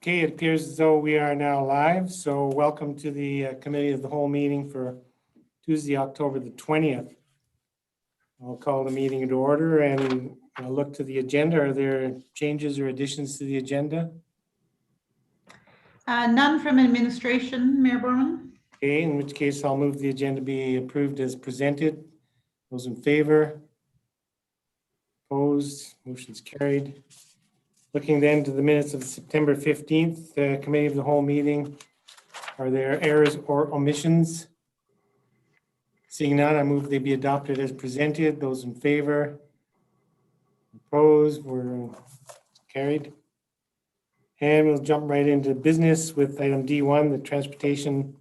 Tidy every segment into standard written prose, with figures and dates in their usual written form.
Okay, it appears as though we are now live. So welcome to the Committee of the Whole meeting for Tuesday, October the 20th. I'll call the meeting to order and I'll look to the agenda. Are there changes or additions to the agenda? None from administration, Mayor Borman. Okay, in which case I'll move the agenda be approved as presented. Those in favor? Opposed? Motion's carried. Looking then to the minutes of September 15th, Committee of the Whole meeting. Are there errors or omissions? Seeing none, I move they be adopted as presented. Those in favor? Opposed? Were carried. And we'll jump right into business with item D1, the Transportation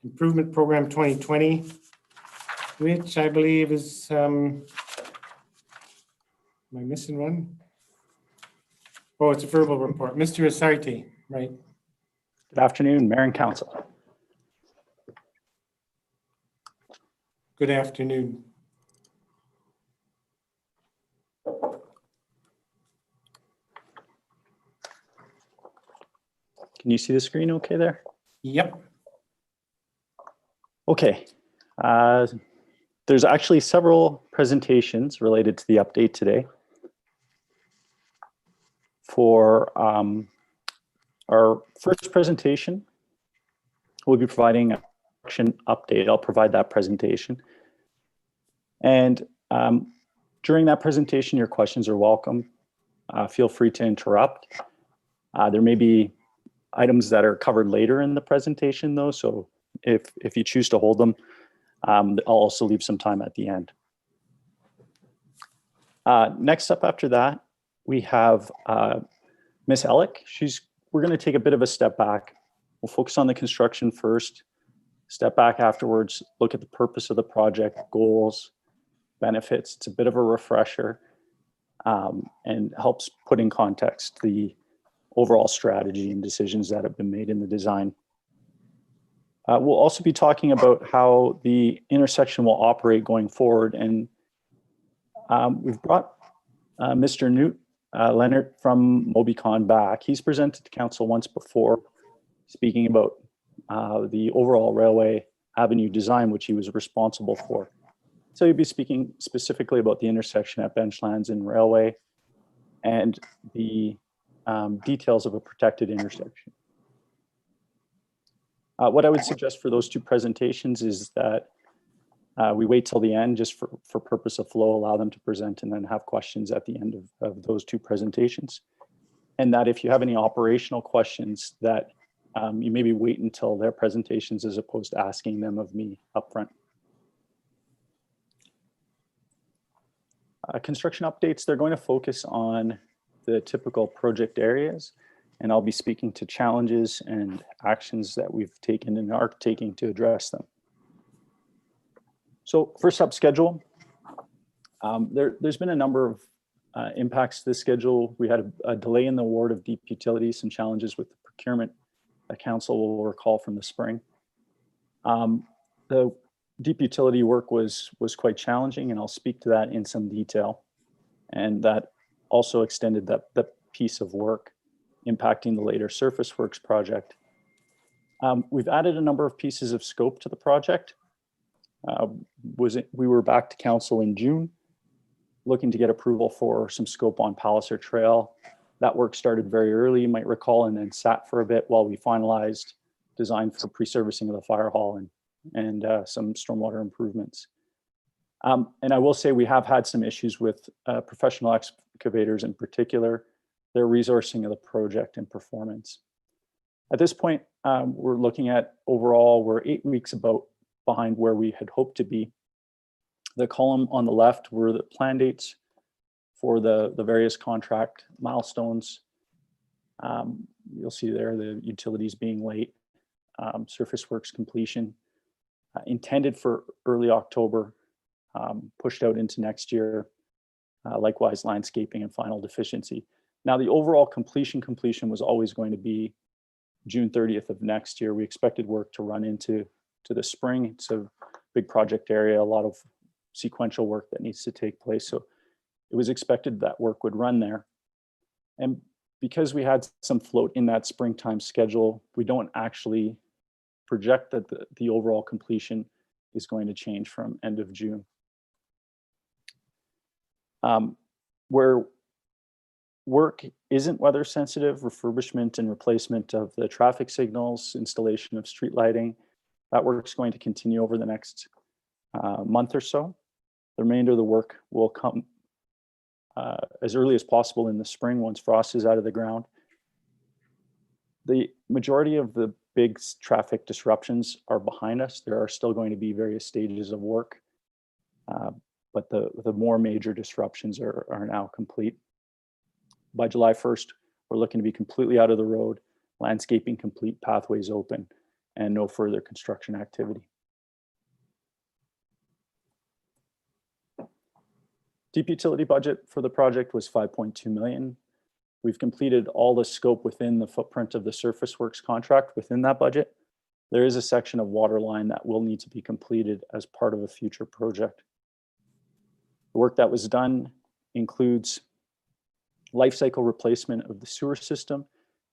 Improvement Program 2020, which I believe is, am I missing one? Oh, it's a verbal report. Mr. Asarte, right. Good afternoon, Mayor and Council. Good afternoon. Can you see the screen okay there? Yep. Okay. There's actually several presentations related to the update today. For our first presentation, we'll be providing an action update. I'll provide that presentation. And during that presentation, your questions are welcome. Feel free to interrupt. There may be items that are covered later in the presentation though, so if you choose to hold them, I'll also leave some time at the end. Next up after that, we have Ms. Ellick. We're going to take a bit of a step back. We'll focus on the construction first, step back afterwards, look at the purpose of the project, goals, benefits. It's a bit of a refresher and helps put in context the overall strategy and decisions that have been made in the design. We'll also be talking about how the intersection will operate going forward. And we've brought Mr. Newt Leonard from Mobicon back. He's presented to council once before, speaking about the overall railway avenue design, which he was responsible for. So he'll be speaking specifically about the intersection at Benchlands and Railway and the details of a protected intersection. What I would suggest for those two presentations is that we wait till the end just for purpose of flow, allow them to present and then have questions at the end of those two presentations. And that if you have any operational questions that you maybe wait until their presentations as opposed to asking them of me upfront. Construction updates, they're going to focus on the typical project areas, and I'll be speaking to challenges and actions that we've taken and are taking to address them. So first up, schedule. There's been a number of impacts to the schedule. We had a delay in the award of deep utilities, some challenges with the procurement that council will recall from the spring. The deep utility work was quite challenging, and I'll speak to that in some detail. And that also extended that piece of work, impacting the later surface works project. We've added a number of pieces of scope to the project. We were back to council in June, looking to get approval for some scope on Palliser Trail. That work started very early, you might recall, and then sat for a bit while we finalized design for pre-servicing of the fire hall and some stormwater improvements. And I will say we have had some issues with professional excavators in particular, their resourcing of the project and performance. At this point, we're looking at overall, we're 8 weeks behind where we had hoped to be. The column on the left were the plan dates for the various contract milestones. You'll see there the utilities being late, surface works completion, intended for early October, pushed out into next year, likewise landscaping and final deficiency. Now the overall completion was always going to be June 30th of next year. We expected work to run into the spring. It's a big project area, a lot of sequential work that needs to take place. So it was expected that work would run there. And because we had some float in that springtime schedule, we don't actually project that the overall completion is going to change from end of June. Where work isn't weather sensitive, refurbishment and replacement of the traffic signals, installation of street lighting, that work's going to continue over the next month or so. The remainder of the work will come as early as possible in the spring once frost is out of the ground. The majority of the big traffic disruptions are behind us. There are still going to be various stages of work, but the more major disruptions are now complete. By July 1st, we're looking to be completely out of the road, landscaping complete, pathways open, and no further construction activity. Deep utility budget for the project was 5.2 million. We've completed all the scope within the footprint of the surface works contract within that budget. There is a section of water line that will need to be completed as part of a future project. The work that was done includes life cycle replacement of the sewer system,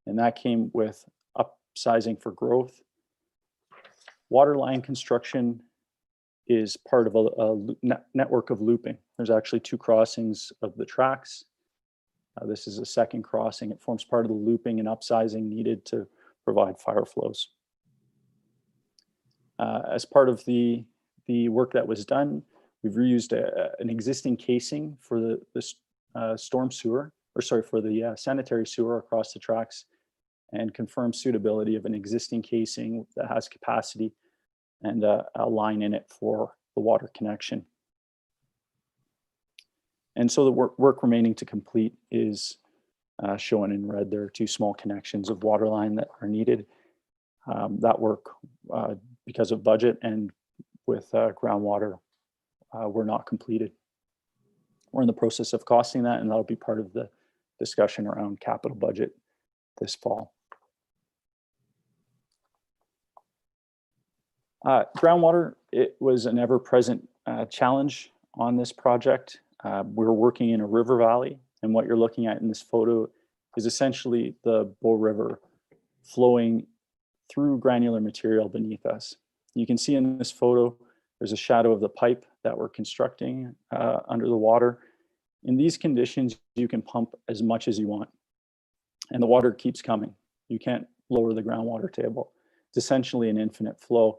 and that came with upsizing for growth. Water line construction is part of a network of looping. There's actually 2 crossings of the tracks. This is a second crossing. It forms part of the looping and upsizing needed to provide fire flows. As part of the work that was done, we've reused an existing casing for the storm sewer, or sorry, for the sanitary sewer across the tracks, and confirmed suitability of an existing casing that has capacity and a line in it for the water connection. And so the work remaining to complete is shown in red. There are 2 small connections of water line that are needed. That work, because of budget and with groundwater, were not completed. We're in the process of costing that, and that'll be part of the discussion around capital budget this fall. Groundwater, it was an ever-present challenge on this project. We're working in a river valley, and what you're looking at in this photo is essentially the Bow River flowing through granular material beneath us. You can see in this photo, there's a shadow of the pipe that we're constructing under the water. In these conditions, you can pump as much as you want, and the water keeps coming. You can't lower the groundwater table. It's essentially an infinite flow.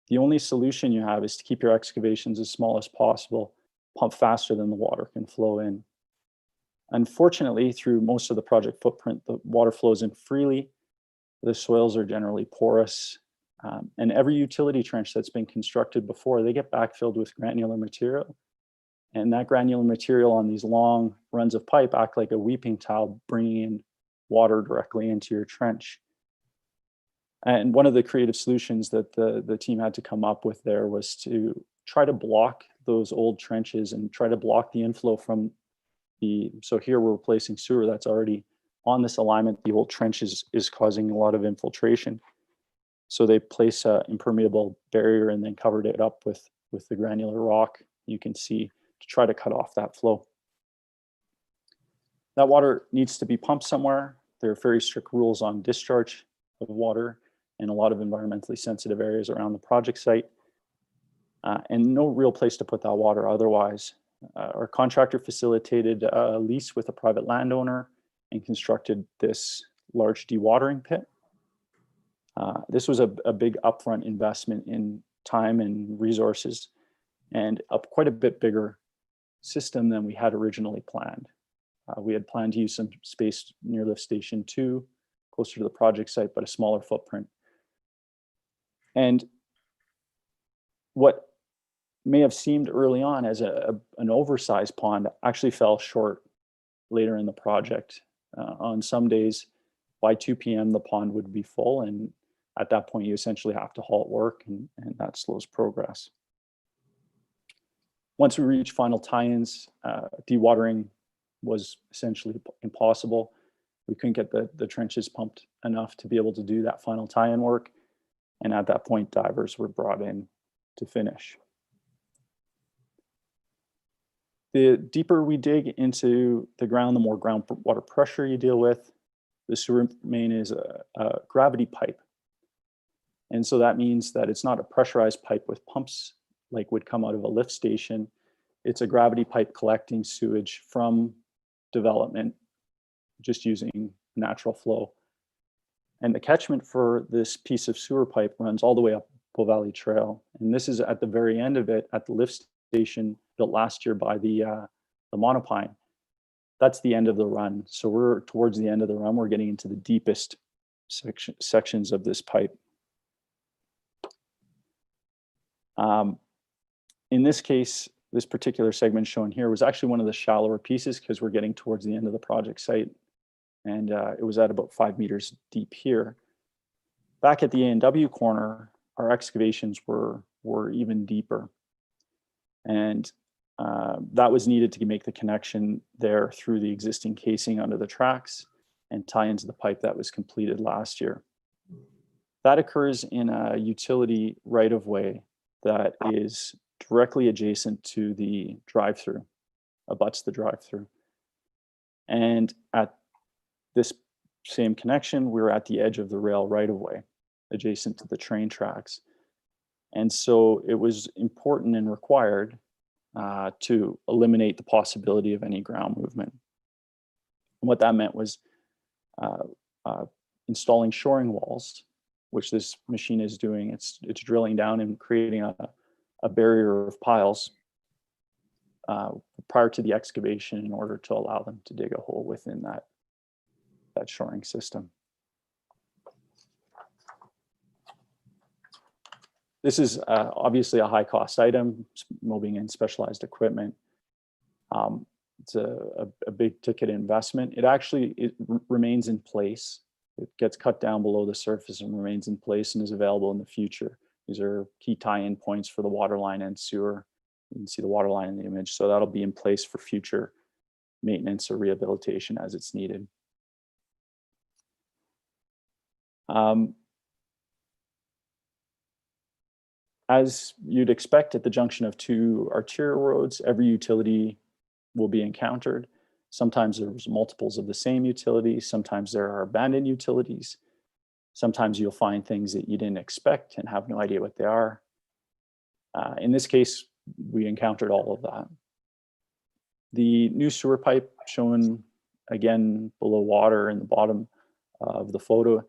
The only solution you have is to keep your excavations as small as possible, pump faster than the water can flow in. Unfortunately, through most of the project footprint, the water flows in freely. The soils are generally porous, and every utility trench that's been constructed before, they get backfilled with granular material. And that granular material on these long runs of pipe act like a weeping towel, bringing in water directly into your trench. And one of the creative solutions that the team had to come up with there was to try to block those old trenches and try to block the inflow from so here we're replacing sewer that's already on this alignment. The old trench is causing a lot of infiltration. So they place an impermeable barrier and then covered it up with the granular rock, you can see, to try to cut off that flow. That water needs to be pumped somewhere. There are very strict rules on discharge of water in a lot of environmentally sensitive areas around the project site, and no real place to put that water otherwise. Our contractor facilitated a lease with a private landowner and constructed this large dewatering pit. This was a big upfront investment in time and resources, and quite a bit bigger system than we had originally planned. We had planned to use some space near lift station 2, closer to the project site, but a smaller footprint. And what may have seemed early on as an oversized pond actually fell short later in the project. On some days, by 2 p.m., the pond would be full, and at that point, you essentially have to halt work, and that slows progress. Once we reached final tie-ins, dewatering was essentially impossible. We couldn't get the trenches pumped enough to be able to do that final tie-in work, and at that point, divers were brought in to finish. The deeper we dig into the ground, the more groundwater pressure you deal with. the sewer main is a gravity pipe. And so that means that it's not a pressurized pipe with pumps like would come out of a lift station. It's a gravity pipe collecting sewage from development, just using natural flow. And the catchment for this piece of sewer pipe runs all the way up Bow Valley Trail. And this is at the very end of it at the lift station built last year by the monopine. That's the end of the run. So we're towards the end of the run. We're getting into the deepest sections of this pipe. In this case, this particular segment shown here was actually one of the shallower pieces because we're getting towards the end of the project site. And it was at about 5 meters deep here. Back at the A&W corner, our excavations were even deeper. And that was needed to make the connection there through the existing casing under the tracks and tie into the pipe that was completed last year. That occurs in a utility right-of-way that is directly adjacent to the drive-through, abuts the drive-through. And at this same connection, we're at the edge of the rail right-of-way, adjacent to the train tracks. And so it was important and required to eliminate the possibility of any ground movement. And what that meant was installing shoring walls, which this machine is doing. It's drilling down and creating a barrier of piles prior to the excavation in order to allow them to dig a hole within that shoring system. This is obviously a high cost item, moving in specialized equipment. It's a big ticket investment. It remains in place. It gets cut down below the surface and remains in place and is available in the future. These are key tie-in points for the water line and sewer. You can see the water line in the image. So that'll be in place for future maintenance or rehabilitation as it's needed. As you'd expect at the junction of two arterial roads, every utility will be encountered. Sometimes there's multiples of the same utility. Sometimes there are abandoned utilities. Sometimes you'll find things that you didn't expect and have no idea what they are. In this case, we encountered all of that. The new sewer pipe shown again below water in the bottom of the photo,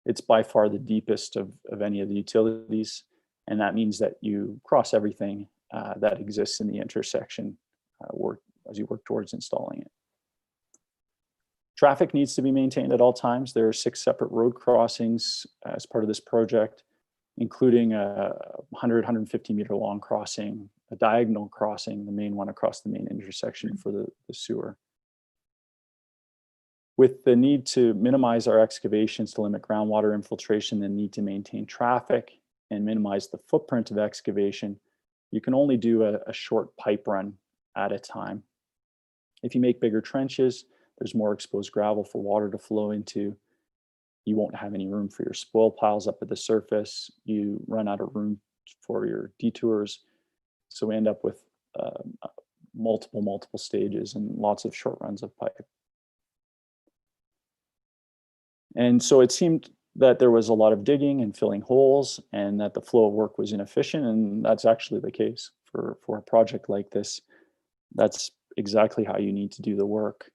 it's by far the deepest of any of the utilities. And that means that you cross everything that exists in the intersection as you work towards installing it. Traffic needs to be maintained at all times. There are 6 separate road crossings as part of this project, including a 150 meter long crossing, a diagonal crossing, the main one across the main intersection for the sewer. With the need to minimize our excavations to limit groundwater infiltration, the need to maintain traffic and minimize the footprint of excavation, you can only do a short pipe run at a time. If you make bigger trenches, there's more exposed gravel for water to flow into. You won't have any room for your spoil piles up at the surface. You run out of room for your detours. So we end up with multiple stages and lots of short runs of pipe. And so it seemed that there was a lot of digging and filling holes and that the flow of work was inefficient. And that's actually the case for a project like this. That's exactly how you need to do the work.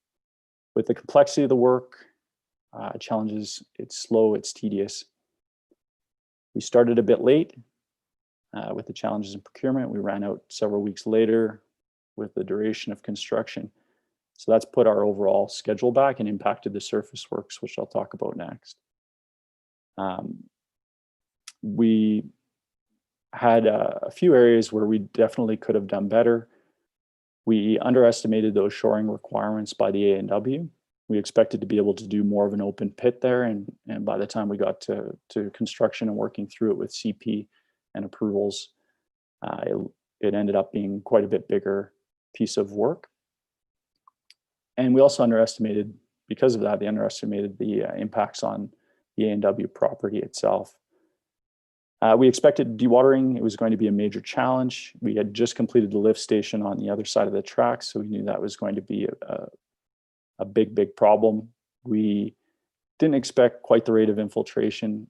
With the complexity of the work, challenges, it's slow, it's tedious. We started a bit late with the challenges in procurement. We ran out several weeks later with the duration of construction. So that's put our overall schedule back and impacted the surface works, which I'll talk about next. We had a few areas where we definitely could have done better. We underestimated those shoring requirements by the A&W. We expected to be able to do more of an open pit there, and by the time we got to construction and working through it with CP and approvals, it ended up being quite a bit bigger piece of work. And we also underestimated, because of that, they underestimated the impacts on the A&W property itself. We expected dewatering. It was going to be a major challenge. We had just completed the lift station on the other side of the tracks, so we knew that was going to be a big problem. We Didn't expect quite the rate of infiltration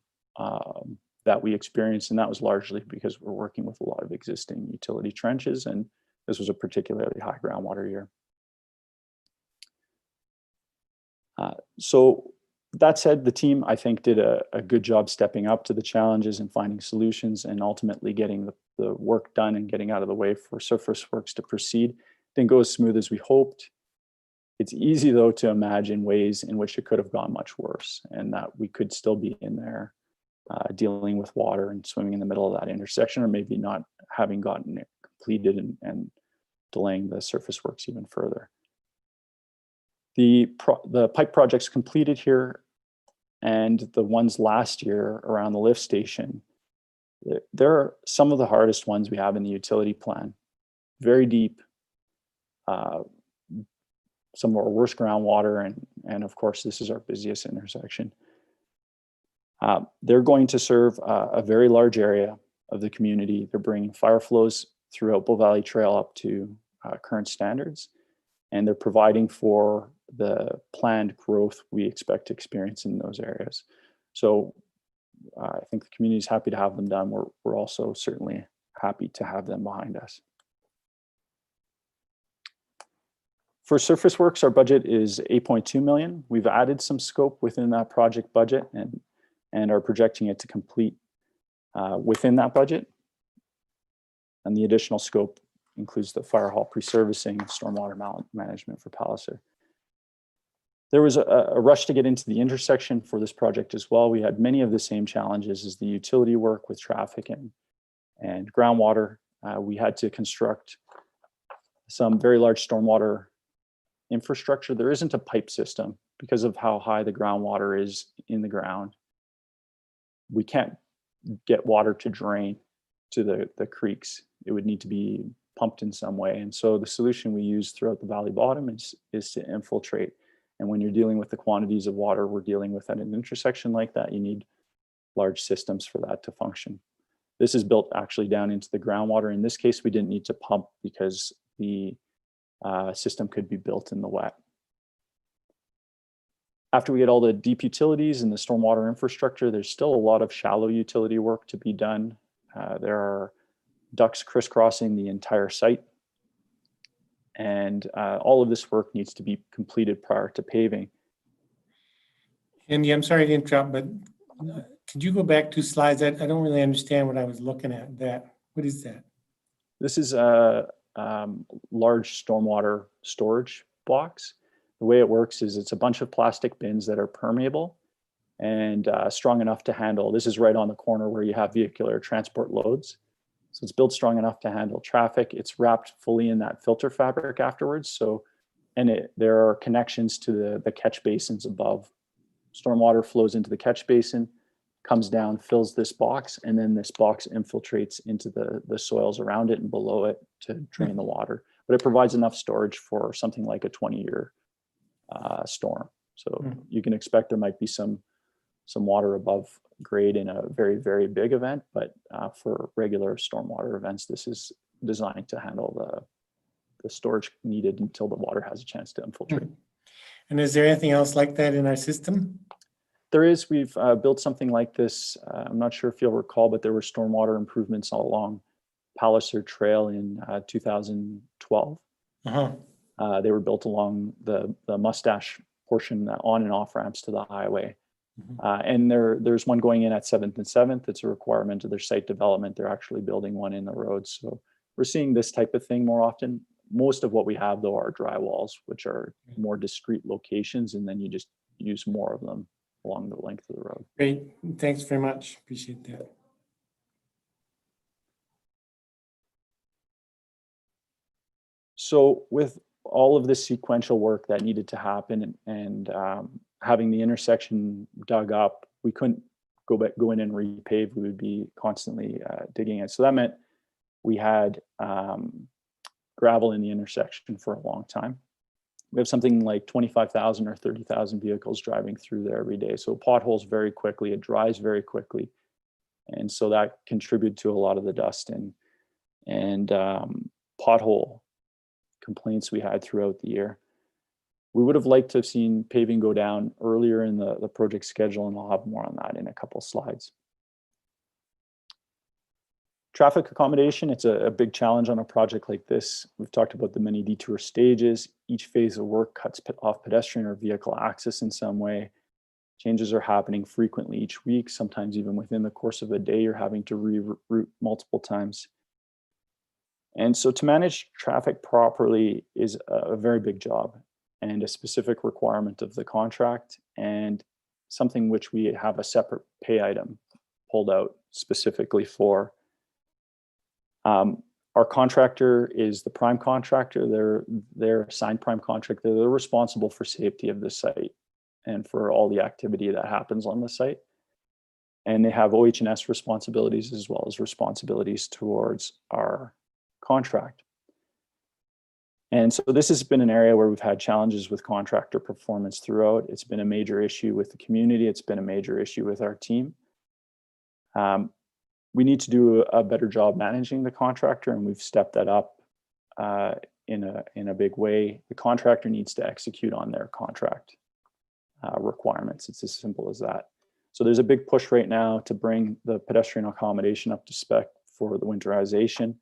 that we experienced, and that was largely because we're working with a lot of existing utility trenches, and this was a particularly high groundwater year. So that said, the team, I think, did a good job stepping up to the challenges and finding solutions, and ultimately getting the work done and getting out of the way for surface works to proceed. Didn't go as smooth as we hoped. It's easy, though, to imagine ways in which it could have gone much worse, and that we could still be in there dealing with water and swimming in the middle of that intersection, or maybe not having gotten it completed and delaying the surface works even further. The pipe projects completed here, and the ones last year around the lift station, they're some of the hardest ones we have in the utility plan. Very deep, some of our worst groundwater, and of course, this is our busiest intersection. They're going to serve a very large area of the community. They're bringing fire flows throughout Bow Valley Trail up to current standards, and they're providing for the planned growth we expect to experience in those areas. So I think the community is happy to have them done. We're also certainly happy to have them behind us. For surface works, our budget is 8.2 million. We've added some scope within that project budget and are projecting it to complete within that budget. And the additional scope includes the fire hall pre-servicing, stormwater management for Palliser. There was a rush to get into the intersection for this project as well. We had many of the same challenges as the utility work with traffic and groundwater. We had to construct some very large stormwater infrastructure. There isn't a pipe system because of how high the groundwater is in the ground. We can't get water to drain to the creeks. It would need to be pumped in some way. And so the solution we use throughout the valley bottom is to infiltrate. And when you're dealing with the quantities of water we're dealing with at an intersection like that, you need large systems for that to function. This is built actually down into the groundwater. In this case, we didn't need to pump because the system could be built in the wet. After we get all the deep utilities and the stormwater infrastructure, there's still a lot of shallow utility work to be done. There are ducts crisscrossing the entire site. And all of this work needs to be completed prior to paving. Andy, I'm sorry to interrupt, but could you go back 2 slides? I don't really understand what I was looking at. What is that? This is a large stormwater storage box. The way it works is it's a bunch of plastic bins that are permeable and strong enough to handle. This is right on the corner where you have vehicular transport loads. So it's built strong enough to handle traffic. It's wrapped fully in that filter fabric afterwards. So, there are connections to the catch basins above. Stormwater flows into the catch basin, comes down, fills this box, and then this box infiltrates into the soils around it and below it to drain the water. But it provides enough storage for something like a 20-year storm. So you can expect there might be some water above grade in a very, very big event, but for regular stormwater events, this is designed to handle the storage needed until the water has a chance to infiltrate. And is there anything else like that in our system? There is. We've built something like this. I'm not sure if you'll recall, but there were stormwater improvements all along Palliser Trail in 2012. They were built along the mustache portion, on and off ramps to the highway. And there's one going in at 7th and 7th. It's a requirement of their site development. They're actually building one in the road. So we're seeing this type of thing more often. Most of what we have, though, are dry walls, which are more discrete locations, and then you just use more of them along the length of the road. Great. Thanks very much. Appreciate that. So with all of this sequential work that needed to happen and having the intersection dug up, we couldn't go in and repave. We would be constantly digging it. So that meant we had gravel in the intersection for a long time. We have something like 25,000 or 30,000 vehicles driving through there every day. So it potholes very quickly, it dries very quickly. And so that contributed to a lot of the dust and pothole complaints we had throughout the year. We would have liked to have seen paving go down earlier in the project schedule, and I'll have more on that in a couple slides. Traffic accommodation, it's a big challenge on a project like this. We've talked about the many detour stages. Each phase of work cuts off pedestrian or vehicle access in some way. Changes are happening frequently each week. Sometimes even within the course of a day, you're having to reroute multiple times. And so to manage traffic properly is a very big job and a specific requirement of the contract, and something which we have a separate pay item pulled out specifically for. Our contractor is the prime contractor. They're assigned prime contractor. They're responsible for safety of the site and for all the activity that happens on the site. And they have OH&S responsibilities as well as responsibilities towards our contract. And so this has been an area where we've had challenges with contractor performance throughout. It's been a major issue with the community. It's been a major issue with our team. We need to do a better job managing the contractor, and we've stepped that up in a big way. The contractor needs to execute on their contract requirements. It's as simple as that. So there's a big push right now to bring the pedestrian accommodation up to spec for the winterization.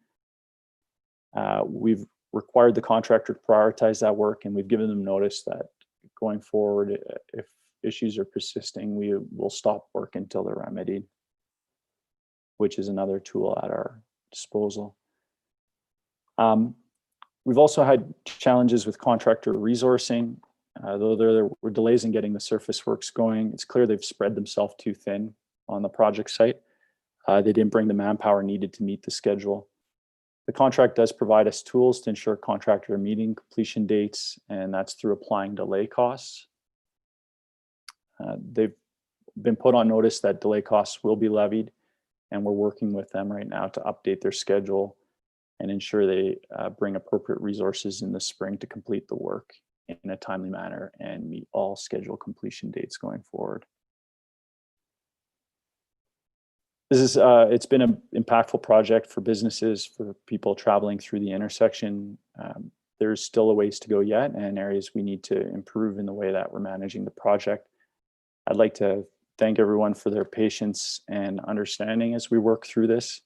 We've required the contractor to prioritize that work, and we've given them notice that going forward, if issues are persisting, we will stop work until they're remedied, which is another tool at our disposal. We've also had challenges with contractor resourcing. Though there were delays in getting the surface works going, it's clear they've spread themselves too thin on the project site. They didn't bring the manpower needed to meet the schedule. The contract does provide us tools to ensure contractor are meeting completion dates, and that's through applying delay costs. They've been put on notice that delay costs will be levied, and we're working with them right now to update their schedule and ensure they bring appropriate resources in the spring to complete the work in a timely manner and meet all schedule completion dates going forward. This is, it's been an impactful project for businesses, for people traveling through the intersection. There's still a ways to go yet, and areas we need to improve in the way that we're managing the project. I'd like to thank everyone for their patience and understanding as we work through this.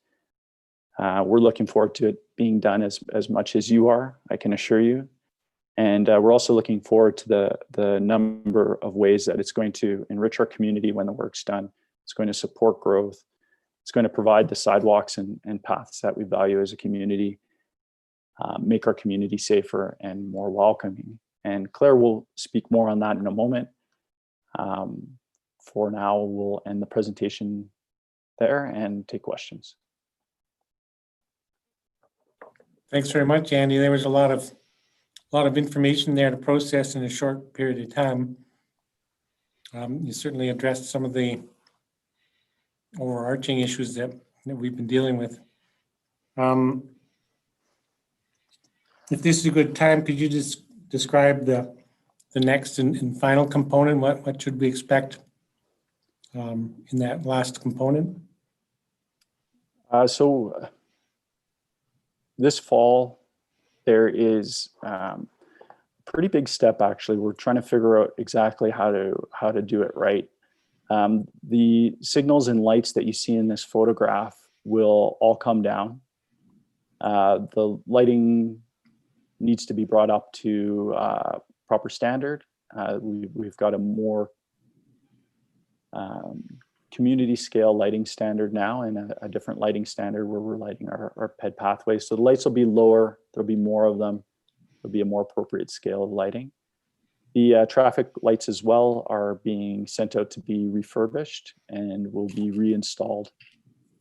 We're looking forward to it being done as much as you are, I can assure you. And we're also looking forward to the number of ways that it's going to enrich our community when the work's done. It's going to support growth. It's going to provide the sidewalks and paths that we value as a community, make our community safer and more welcoming. And Claire will speak more on that in a moment. For now, we'll end the presentation there and take questions. Thanks very much, Andy. There was a lot of information there to process in a short period of time. You certainly addressed some of the overarching issues that we've been dealing with. If this is a good time, could you just describe the next and final component? What should we expect in that last component? So this fall, there is a pretty big step, actually. We're trying to figure out exactly how to do it right. The signals and lights that you see in this photograph will all come down. The lighting needs to be brought up to proper standard. We've got a more community scale lighting standard now, and a different lighting standard where we're lighting our ped pathways. So the lights will be lower, there'll be more of them. There'll be a more appropriate scale of lighting. The traffic lights as well are being sent out to be refurbished and will be reinstalled.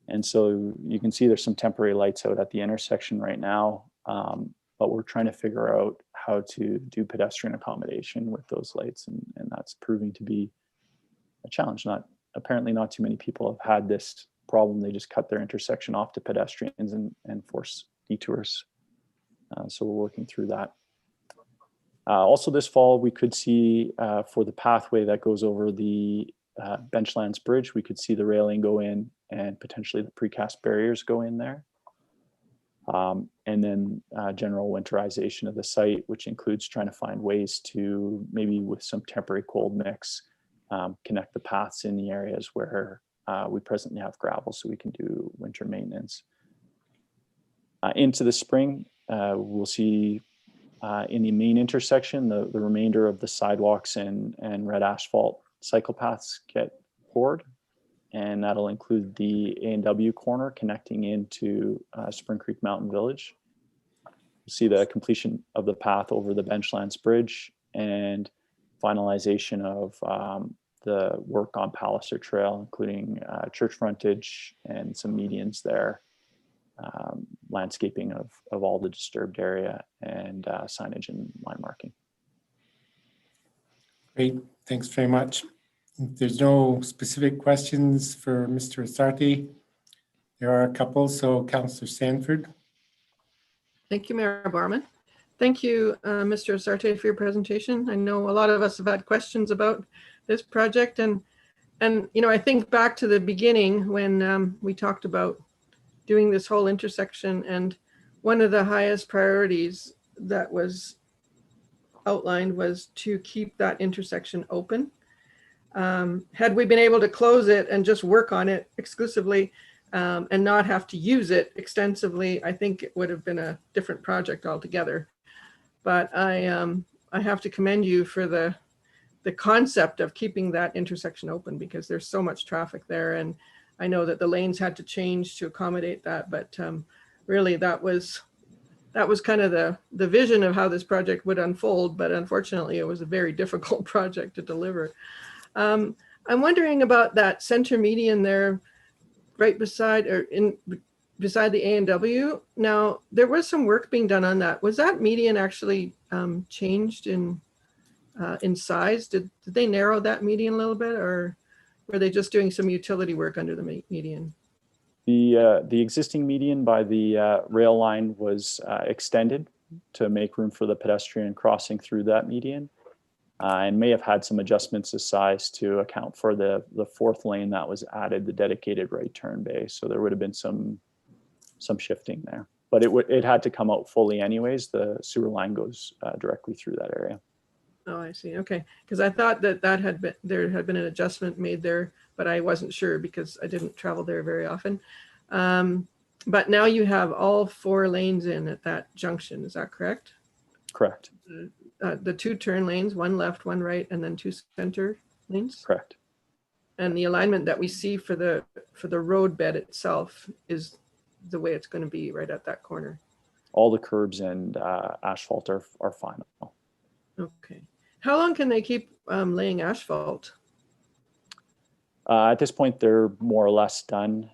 And so you can see there's some temporary lights out at the intersection right now, but we're trying to figure out how to do pedestrian accommodation with those lights, and that's proving to be a challenge. Apparently not too many people have had this problem. They just cut their intersection off to pedestrians and force detours. So we're working through that. Also this fall, we could see for the pathway that goes over the Benchlands Bridge, we could see the railing go in and potentially the precast barriers go in there. And then general winterization of the site, which includes trying to find ways to, maybe with some temporary cold mix, connect the paths in the areas where we presently have gravel so we can do winter maintenance. Into the spring, we'll see in the main intersection, the remainder of the sidewalks and red asphalt cycle paths get poured. And that'll include the A&W corner connecting into Spring Creek Mountain Village. You'll see the completion of the path over the Benchlands Bridge and finalization of the work on Palliser Trail, including church frontage and some medians there, landscaping of all the disturbed area, and signage and line marking. Great, thanks very much. If there's no specific questions for Mr. Asarte, there are a couple. So Councillor Sanford. Thank you, Mayor Barman. Thank you, Mr. Asarte, for your presentation. I know a lot of us have had questions about this project, and you know, I think back to the beginning when we talked about doing this whole intersection, and one of the highest priorities that was outlined was to keep that intersection open. Had we been able to close it and just work on it exclusively and not have to use it extensively, I think it would have been a different project altogether. But I have to commend you for the concept of keeping that intersection open, because there's so much traffic there. And I know that the lanes had to change to accommodate that, but really that was kind of the vision of how this project would unfold. But unfortunately, it was a very difficult project to deliver. I'm wondering about that center median there, right beside beside the A&W. Now, there was some work being done on that. Was that median actually changed in size? Did they narrow that median a little bit, or were they just doing some utility work under the median? The existing median by the rail line was extended to make room for the pedestrian crossing through that median. And may have had some adjustments of size to account for the fourth lane that was added, the dedicated right turn bay. So there would have been some shifting there, but it had to come out fully anyways. The sewer line goes directly through that area. Oh, I see. Okay, because I thought that there had been an adjustment made there, but I wasn't sure because I didn't travel there very often. But now you have all 4 lanes in at that junction. Is that correct? Correct. The 2 turn lanes, 1 left, 1 right, and then 2 center lanes. Correct. And the alignment that we see for the road bed itself is the way it's going to be right at that corner. All the curbs and asphalt are final. Okay. How long can they keep laying asphalt? At this point, they're more or less done.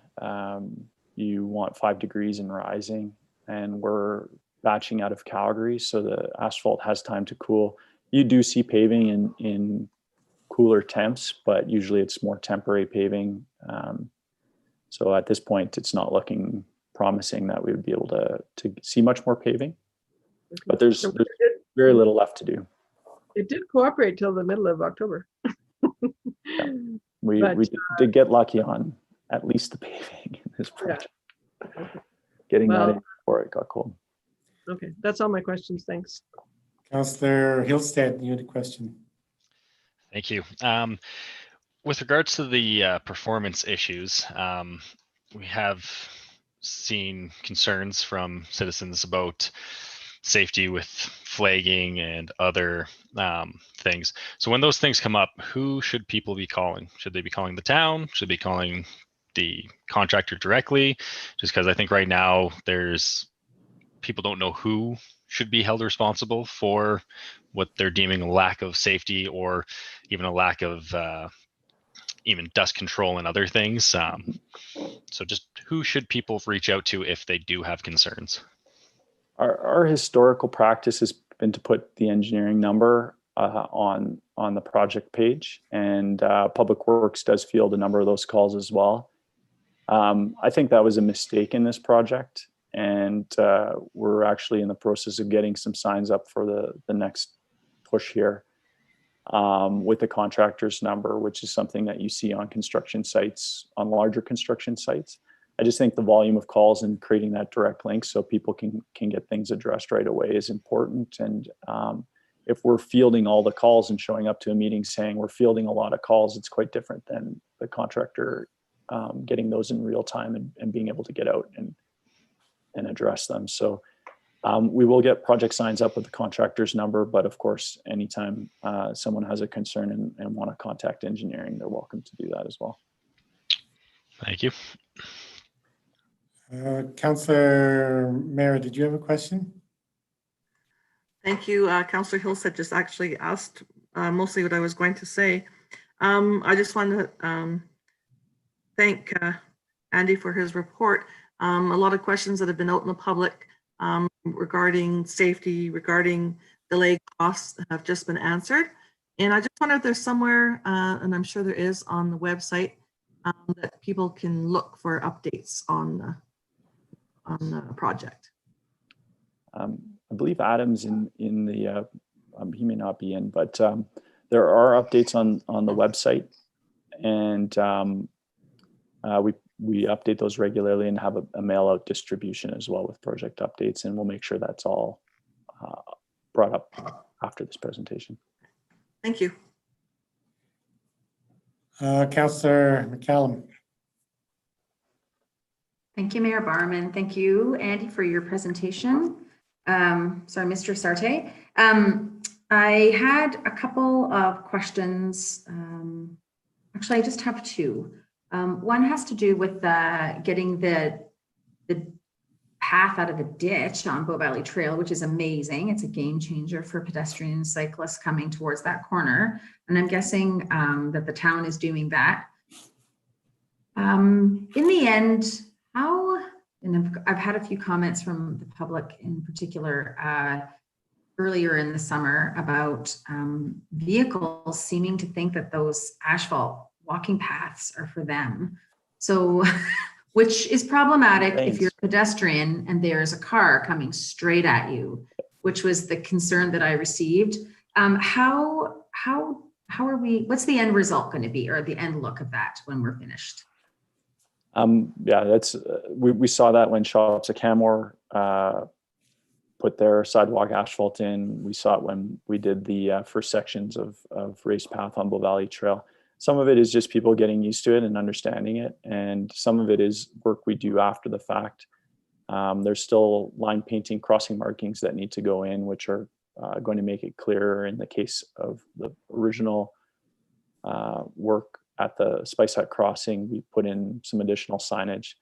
You want 5 degrees and rising, and we're batching out of Calgary, so the asphalt has time to cool. You do see paving in cooler temps, but usually it's more temporary paving. So at this point, it's not looking promising that we would be able to see much more paving, Okay. but there's very little left to do. It did cooperate till the middle of October. Yeah. We did get lucky on at least the paving in this project. Yeah. Okay. Getting that in before it got cold. Okay, that's all my questions. Thanks. Councillor Hillstead, you had a question. Thank you. With regards to the performance issues, we have seen concerns from citizens about safety with flagging and other things. So when those things come up, who should people be calling? Should they be calling the town? Should they be calling the contractor directly? Just because I think right now people don't know who should be held responsible for what they're deeming a lack of safety or even a lack of even dust control and other things. So just who should people reach out to if they do have concerns? Our historical practice has been to put the engineering number on the project page, and Public Works does field a number of those calls as well. I think that was a mistake in this project, and we're actually in the process of getting some signs up for the next push here with the contractor's number, which is something that you see on construction sites, on larger construction sites. I just think the volume of calls and creating that direct link so people can get things addressed right away is important. And if we're fielding all the calls and showing up to a meeting saying we're fielding a lot of calls, it's quite different than the contractor getting those in real time and being able to get out and address them. So we will get project signs up with the contractor's number, but of course, anytime someone has a concern and want to contact engineering, they're welcome to do that as well. Thank you. Councillor Mara, did you have a question? Thank you. Councillor Hillstead just actually asked mostly what I was going to say. I just want to thank Andy for his report. A lot of questions that have been out in the public regarding safety, regarding delay costs have just been answered. And I just wonder if there's somewhere, and I'm sure there is on the website, that people can look for updates on the project. I believe Adam's in the, he may not be in, but there are updates on the website, and we update those regularly and have a mail out distribution as well with project updates, and we'll make sure that's all brought up after this presentation. Thank you. Councillor McCallum. Thank you, Mayor Barman. Thank you, Andy, for your presentation. Sorry, Mr. Sarte. I had a couple of questions. Actually, I just have two. One has to do with getting the path out of the ditch on Bow Valley Trail, which is amazing. It's a game changer for pedestrians and cyclists coming towards that corner. And I'm guessing that the town is doing that. In the end, and I've had a few comments from the public in particular earlier in the summer about vehicles seeming to think that those asphalt walking paths are for them. So, which is problematic if you're a pedestrian and there's a car coming straight at you, which was the concern that I received. How are we, what's the end result going to be, or the end look of that when we're finished? Yeah, that's we saw that when Shops at Canmore put their sidewalk asphalt in. We saw it when we did the first sections of race path on Bow Valley Trail. Some of it is just people getting used to it and understanding it, and some of it is work we do after the fact. There's still line painting, crossing markings that need to go in, which are going to make it clearer. In the case of the original work at the Spice Hut crossing, we put in some additional signage.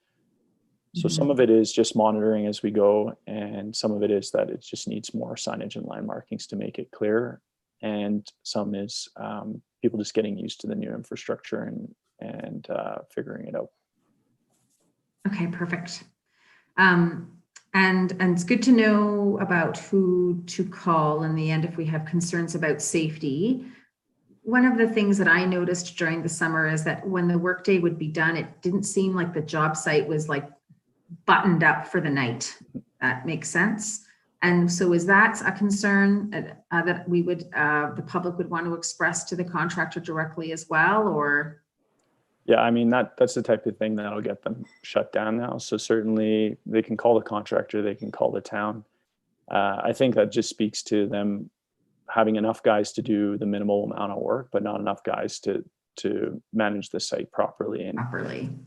So some of it is just monitoring as we go, and some of it is that it just needs more signage and line markings to make it clear. And some is people just getting used to the new infrastructure and figuring it out. Okay, perfect. And it's good to know about who to call in the end if we have concerns about safety. One of the things that I noticed during the summer is that when the workday would be done, it didn't seem like the job site was like buttoned up for the night. That makes sense. And so is that a concern that we would, the public would want to express to the contractor directly as well, or? Yeah, I mean, that's the type of thing that'll get them shut down now. So certainly they can call the contractor, they can call the town. I think that just speaks to them having enough guys to do the minimal amount of work, but not enough guys to manage the site properly and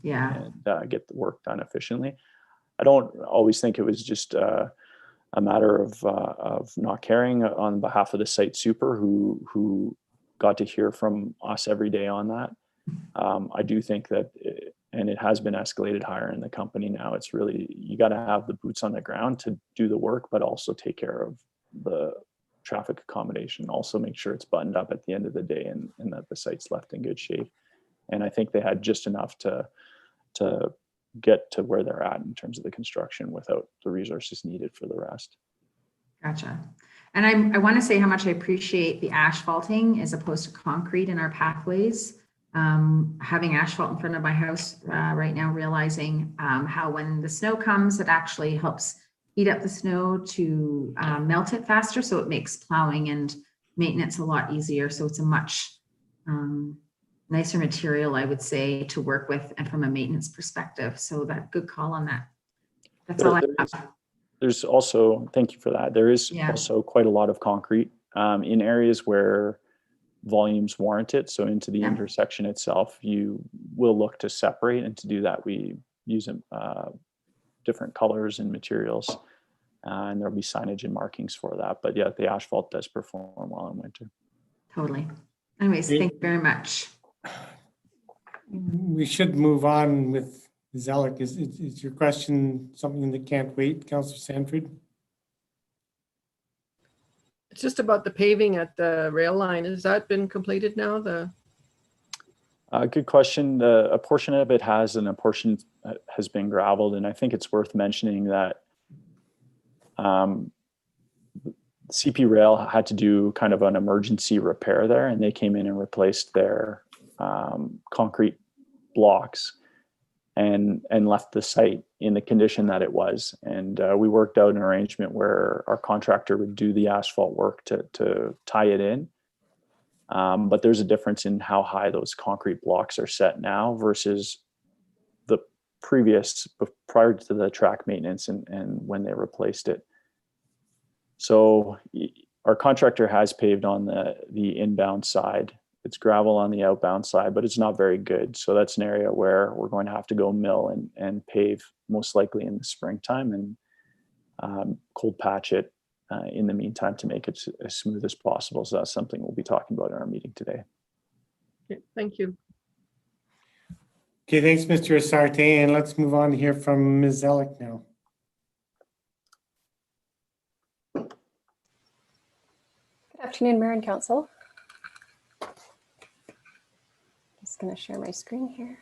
get the work done efficiently. I don't always think it was just a matter of not caring on behalf of the site super who got to hear from us every day on that. I do think that, and it has been escalated higher in the company now, it's really, you got to have the boots on the ground to do the work, but also take care of the traffic accommodation, also make sure it's buttoned up at the end of the day and that the site's left in good shape. And I think they had just enough to get to where they're at in terms of the construction without the resources needed for the rest. Gotcha. And I want to say how much I appreciate the asphalting as opposed to concrete in our pathways. Having asphalt in front of my house right now, realizing how when the snow comes, it actually helps heat up the snow to melt it faster. So it makes plowing and maintenance a lot easier. So it's a much nicer material, I would say, to work with and from a maintenance perspective. So that good call on that. That's all I have. There's also, thank you for that. There is Yeah. also quite a lot of concrete in areas where volumes warrant it. So into the Yeah. intersection itself, you will look to separate, and to do that, we use different colors and materials, and there'll be signage and markings for that. But yeah, the asphalt does perform well in winter. Totally. Anyways, thank you very much. We should move on with Zellick. Is your question something that can't wait, Councillor Sanford? It's just about the paving at the rail line. Has that been completed now? Good question. A portion of it has, and a portion has been gravelled. And I think it's worth mentioning that CP Rail had to do kind of an emergency repair there, and they came in and replaced their concrete blocks and left the site in the condition that it was. And we worked out an arrangement where our contractor would do the asphalt work to tie it in. But there's a difference in how high those concrete blocks are set now versus the prior to the track maintenance and when they replaced it. So our contractor has paved on the inbound side. It's gravel on the outbound side, but it's not very good. So that's an area where we're going to have to go mill and pave, most likely in the springtime, and cold patch it in the meantime to make it as smooth as possible. So that's something we'll be talking about in our meeting today. Okay, thank you. Okay, thanks, Mr. Asarte, and let's move on to hear from Ms. Zellick now. Good afternoon, Mayor and Council. Just going to share my screen here.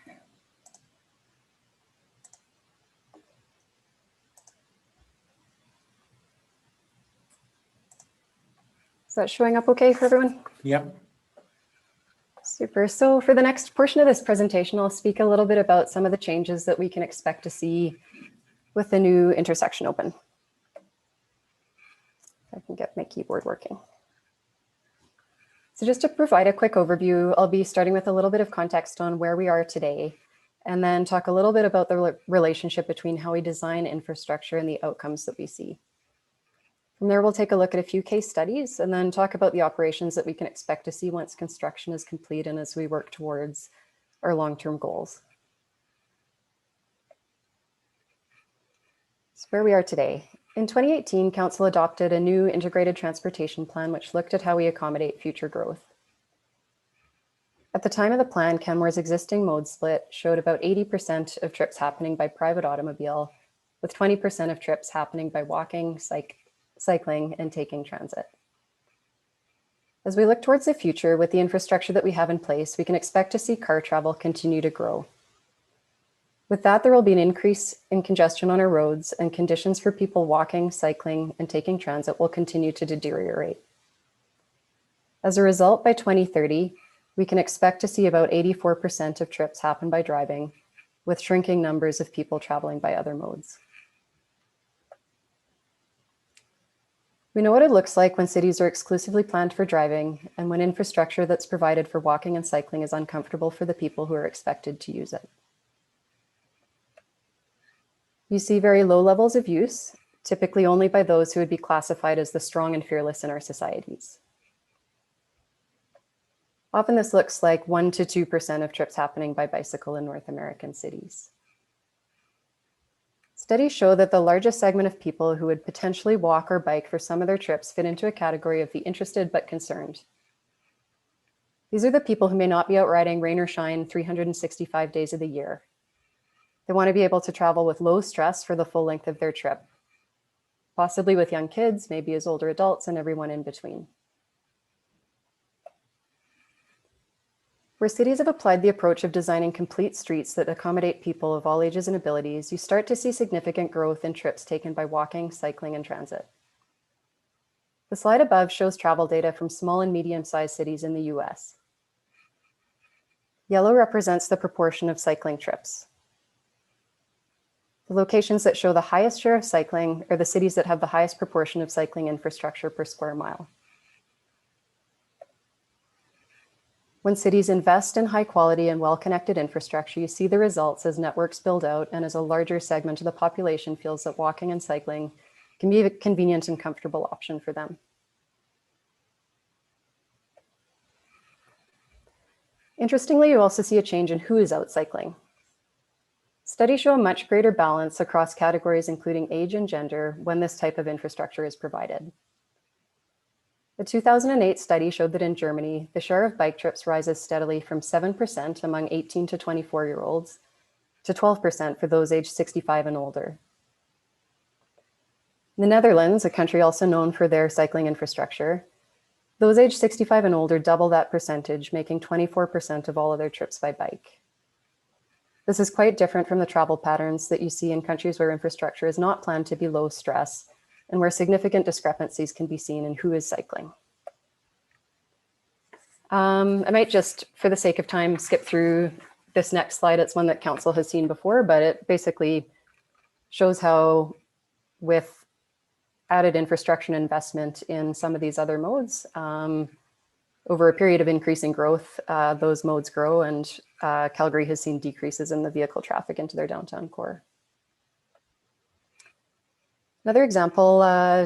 Is that showing up okay for everyone? Yep. Super. So for the next portion of this presentation, I'll speak a little bit about some of the changes that we can expect to see with the new intersection open. If I can get my keyboard working. So just to provide a quick overview, I'll be starting with a little bit of context on where we are today, and then talk a little bit about the relationship between how we design infrastructure and the outcomes that we see. From there, we'll take a look at a few case studies and then talk about the operations that we can expect to see once construction is complete and as we work towards our long-term goals. So where we are today. In 2018, Council adopted a new integrated transportation plan, which looked at how we accommodate future growth. At the time of the plan, Canmore's existing mode split showed about 80% of trips happening by private automobile, with 20% of trips happening by walking, cycling, and taking transit. As we look towards the future with the infrastructure that we have in place, we can expect to see car travel continue to grow. With that, there will be an increase in congestion on our roads, and conditions for people walking, cycling, and taking transit will continue to deteriorate. As a result, by 2030, we can expect to see about 84% of trips happen by driving, with shrinking numbers of people traveling by other modes. We know what it looks like when cities are exclusively planned for driving and when infrastructure that's provided for walking and cycling is uncomfortable for the people who are expected to use it. You see very low levels of use, typically only by those who would be classified as the strong and fearless in our societies. Often this looks like 1 to 2% of trips happening by bicycle in North American cities. Studies show that the largest segment of people who would potentially walk or bike for some of their trips fit into a category of the interested but concerned. These are the people who may not be out riding rain or shine 365 days of the year. They want to be able to travel with low stress for the full length of their trip, possibly with young kids, maybe as older adults, and everyone in between. Where cities have applied the approach of designing complete streets that accommodate people of all ages and abilities, you start to see significant growth in trips taken by walking, cycling, and transit. The slide above shows travel data from small and medium-sized cities in the US. Yellow represents the proportion of cycling trips. The locations that show the highest share of cycling are the cities that have the highest proportion of cycling infrastructure per square mile. When cities invest in high quality and well-connected infrastructure, you see the results as networks build out and as a larger segment of the population feels that walking and cycling can be a convenient and comfortable option for them. Interestingly, you also see a change in who is out cycling. Studies show a much greater balance across categories, including age and gender, when this type of infrastructure is provided. The 2008 study showed that in Germany, the share of bike trips rises steadily from 7% among 18 to 24-year-olds to 12% for those aged 65 and older. In the Netherlands, a country also known for their cycling infrastructure, those aged 65 and older double that percentage, making 24% of all of their trips by bike. This is quite different from the travel patterns that you see in countries where infrastructure is not planned to be low stress and where significant discrepancies can be seen in who is cycling. I might just, for the sake of time, skip through this next slide. It's one that Council has seen before, but it basically shows how with added infrastructure and investment in some of these other modes, over a period of increasing growth, those modes grow, and Calgary has seen decreases in the vehicle traffic into their downtown core. Another example,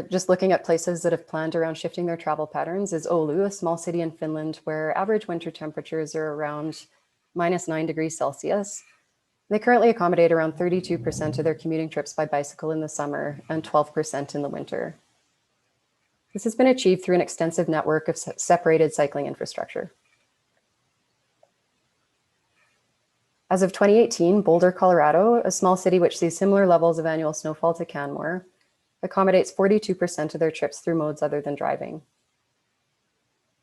just looking at places that have planned around shifting their travel patterns, is Oulu, a small city in Finland where average winter temperatures are around -9 degrees Celsius. They currently accommodate around 32% of their commuting trips by bicycle in the summer and 12% in the winter. This has been achieved through an extensive network of separated cycling infrastructure. As of 2018, Boulder, Colorado, a small city which sees similar levels of annual snowfall to Canmore, accommodates 42% of their trips through modes other than driving.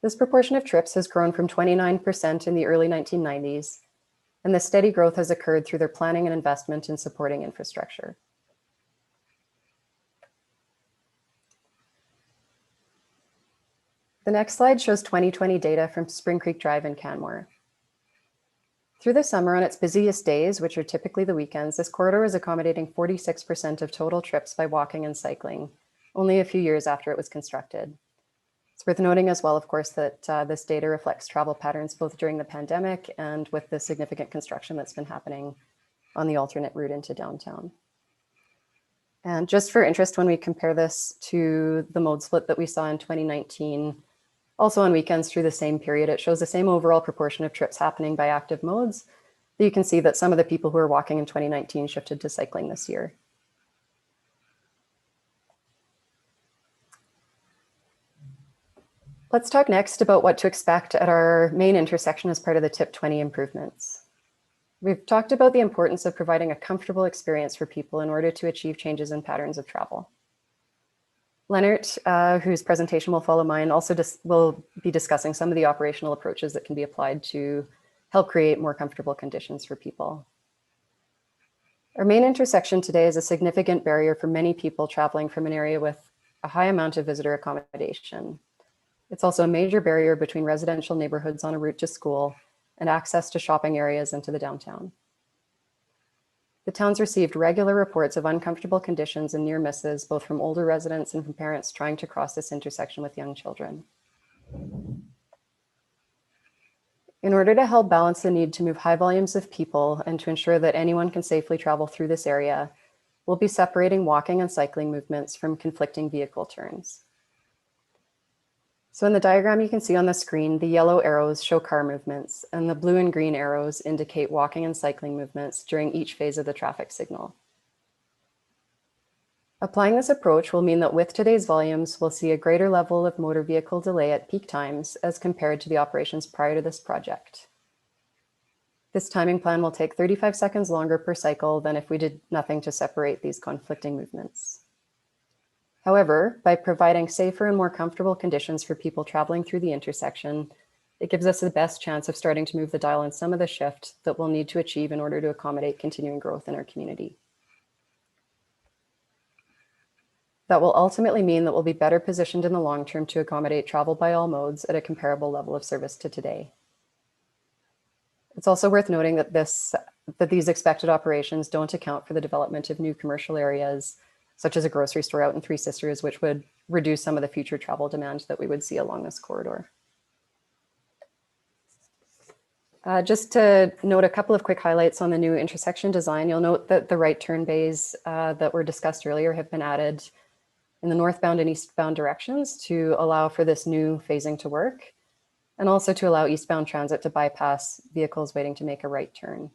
This proportion of trips has grown from 29% in the early 1990s, and the steady growth has occurred through their planning and investment in supporting infrastructure. The next slide shows 2020 data from Spring Creek Drive in Canmore. Through the summer, on its busiest days, which are typically the weekends, this corridor is accommodating 46% of total trips by walking and cycling, only a few years after it was constructed. It's worth noting as well, of course, that this data reflects travel patterns both during the pandemic and with the significant construction that's been happening on the alternate route into downtown. And just for interest, when we compare this to the mode split that we saw in 2019, also on weekends through the same period, it shows the same overall proportion of trips happening by active modes. You can see that some of the people who were walking in 2019 shifted to cycling this year. Let's talk next about what to expect at our main intersection as part of the TIP 20 improvements. We've talked about the importance of providing a comfortable experience for people in order to achieve changes in patterns of travel. Leonard, whose presentation will follow mine, also will be discussing some of the operational approaches that can be applied to help create more comfortable conditions for people. Our main intersection today is a significant barrier for many people traveling from an area with a high amount of visitor accommodation. It's also a major barrier between residential neighborhoods on a route to school and access to shopping areas into the downtown. The town's received regular reports of uncomfortable conditions and near misses, both from older residents and from parents trying to cross this intersection with young children. In order to help balance the need to move high volumes of people and to ensure that anyone can safely travel through this area, we'll be separating walking and cycling movements from conflicting vehicle turns. So in the diagram you can see on the screen, the yellow arrows show car movements and the blue and green arrows indicate walking and cycling movements during each phase of the traffic signal. Applying this approach will mean that with today's volumes, we'll see a greater level of motor vehicle delay at peak times as compared to the operations prior to this project. This timing plan will take 35 seconds longer per cycle than if we did nothing to separate these conflicting movements. However, by providing safer and more comfortable conditions for people traveling through the intersection, it gives us the best chance of starting to move the dial in some of the shift that we'll need to achieve in order to accommodate continuing growth in our community. That will ultimately mean that we'll be better positioned in the long term to accommodate travel by all modes at a comparable level of service to today. It's also worth noting that these expected operations don't account for the development of new commercial areas, such as a grocery store out in Three Sisters, which would reduce some of the future travel demand that we would see along this corridor. Just to note a couple of quick highlights on the new intersection design, you'll note that the right turn bays that were discussed earlier have been added in the northbound and eastbound directions to allow for this new phasing to work, and also to allow eastbound transit to bypass vehicles waiting to make a right turn.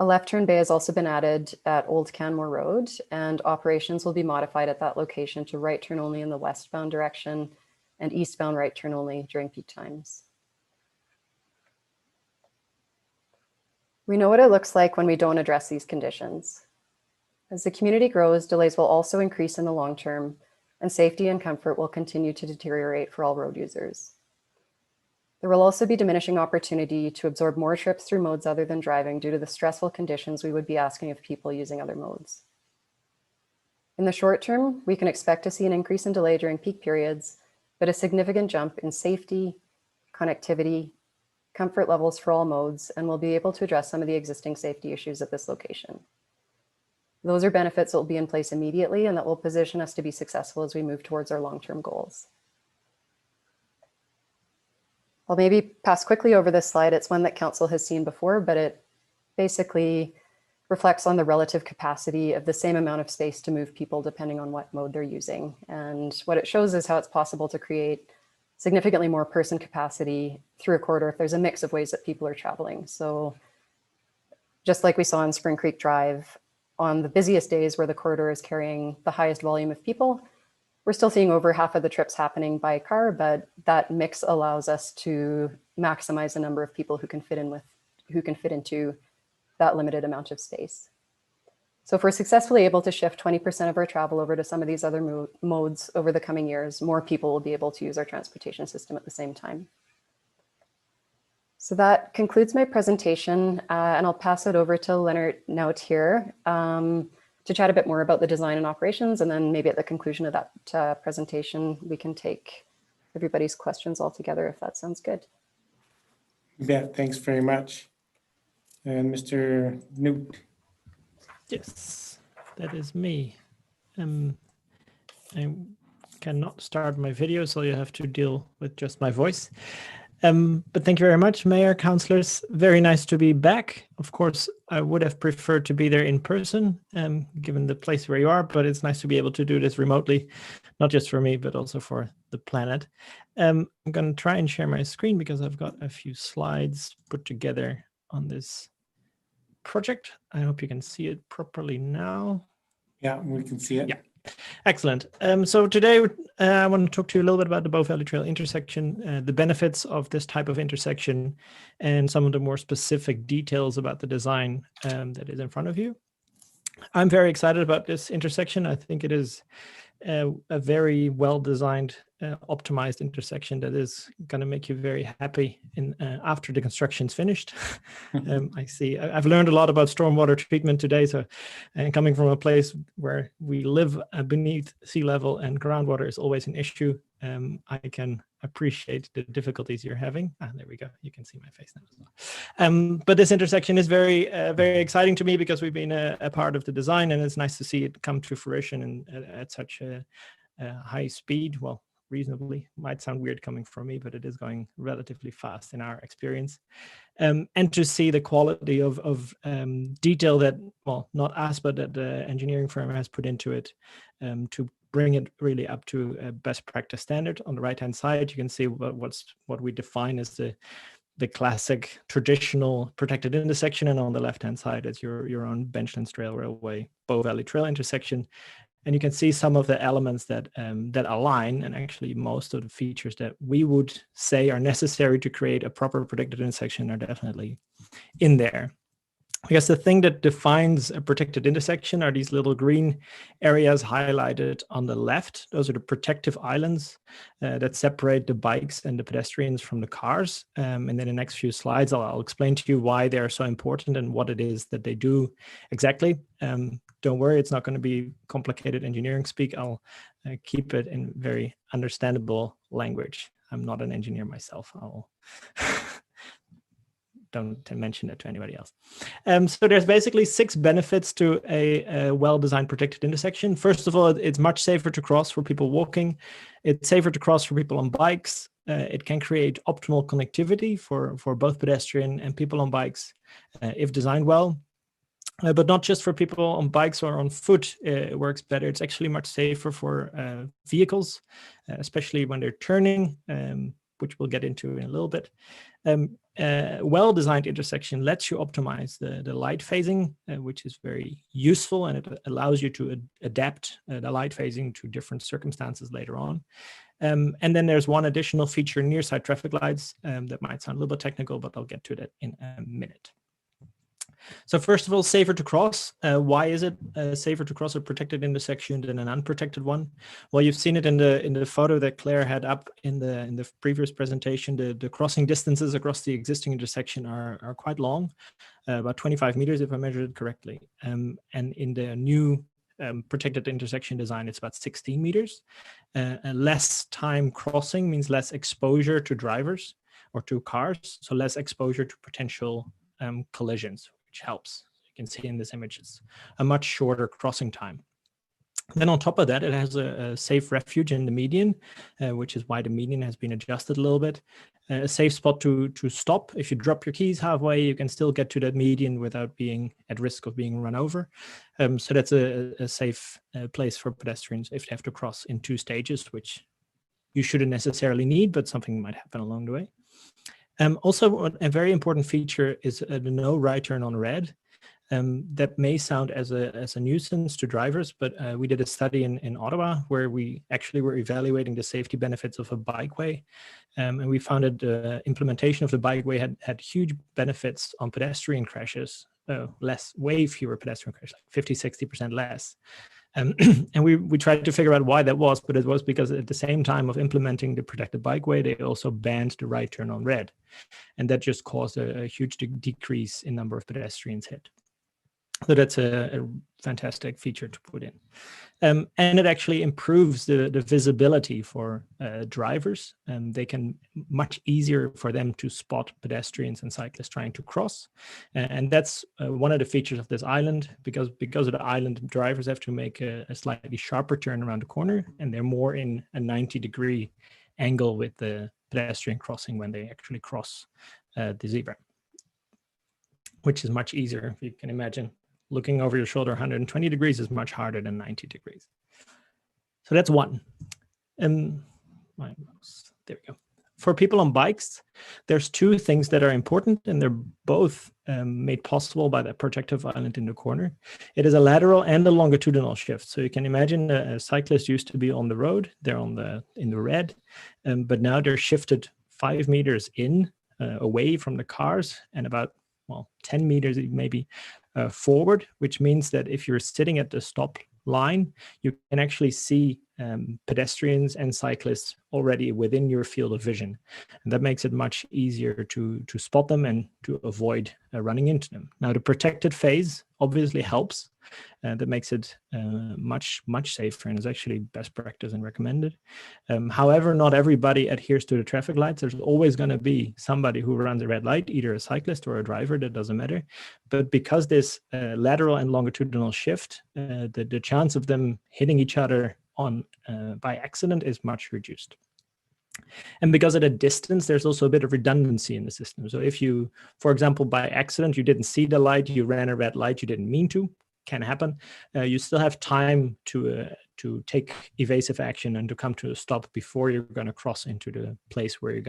A left turn bay has also been added at Old Canmore Road, and operations will be modified at that location to right turn only in the westbound direction and eastbound right turn only during peak times. We know what it looks like when we don't address these conditions. As the community grows, delays will also increase in the long term, and safety and comfort will continue to deteriorate for all road users. There will also be diminishing opportunity to absorb more trips through modes other than driving due to the stressful conditions we would be asking of people using other modes. In the short term, we can expect to see an increase in delay during peak periods, but a significant jump in safety, connectivity, comfort levels for all modes, and we'll be able to address some of the existing safety issues at this location. Those are benefits that will be in place immediately and that will position us to be successful as we move towards our long-term goals. I'll maybe pass quickly over this slide. It's one that Council has seen before, but it basically reflects on the relative capacity of the same amount of space to move people depending on what mode they're using. And what it shows is how it's possible to create significantly more person capacity through a corridor if there's a mix of ways that people are traveling. So just like we saw on Spring Creek Drive, on the busiest days where the corridor is carrying the highest volume of people, we're still seeing over half of the trips happening by car, but that mix allows us to maximize the number of people who can fit into that limited amount of space. So if we're successfully able to shift 20% of our travel over to some of these other modes over the coming years, more people will be able to use our transportation system at the same time. So that concludes my presentation, and I'll pass it over to Leonard Naut here to chat a bit more about the design and operations, and then maybe at the conclusion of that presentation, we can take everybody's questions all together, if that sounds good. You bet. Thanks very much. And Mr. Newt. Yes, that is me. I cannot start my video, so you have to deal with just my voice. But thank you very much, Mayor, councillors. Very nice to be back. Of course, I would have preferred to be there in person, given the place where you are, but it's nice to be able to do this remotely, not just for me, but also for the planet. I'm going to try and share my screen because I've got a few slides put together on this project. I hope you can see it properly now. Yeah, we can see it. Yeah. Excellent. So today I want to talk to you a little bit about the Bow Valley Trail intersection, the benefits of this type of intersection, and some of the more specific details about the design that is in front of you. I'm very excited about this intersection. I think it is a very well-designed, optimized intersection that is going to make you very happy after the construction's finished. I've learned a lot about stormwater treatment today. So, and coming from a place where we live beneath sea level and groundwater is always an issue, I can appreciate the difficulties you're having. There we go. You can see my face now as well. But this intersection is very, very exciting to me because we've been a part of the design, and it's nice to see it come to fruition and at such a high speed. Well, reasonably, might sound weird coming from me, but it is going relatively fast in our experience. And to see the quality of detail that, well, not us, but that the engineering firm has put into it to bring it really up to a best practice standard. On the right-hand side, you can see what we define as the classic traditional protected intersection, and on the left-hand side is your own Benchlands Trail Railway Bow Valley Trail intersection. And you can see some of the elements that align, and actually most of the features that we would say are necessary to create a proper protected intersection are definitely in there. I guess the thing that defines a protected intersection are these little green areas highlighted on the left. Those are the protective islands that separate the bikes and the pedestrians from the cars. And then in the next few slides, I'll explain to you why they're so important and what it is that they do exactly. Don't worry, it's not going to be complicated engineering speak. I'll keep it in very understandable language. I'm not an engineer myself. I'll don't mention it to anybody else. So there's basically 6 benefits to a well-designed protected intersection. First of all, it's much safer to cross for people walking. It's safer to cross for people on bikes. It can create optimal connectivity for both pedestrian and people on bikes if designed well. But not just for people on bikes or on foot, it works better. It's actually much safer for vehicles, especially when they're turning, which we'll get into in a little bit. Well-designed intersection lets you optimize the light phasing, which is very useful, and it allows you to adapt the light phasing to different circumstances later on. And then there's one additional feature, near side traffic lights, that might sound a little bit technical, but I'll get to that in a minute. So first of all, safer to cross. Why is it safer to cross a protected intersection than an unprotected one? Well, you've seen it in the photo that Claire had up in the previous presentation. The crossing distances across the existing intersection are quite long, about 25 meters if I measured it correctly. And in the new protected intersection design, it's about 16 meters. Less time crossing means less exposure to drivers or to cars, so less exposure to potential collisions, which helps. You can see in this image, it's a much shorter crossing time. Then on top of that, it has a safe refuge in the median, which is why the median has been adjusted a little bit. A safe spot to stop. If you drop your keys halfway, you can still get to that median without being at risk of being run over. So that's a safe place for pedestrians if they have to cross in 2 stages, which you shouldn't necessarily need, but something might happen along the way. Also, a very important feature is the no right turn on red. That may sound as a nuisance to drivers, but we did a study in Ottawa where we actually were evaluating the safety benefits of a bikeway. And we found that the implementation of the bikeway had huge benefits on pedestrian crashes, way fewer pedestrian crashes, like 50-60% less. And we tried to figure out why that was, but it was because at the same time of implementing the protected bikeway, they also banned the right turn on red. And that just caused a huge decrease in number of pedestrians hit. So that's a fantastic feature to put in. And it actually improves the visibility for drivers. They can much easier for them to spot pedestrians and cyclists trying to cross. And that's one of the features of this island, because of the island, drivers have to make a slightly sharper turn around the corner, and they're more in a 90-degree angle with the pedestrian crossing when they actually cross the zebra, which is much easier. If you can imagine, looking over your shoulder 120 degrees is much harder than 90 degrees. So that's one. And there we go. For people on bikes, there's 2 things that are important, and they're both made possible by that protective island in the corner. It is a lateral and a longitudinal shift. So you can imagine a cyclist used to be on the road, they're in the red, but now they're shifted 5 meters away from the cars and about 10 meters maybe forward, which means that if you're sitting at the stop line, you can actually see pedestrians and cyclists already within your field of vision. And that makes it much easier to spot them and to avoid running into them. Now, the protected phase obviously helps. That makes it much safer, and is actually best practice and recommended. However, not everybody adheres to the traffic lights. There's always going to be somebody who runs a red light, either a cyclist or a driver, that doesn't matter. But because this lateral and longitudinal shift, the chance of them hitting each other by accident is much reduced. And because at a distance, there's also a bit of redundancy in the system. So if you, for example, by accident, you didn't see the light, you ran a red light, you didn't mean to, can happen. You still have time to take evasive action and to come to a stop before you're going to cross into the place where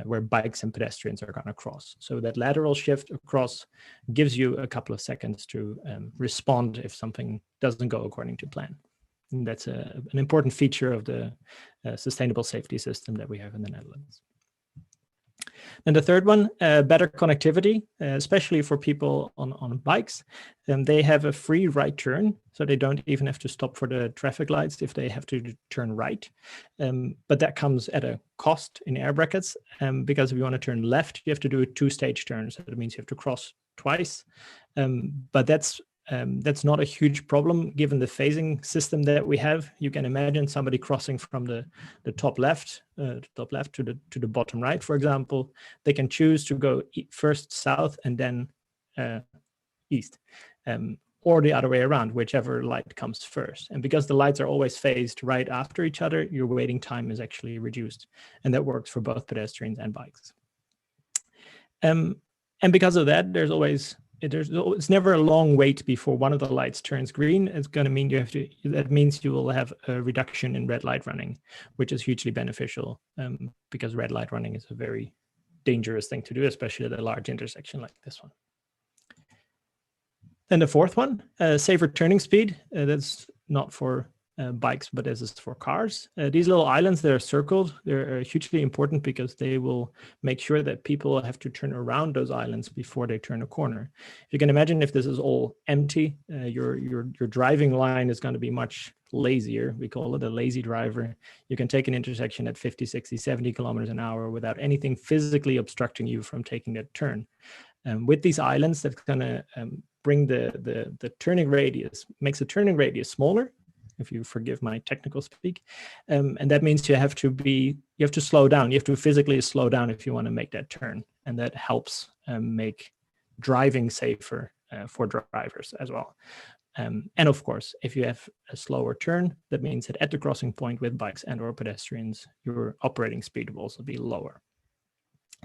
where bikes and pedestrians are going to cross. So that lateral shift across gives you a couple of seconds to respond if something doesn't go according to plan. And that's an important feature of the sustainable safety system that we have in the Netherlands. And the third one, better connectivity, especially for people on bikes. They have a free right turn, so they don't even have to stop for the traffic lights if they have to turn right. But that comes at a cost in air brackets, because if you want to turn left, you have to do a 2-stage turn. So that means you have to cross twice. But that's that's not a huge problem given the phasing system that we have. You can imagine somebody crossing from the top left to the bottom right, for example. They can choose to go first south and then east, or the other way around, whichever light comes first. And because the lights are always phased right after each other, your waiting time is actually reduced, and that works for both pedestrians and bikes. And because of that, it's never a long wait before one of the lights turns green. It's going to mean that means you will have a reduction in red light running, which is hugely beneficial, because red light running is a very dangerous thing to do, especially at a large intersection like this one. Then the fourth one, safer turning speed. That's not for bikes, but this is for cars. These little islands that are circled, they're hugely important because they will make sure that people have to turn around those islands before they turn a corner. If you can imagine, if this is all empty, your driving line is going to be much lazier. We call it a lazy driver. You can take an intersection at 50, 60, 70 kilometers an hour without anything physically obstructing you from taking that turn. With these islands, that's going to bring the turning radius, makes the turning radius smaller, if you forgive my technical speak. And that means you have to slow down. You have to physically slow down if you want to make that turn. And that helps make driving safer for drivers as well. And of course, if you have a slower turn, that means that at the crossing point with bikes and or pedestrians, your operating speed will also be lower.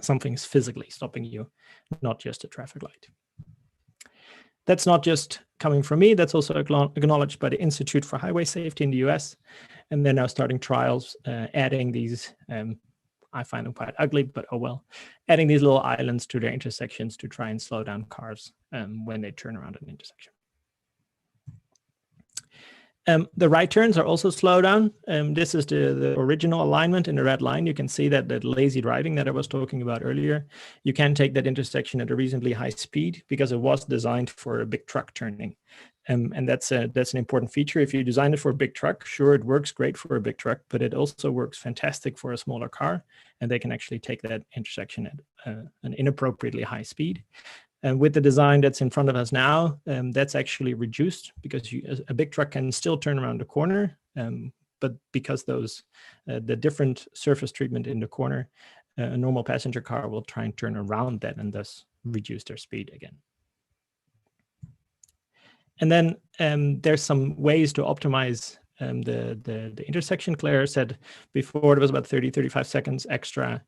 Something's physically stopping you, not just a traffic light. That's not just coming from me, that's also acknowledged by the Institute for Highway Safety in the US. And they're now starting trials adding these, I find them quite ugly, but oh well, adding these little islands to their intersections to try and slow down cars when they turn around an intersection. The right turns are also slow down. This is the original alignment in the red line. You can see that lazy driving that I was talking about earlier. You can take that intersection at a reasonably high speed because it was designed for a big truck turning. And that's an important feature. If you design it for a big truck, sure, it works great for a big truck, but it also works fantastic for a smaller car. And they can actually take that intersection at an inappropriately high speed. And with the design that's in front of us now, that's actually reduced because a big truck can still turn around the corner, but because the different surface treatment in the corner, a normal passenger car will try and turn around that and thus reduce their speed again. And then there's some ways to optimize the intersection. Claire said before it was about 30, 35 seconds extra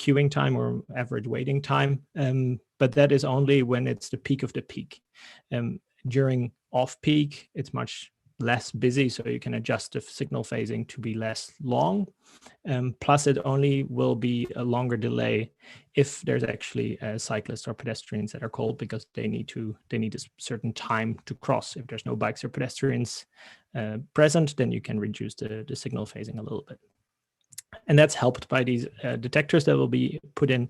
queuing time or average waiting time, but that is only when it's the peak of the peak. During off-peak, it's much less busy, so you can adjust the signal phasing to be less long. Plus, it only will be a longer delay if there's actually cyclists or pedestrians that are called because they need a certain time to cross. If there's no bikes or pedestrians present, then you can reduce the signal phasing a little bit. And that's helped by these detectors that will be put in.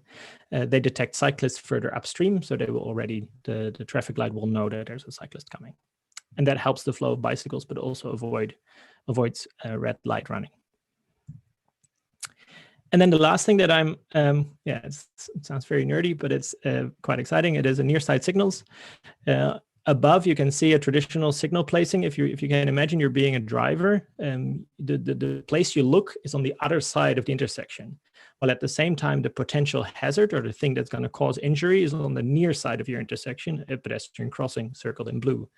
They detect cyclists further upstream, so they will already, the traffic light will know that there's a cyclist coming. And that helps the flow of bicycles, but also avoids red light running. And then the last thing that it sounds very nerdy, but it's quite exciting. It is a near side signals. Above, you can see a traditional signal placing. If you can imagine you're being a driver, the place you look is on the other side of the intersection. While at the same time, the potential hazard or the thing that's going to cause injury is on the near side of your intersection, a pedestrian crossing circled in blue.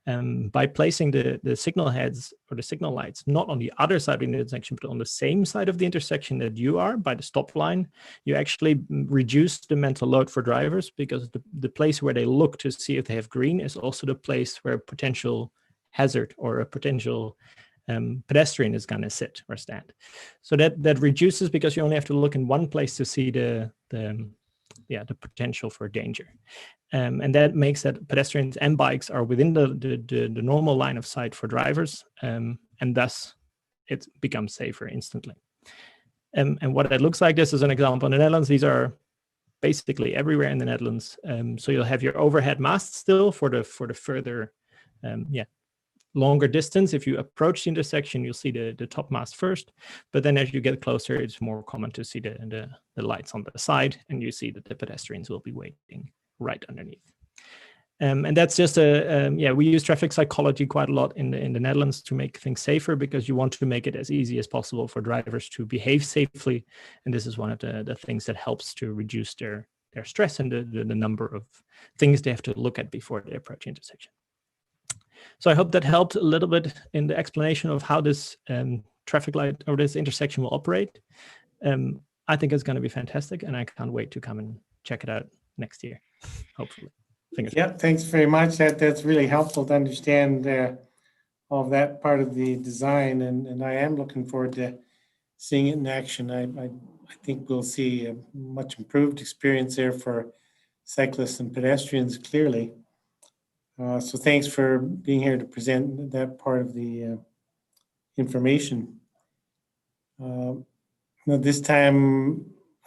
By placing the signal heads or the signal lights not on the other side of the intersection, but on the same side of the intersection that you are by the stop line, you actually reduce the mental load for drivers because the place where they look to see if they have green is also the place where a potential hazard or a potential pedestrian is going to sit or stand. So that reduces because you only have to look in one place to see the potential for danger. And that makes that pedestrians and bikes are within the normal line of sight for drivers, and thus it becomes safer instantly. And what that looks like, this is an example in the Netherlands. These are basically everywhere in the Netherlands. So you'll have your overhead masts still for the further longer distance. If you approach the intersection, you'll see the top mast first, but then as you get closer, it's more common to see the lights on the side, and you see that the pedestrians will be waiting right underneath. And that's just yeah, we use traffic psychology quite a lot in the Netherlands to make things safer, because you want to make it as easy as possible for drivers to behave safely. And this is one of the things that helps to reduce their stress and the number of things they have to look at before they approach the intersection. So I hope that helped a little bit in the explanation of how this traffic light or this intersection will operate. I think it's going to be fantastic, and I can't wait to come and check it out next year, hopefully. Yeah, thanks very much. That's really helpful to understand all of that part of the design, and I am looking forward to seeing it in action. I think we'll see a much improved experience there for cyclists and pedestrians, clearly. So thanks for being here to present that part of the information. Now this time,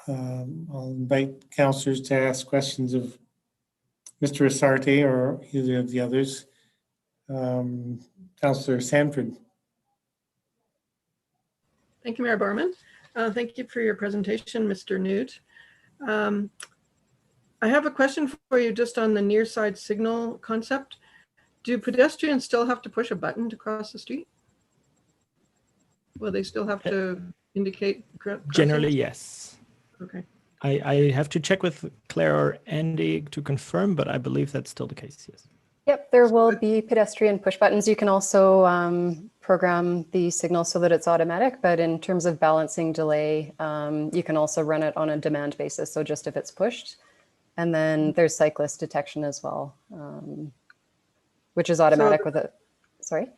I'll invite councillors to ask questions of Mr. Asarte or either of the others. Councillor Sanford. Thank you, Mayor Barman. Thank you for your presentation, Mr. Newt. I have a question for you just on the near side signal concept. Do pedestrians still have to push a button to cross the street? Will they still have to indicate crossing? Generally, yes. Okay. I have to check with Claire or Andy to confirm, but I believe that's still the case, yes. Yep, there will be pedestrian push buttons. You can also program the signal so that it's automatic, but in terms of balancing delay, you can also run it on a demand basis, so just if it's pushed. And then there's cyclist detection as well, which is automatic with it. Sorry?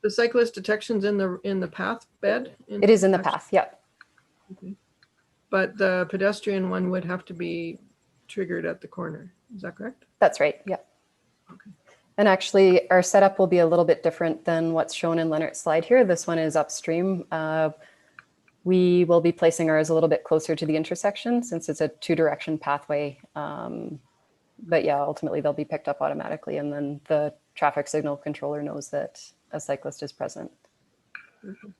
The cyclist detection's in the path bed? It is in the path, yeah. Okay. But the pedestrian one would have to be triggered at the corner. Is that correct? That's right, yeah. Okay. And actually, our setup will be a little bit different than what's shown in Leonard's slide here. This one is upstream. We will be placing ours a little bit closer to the intersection since it's a two-direction pathway. But yeah, ultimately they'll be picked up automatically, and then the traffic signal controller knows that a cyclist is present. Okay.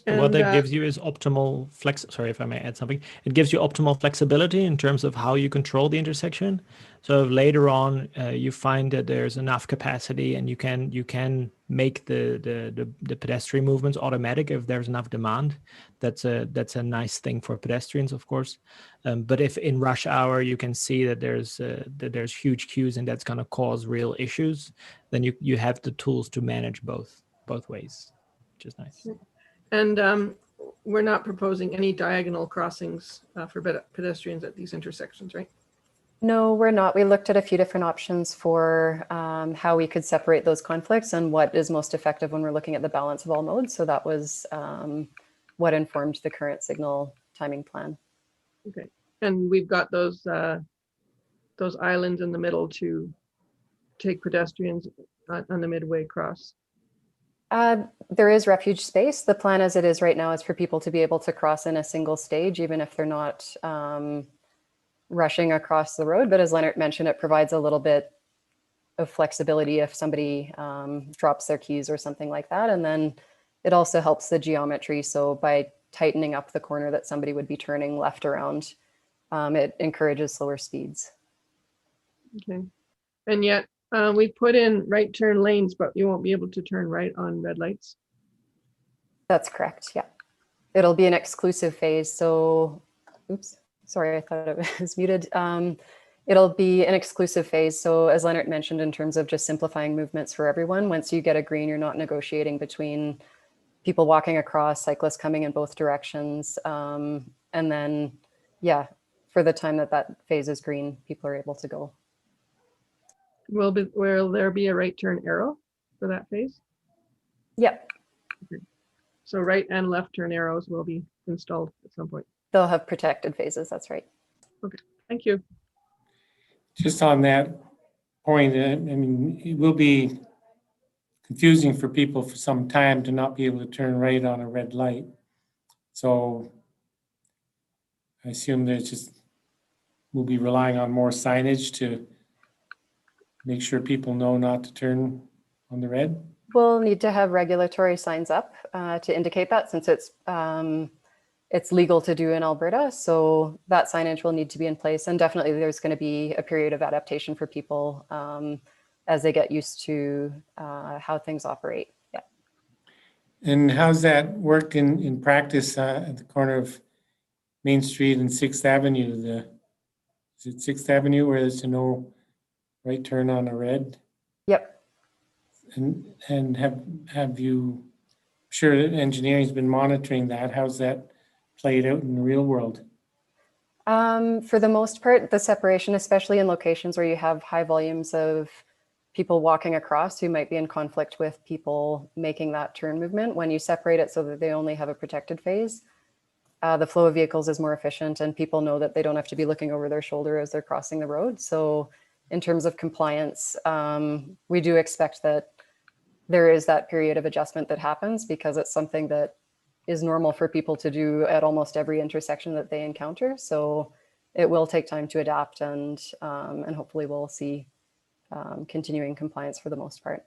So what that gives you is optimal sorry if I may add something. It gives you optimal flexibility in terms of how you control the intersection. So if later on you find that there's enough capacity and you can make the pedestrian movements automatic if there's enough demand. That's a nice thing for pedestrians, of course. But if in rush hour you can see that there's huge queues and that's going to cause real issues, then you have the tools to manage both ways, which is nice. And we're not proposing any diagonal crossings for pedestrians at these intersections, right? No, we're not. We looked at a few different options for how we could separate those conflicts and what is most effective when we're looking at the balance of all modes. So that was what informed the current signal timing plan. Okay, and we've got those islands in the middle to take pedestrians on the midway cross. There is refuge space. The plan as it is right now is for people to be able to cross in a single stage, even if they're not rushing across the road. But as Leonard mentioned, it provides a little bit of flexibility if somebody drops their keys or something like that. And then it also helps the geometry. So by tightening up the corner that somebody would be turning left around, it encourages slower speeds. Okay, and yet we put in right turn lanes, but you won't be able to turn right on red lights. That's correct, yeah. It'll be an exclusive phase. So, oops, sorry, I thought it was muted. It'll be an exclusive phase. So as Leonard mentioned, in terms of just simplifying movements for everyone, once you get a green, you're not negotiating between people walking across, cyclists coming in both directions. And then, yeah, for the time that phase is green, people are able to go. Will there be a right turn arrow for that phase? Yep. Okay. So right and left turn arrows will be installed at some point. They'll have protected phases, that's right. Okay, thank you. Just on that point, I mean, it will be confusing for people for some time to not be able to turn right on a red light. So I assume we'll be relying on more signage to make sure people know not to turn on the red. We'll need to have regulatory signs up to indicate that, since it's it's legal to do in Alberta. So that signage will need to be in place. And definitely there's going to be a period of adaptation for people as they get used to how things operate. Yeah. And how's that worked in practice at the corner of Main Street and 6th Avenue? Is it 6th Avenue where there's a no right turn on a red? Yep. And have you, sure that engineering's been monitoring that. How's that played out in the real world? For the most part, the separation, especially in locations where you have high volumes of people walking across who might be in conflict with people making that turn movement, when you separate it so that they only have a protected phase, the flow of vehicles is more efficient and people know that they don't have to be looking over their shoulder as they're crossing the road. So in terms of compliance, we do expect that there is that period of adjustment that happens because it's something that is normal for people to do at almost every intersection that they encounter. So it will take time to adapt and hopefully we'll see continuing compliance for the most part.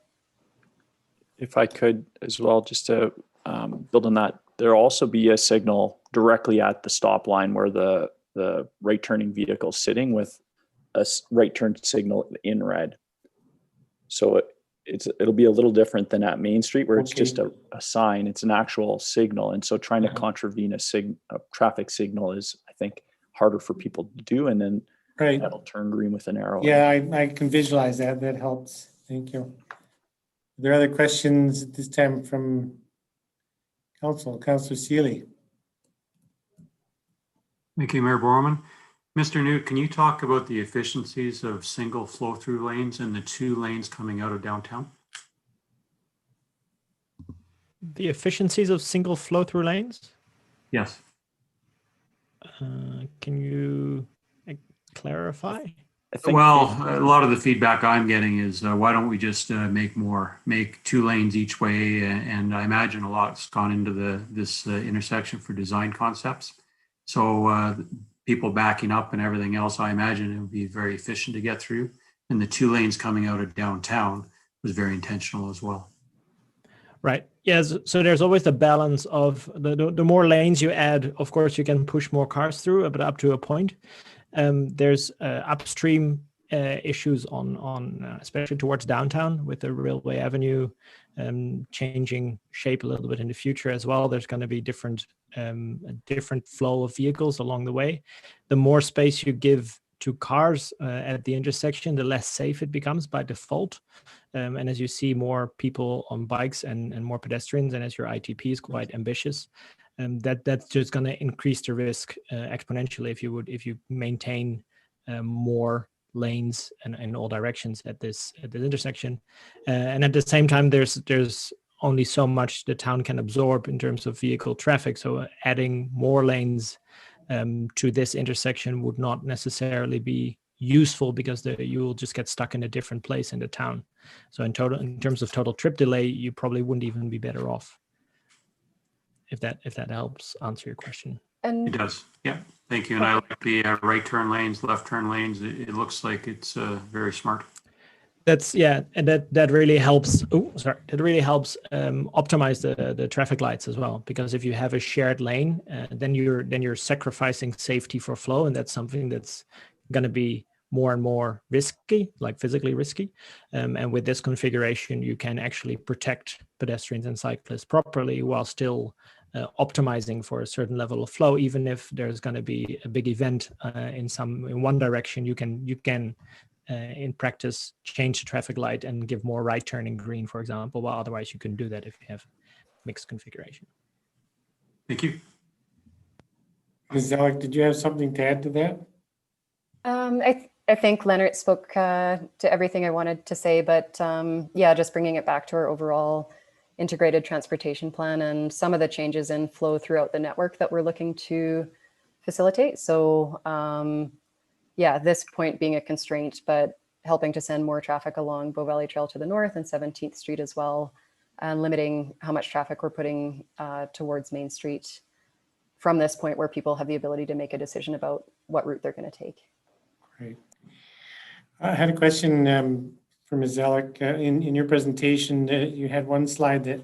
If I could as well, just to build on that, there'll also be a signal directly at the stop line where the right turning vehicle is sitting with a right turn signal in red. So it'll be a little different than at Main Street where it's just a sign. It's an actual signal. And so trying to contravene a traffic signal is, I think, harder for people to do. And then that'll turn green with an arrow. Yeah, I can visualize that. That helps. Thank you. Are there other questions at this time from Councillor Seeley? Thank you, Mayor Borman. Mr. Newt, can you talk about the efficiencies of single flow-through lanes and the 2 lanes coming out of downtown? The efficiencies of single flow-through lanes? Yes. Can you clarify? Well, a lot of the feedback I'm getting is why don't we just make 2 lanes each way? And I imagine a lot's gone into this intersection for design concepts. So people backing up and everything else, I imagine it would be very efficient to get through. And the 2 lanes coming out of downtown was very intentional as well. Right. Yes. So there's always the balance of the more lanes you add, of course, you can push more cars through, but up to a point. There's upstream issues on especially towards downtown with the Railway Avenue changing shape a little bit in the future as well. There's going to be a different flow of vehicles along the way. The more space you give to cars at the intersection, the less safe it becomes by default. And as you see more people on bikes and more pedestrians, and as your ITP is quite ambitious, that's just going to increase the risk exponentially if you maintain more lanes in all directions at this intersection. And at the same time, there's only so much the town can absorb in terms of vehicle traffic. So adding more lanes to this intersection would not necessarily be useful because you will just get stuck in a different place in the town. So in terms of total trip delay, you probably wouldn't even be better off. If that helps answer your question. And it does. Yeah. Thank you. And I like the right turn lanes, left turn lanes. It looks like it's very smart. And that really helps. That really helps optimize the traffic lights as well. Because if you have a shared lane, then you're sacrificing safety for flow, and that's something that's going to be more and more risky, like physically risky. And with this configuration, you can actually protect pedestrians and cyclists properly while still optimizing for a certain level of flow. Even if there's going to be a big event in one direction, you can in practice change the traffic light and give more right turning green, for example. Well, otherwise you can do that if you have mixed configuration. Thank you. Ms. Zellick, did you have something to add to that? I think Leonard spoke to everything I wanted to say, but yeah, just bringing it back to our overall integrated transportation plan and some of the changes in flow throughout the network that we're looking to facilitate. So yeah, this point being a constraint, but helping to send more traffic along Bow Valley Trail to the north and 17th Street as well, and limiting how much traffic we're putting towards Main Street from this point where people have the ability to make a decision about what route they're going to take. Great. I had a question for Ms. Zellick. In your presentation, you had one slide that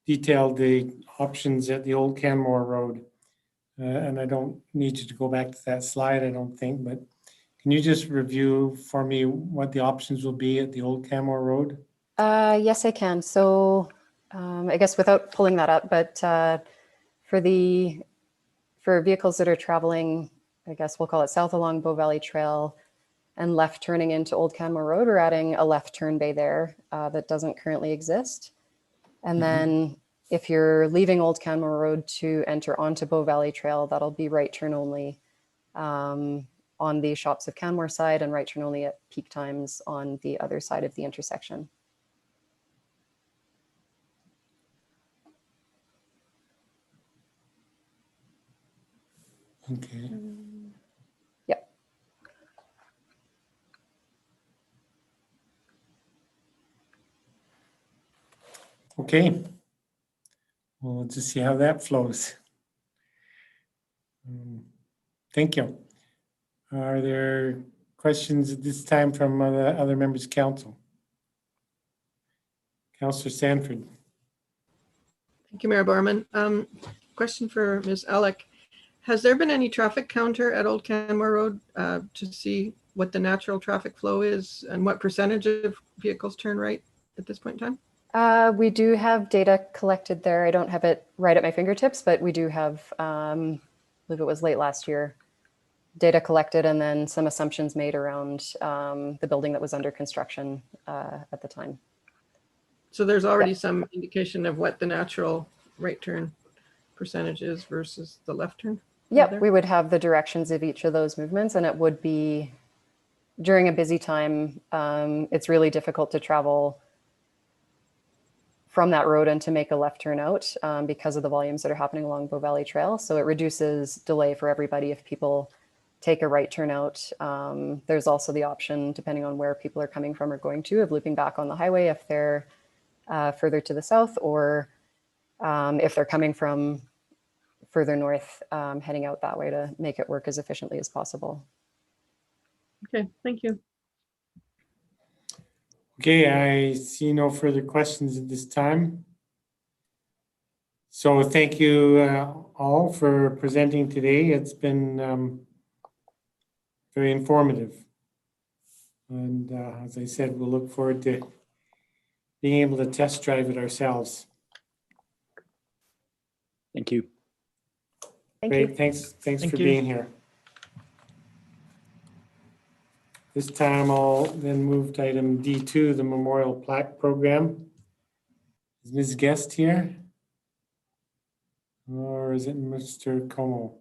detailed the options at the old Canmore Road. And I don't need you to go back to that slide, I don't think, but can you just review for me what the options will be at the old Canmore Road? Yes, I can. So I guess without pulling that up, but for vehicles that are traveling, I guess we'll call it south along Bow Valley Trail and left turning into Old Canmore Road, we're adding a left turn bay there that doesn't currently exist. And then if you're leaving Old Canmore Road to enter onto Bow Valley Trail, that'll be right turn only on the Shops of Canmore side and right turn only at peak times on the other side of the intersection. Okay. Yep. Okay. Well, we'll just see how that flows. Thank you. Are there questions at this time from other members of council? Councillor Sanford. Thank you, Mayor Barman. Question for Ms. Alec. Has there been any traffic counter at Old Canmore Road to see what the natural traffic flow is and what percentage of vehicles turn right at this point in time? We do have data collected there. I don't have it right at my fingertips, but we do have, I believe it was late last year, data collected and then some assumptions made around the building that was under construction at the time. So there's already some indication of what the natural right turn percentage is versus the left turn? Yep, we would have the directions of each of those movements, and it would be during a busy time. It's really difficult to travel from that road and to make a left turn out because of the volumes that are happening along Bow Valley Trail. So it reduces delay for everybody if people take a right turn out. There's also the option, depending on where people are coming from or going to, of looping back on the highway if they're further to the south, or if they're coming from further north, heading out that way to make it work as efficiently as possible. Okay, thank you. Okay, I see no further questions at this time. So thank you all for presenting today. It's been very informative. And as I said, we'll look forward to being able to test drive it ourselves. Thank you. Thank Great, you. thanks Thank for you. being here. This time I'll then move to item D2, the Memorial Plaque Program. Is Ms. Guest here? Or is it Mr. Como?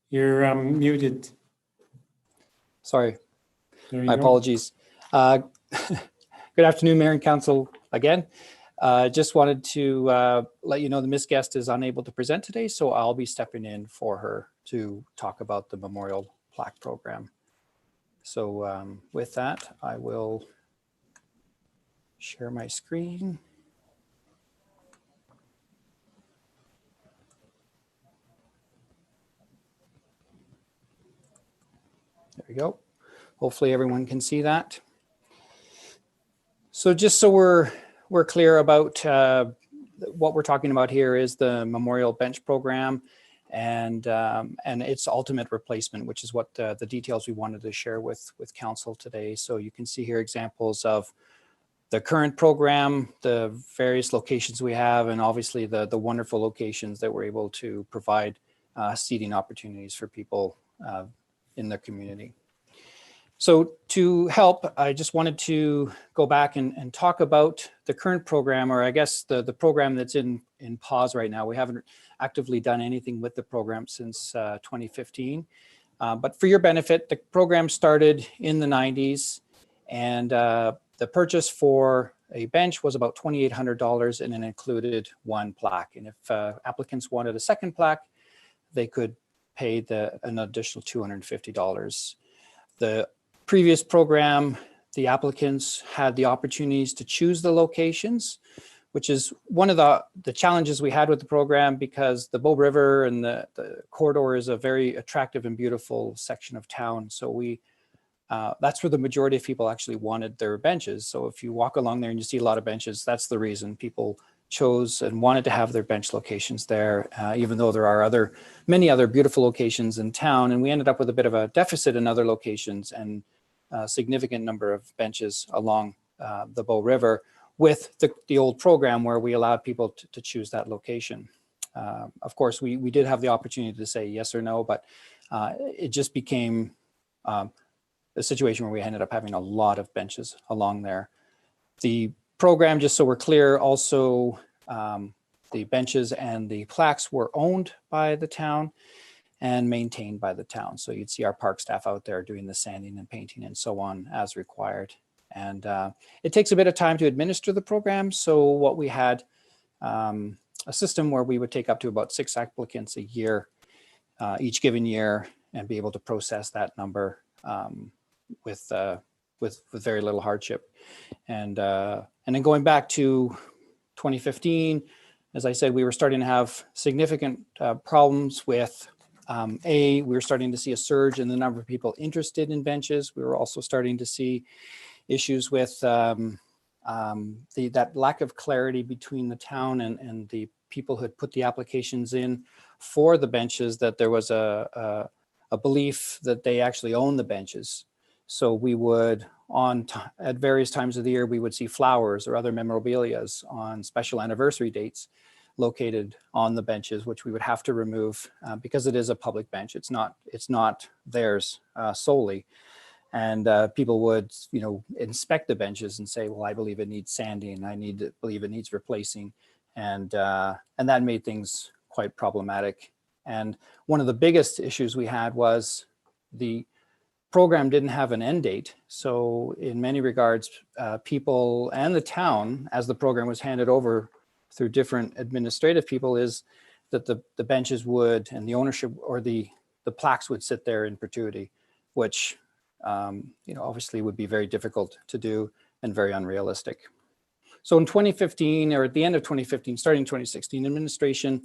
You're muted. Sorry, There you my go. apologies. Good afternoon, Mayor and Council again. Just wanted to let you know the Miss Guest is unable to present today, so I'll be stepping in for her to talk about the Memorial Plaque Program. So with that, I will share my screen. There we go. Hopefully everyone can see that. So just so we're clear about what we're talking about here is the Memorial Bench Program and its ultimate replacement, which is what the details we wanted to share with Council today. So you can see here examples of the current program, the various locations we have, and obviously the wonderful locations that we're able to provide seating opportunities for people in the community. So to help, I just wanted to go back and talk about the current program, or I guess the program that's in pause right now. We haven't actively done anything with the program since 2015. But for your benefit, the program started in the 90s, and the purchase for a bench was about $2,800, and it included one plaque. And if applicants wanted a second plaque, they could pay an additional $250. The previous program, the applicants had the opportunities to choose the locations, which is one of the challenges we had with the program, because the Bow River and the corridor is a very attractive and beautiful section of town. So we that's where the majority of people actually wanted their benches. So if you walk along there and you see a lot of benches, that's the reason people chose and wanted to have their bench locations there, even though there are many other beautiful locations in town. And we ended up with a bit of a deficit in other locations and a significant number of benches along the Bow River with the old program where we allowed people to choose that location. Of course, we did have the opportunity to say yes or no, but it just became a situation where we ended up having a lot of benches along there. The program, just so we're clear, also the benches and the plaques were owned by the town and maintained by the town. So you'd see our park staff out there doing the sanding and painting and so on as required. And it takes a bit of time to administer the program. So what we had a system where we would take up to about 6 applicants a year, each given year, and be able to process that number with very little hardship. And then going back to 2015, as I said, we were starting to have significant problems with we were starting to see a surge in the number of people interested in benches. We were also starting to see issues with that lack of clarity between the town and the people who had put the applications in for the benches, that there was a belief that they actually own the benches. So we would, at various times of the year, we would see flowers or other memorabilias on special anniversary dates located on the benches, which we would have to remove because it is a public bench. It's not theirs solely. And people would, inspect the benches and say, well, I believe it needs sanding. I believe it needs replacing. And that made things quite problematic. And one of the biggest issues we had was the program didn't have an end date. So in many regards, people and the town, as the program was handed over through different administrative people, is that the benches would, and the ownership or the plaques would sit there in perpetuity, which obviously would be very difficult to do and very unrealistic. So in 2015, or at the end of 2015, starting 2016, administration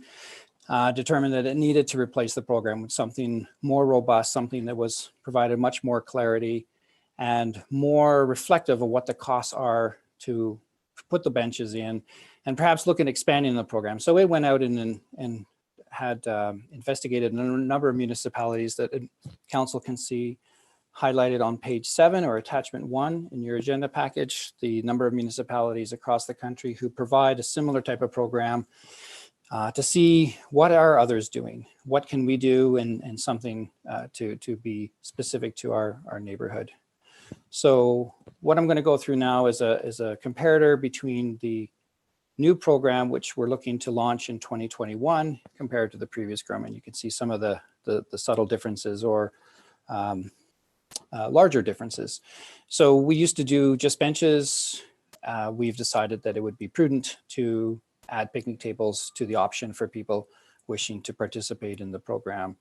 determined that it needed to replace the program with something more robust, something that was provided much more clarity and more reflective of what the costs are to put the benches in, and perhaps look at expanding the program. So it went out and had investigated a number of municipalities that council can see highlighted on page 7 or attachment 1 in your agenda package, the number of municipalities across the country who provide a similar type of program to see what are others doing, what can we do, and something to be specific to our neighborhood. So what I'm going to go through now is a comparator between the new program, which we're looking to launch in 2021, compared to the previous program. And you can see some of the subtle differences or larger differences. So we used to do just benches. We've decided that it would be prudent to add picnic tables to the option for people wishing to participate in the program.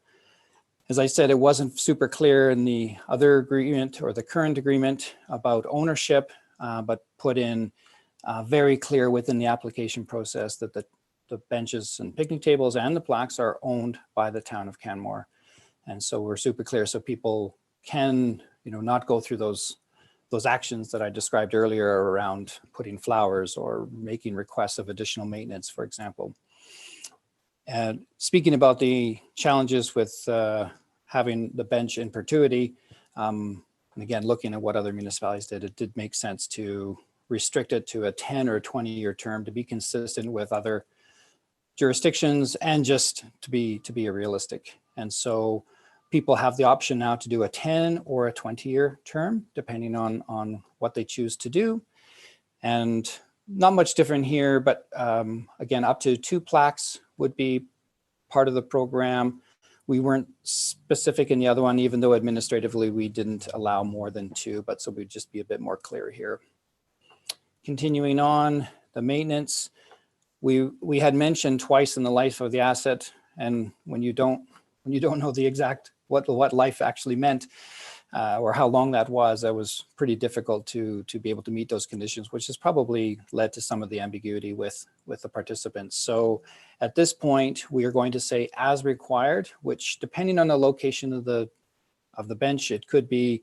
As I said, it wasn't super clear in the other agreement or the current agreement about ownership, but put in very clear within the application process that the benches and picnic tables and the plaques are owned by the town of Canmore. And so we're super clear so people can, not go through those actions that I described earlier around putting flowers or making requests of additional maintenance, for example. And speaking about the challenges with having the bench in perpetuity, and again, looking at what other municipalities did, it did make sense to restrict it to a 10 or 20-year term to be consistent with other jurisdictions and just to be realistic. And so people have the option now to do a 10 or a 20-year term, depending on what they choose to do. And not much different here, but again, up to 2 plaques would be part of the program. We weren't specific in the other one, even though administratively we didn't allow more than 2, but so we'd just be a bit more clear here. Continuing on, the maintenance, we had mentioned twice in the life of the asset, and when you don't know the exact what life actually meant or how long that was pretty difficult to be able to meet those conditions, which has probably led to some of the ambiguity with the participants. So at this point, we are going to say as required, which depending on the location of the bench, it could be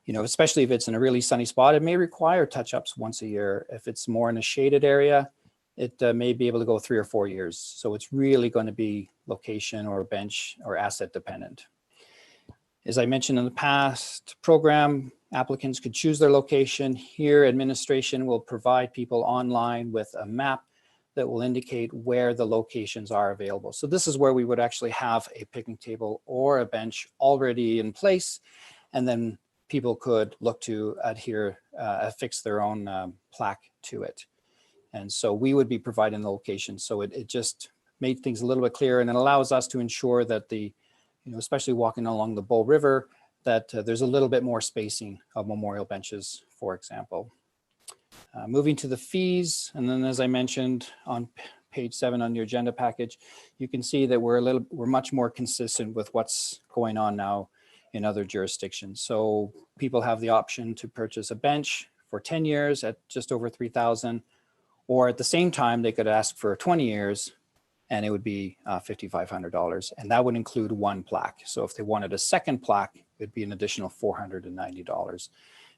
especially if it's in a really sunny spot, it may require touch-ups once a year. If it's more in a shaded area, it may be able to go 3 or 4 years. So it's really going to be location or bench or asset dependent. As I mentioned in the past, program applicants could choose their location. Here, administration will provide people online with a map that will indicate where the locations are available. So this is where we would actually have a picnic table or a bench already in place, and then people could look to affix their own plaque to it. And so we would be providing the location. So it just made things a little bit clearer, and it allows us to ensure that especially walking along the Bull River, that there's a little bit more spacing of memorial benches, for example. Moving to the fees, and then as I mentioned on page 7 on your agenda package, you can see that we're much more consistent with what's going on now in other jurisdictions. So people have the option to purchase a bench for 10 years at just over $3,000, or at the same time, they could ask for 20 years and it would be $5,500. And that would include 1 plaque. So if they wanted a second plaque, it'd be an additional $490.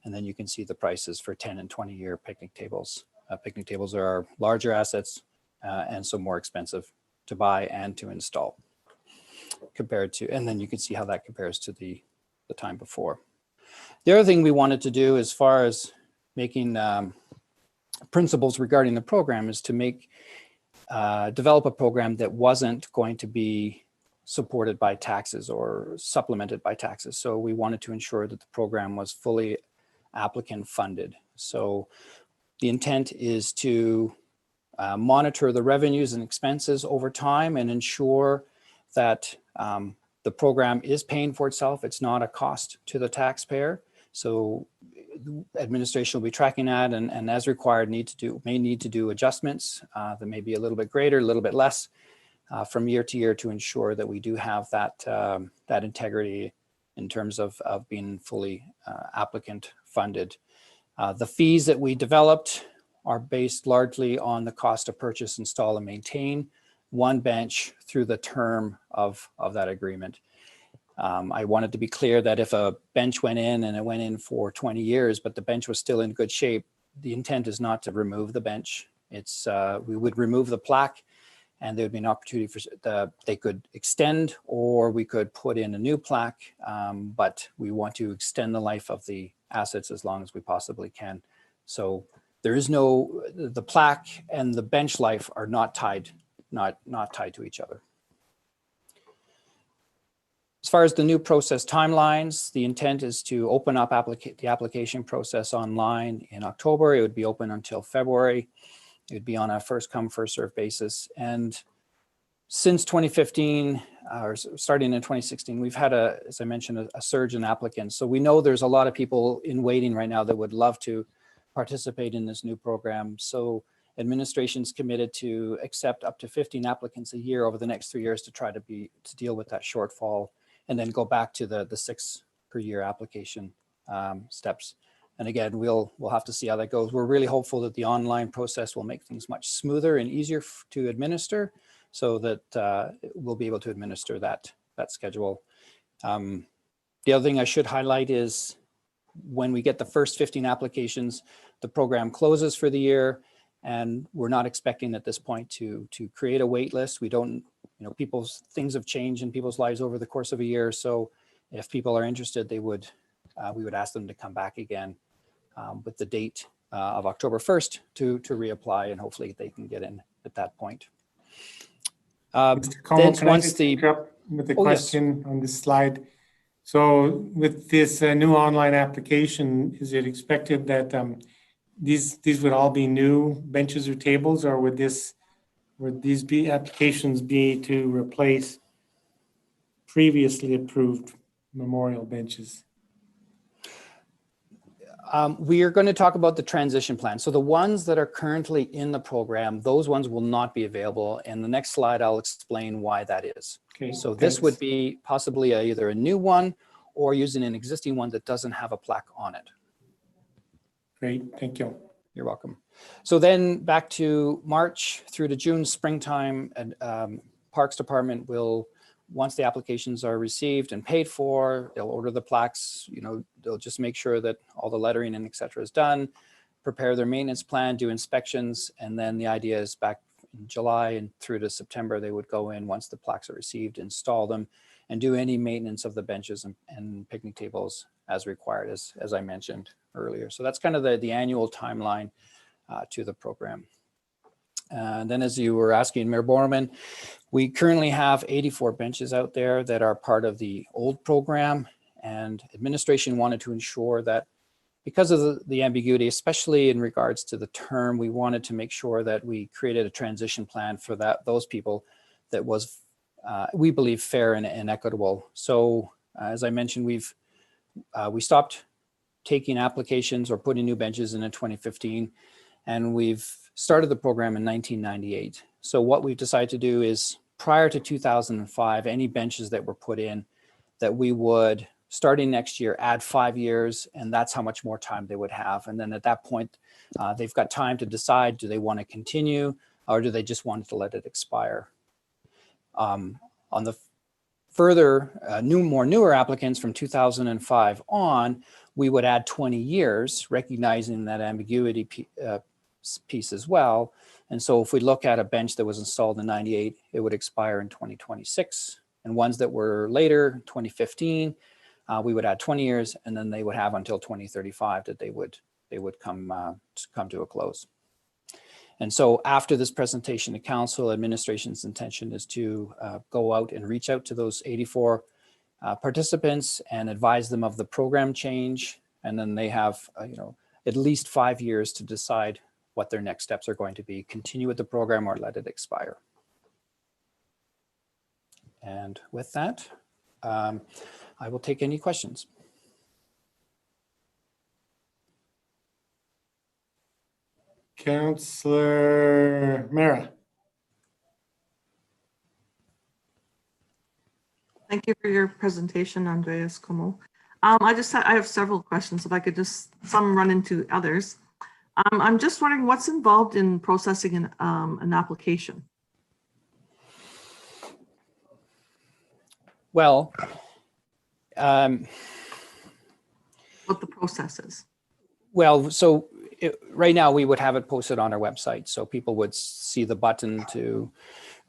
And then you can see the prices for 10 and 20 year picnic tables. Picnic tables are larger assets and so more expensive to buy and to install and then you can see how that compares to the time before. The other thing we wanted to do as far as making principles regarding the program is to develop a program that wasn't going to be supported by taxes or supplemented by taxes. So we wanted to ensure that the program was fully applicant funded. So the intent is to monitor the revenues and expenses over time and ensure that the program is paying for itself. It's not a cost to the taxpayer. So administration will be tracking that, and as required may need to do adjustments that may be a little bit greater, a little bit less from year to year to ensure that we do have that integrity in terms of being fully applicant funded. The fees that we developed are based largely on the cost to purchase, install, and maintain 1 bench through the term of that agreement. I wanted to be clear that if a bench went in and it went in for 20 years, but the bench was still in good shape, the intent is not to remove the bench. We would remove the plaque, and there would be an opportunity for they could extend, or we could put in a new plaque, but we want to extend the life of the assets as long as we possibly can. So there is the plaque and the bench life are not tied to each other. As far as the new process timelines, the intent is to open up the application process online in October. It would be open until February. It would be on a first come, first served basis. And since 2015, or starting in 2016, we've had as I mentioned, a surge in applicants. So we know there's a lot of people in waiting right now that would love to participate in this new program. So administration's committed to accept up to 15 applicants a year over the next 3 years to try to deal with that shortfall, and then go back to the 6 per year application steps. And again, we'll have to see how that goes. We're really hopeful that the online process will make things much smoother and easier to administer, so that we'll be able to administer that schedule. The other thing I should highlight is when we get the first 15 applications, the program closes for the year, and we're not expecting at this point to create a wait list. We don't, things have changed in people's lives over the course of a year. So if people are interested, we would ask them to come back again with the date of October 1st to reapply, and hopefully they can get in at that point. Mr. Como, can I just interrupt with a question on this slide? So with this new online application, is it expected that these would all be new benches or tables, or would these applications be to replace previously approved memorial benches? We are going to talk about the transition plan. So the ones that are currently in the program, those ones will not be available. And the next slide, I'll explain why that is. Okay, so thanks. This would be possibly either a new one or using an existing one that doesn't have a plaque on it. Great, thank you. You're welcome. So then back to March through to June, springtime, and Parks Department will once the applications are received and paid for, they'll order the plaques, they'll just make sure that all the lettering and et cetera is done, prepare their maintenance plan, do inspections, and then the idea is back in July and through to September, they would go in once the plaques are received, install them, and do any maintenance of the benches and picnic tables as required, as I mentioned earlier. So that's kind of the annual timeline to the program. And then, as you were asking, Mayor Borman, we currently have 84 benches out there that are part of the old program, and administration wanted to ensure that because of the ambiguity, especially in regards to the term, we wanted to make sure that we created a transition plan for those people that was, we believe, fair and equitable. So as I mentioned, we stopped taking applications or putting new benches in 2015, and we've started the program in 1998. So what we've decided to do is, prior to 2005, any benches that were put in, that we would, starting next year, add 5 years, and that's how much more time they would have. And then at that point, they've got time to decide, do they want to continue, or do they just want to let it expire? On the further, newer applicants from 2005 on, we would add 20 years, recognizing that ambiguity piece as well. And so if we look at a bench that was installed in 98, it would expire in 2026. And ones that were later, 2015, we would add 20 years, and then they would have until 2035 that they would come to a close. And so after this presentation to council, administration's intention is to go out and reach out to those 84 participants and advise them of the program change. And then they have at least 5 years to decide what their next steps are going to be, continue with the program or let it expire. And with that, I will take any questions. Councillor Mara. Thank you for your presentation, Andreas Como. I have several questions, if I could just, some run into others. I'm just wondering what's involved in processing an application? Well, What the process is? well, so right now we would have it posted on our website, so people would see the button to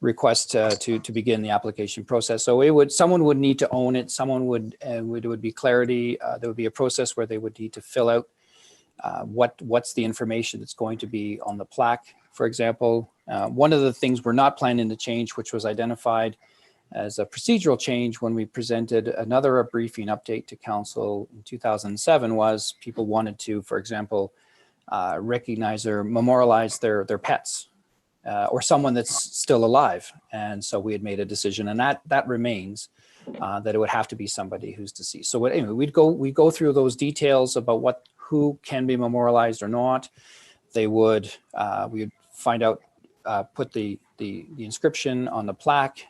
request to begin the application process. So someone would need to own it. Someone would be clarity. There would be a process where they would need to fill out what's the information that's going to be on the plaque, for example. One of the things we're not planning to change, which was identified as a procedural change when we presented another briefing update to council in 2007, was people wanted to, for example, recognize or memorialize their pets or someone that's still alive. And so we had made a decision, and that remains, that it would have to be somebody who's deceased. So anyway, we'd go through those details about who can be memorialized or not. We would find out, put the inscription on the plaque.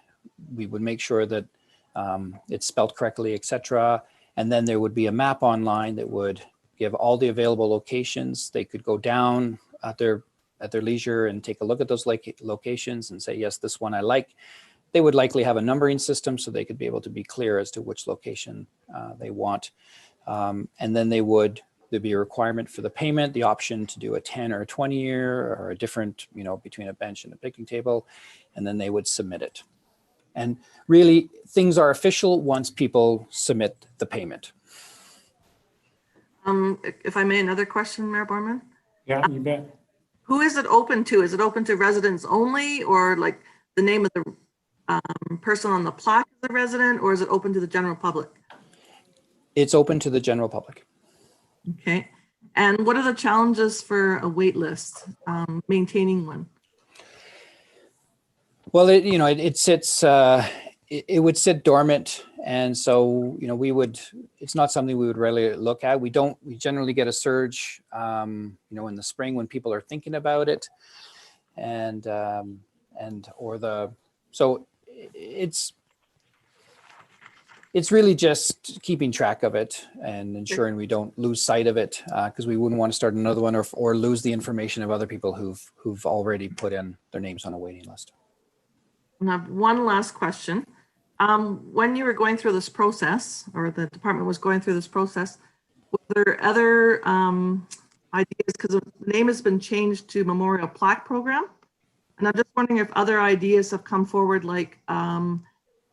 We would make sure that it's spelled correctly, etc. And then there would be a map online that would give all the available locations. They could go down at their leisure and take a look at those locations and say, yes, this one I like. They would likely have a numbering system so they could be able to be clear as to which location they want. And then there'd be a requirement for the payment, the option to do a 10 or a 20 year or a different, between a bench and a picnic table, and then they would submit it. And really, things are official once people submit the payment. If I may, another question, Mayor Borman? Yeah, you bet. Who is it open to? Is it open to residents only, or like the name of the person on the plaque is a resident, or is it open to the general public? It's open to the general public. Okay. And what are the challenges for a wait list, maintaining one? Well, it sits, it would sit dormant. And so, it's not something we would really look at. We generally get a surge, in the spring when people are thinking about it. So it's really just keeping track of it and ensuring we don't lose sight of it, because we wouldn't want to start another one or lose the information of other people who've already put in their names on a waiting list. I have one last question. When you were going through this process, or the department was going through this process, were there other ideas? Because the name has been changed to Memorial Plaque Program. And I'm just wondering if other ideas have come forward, like,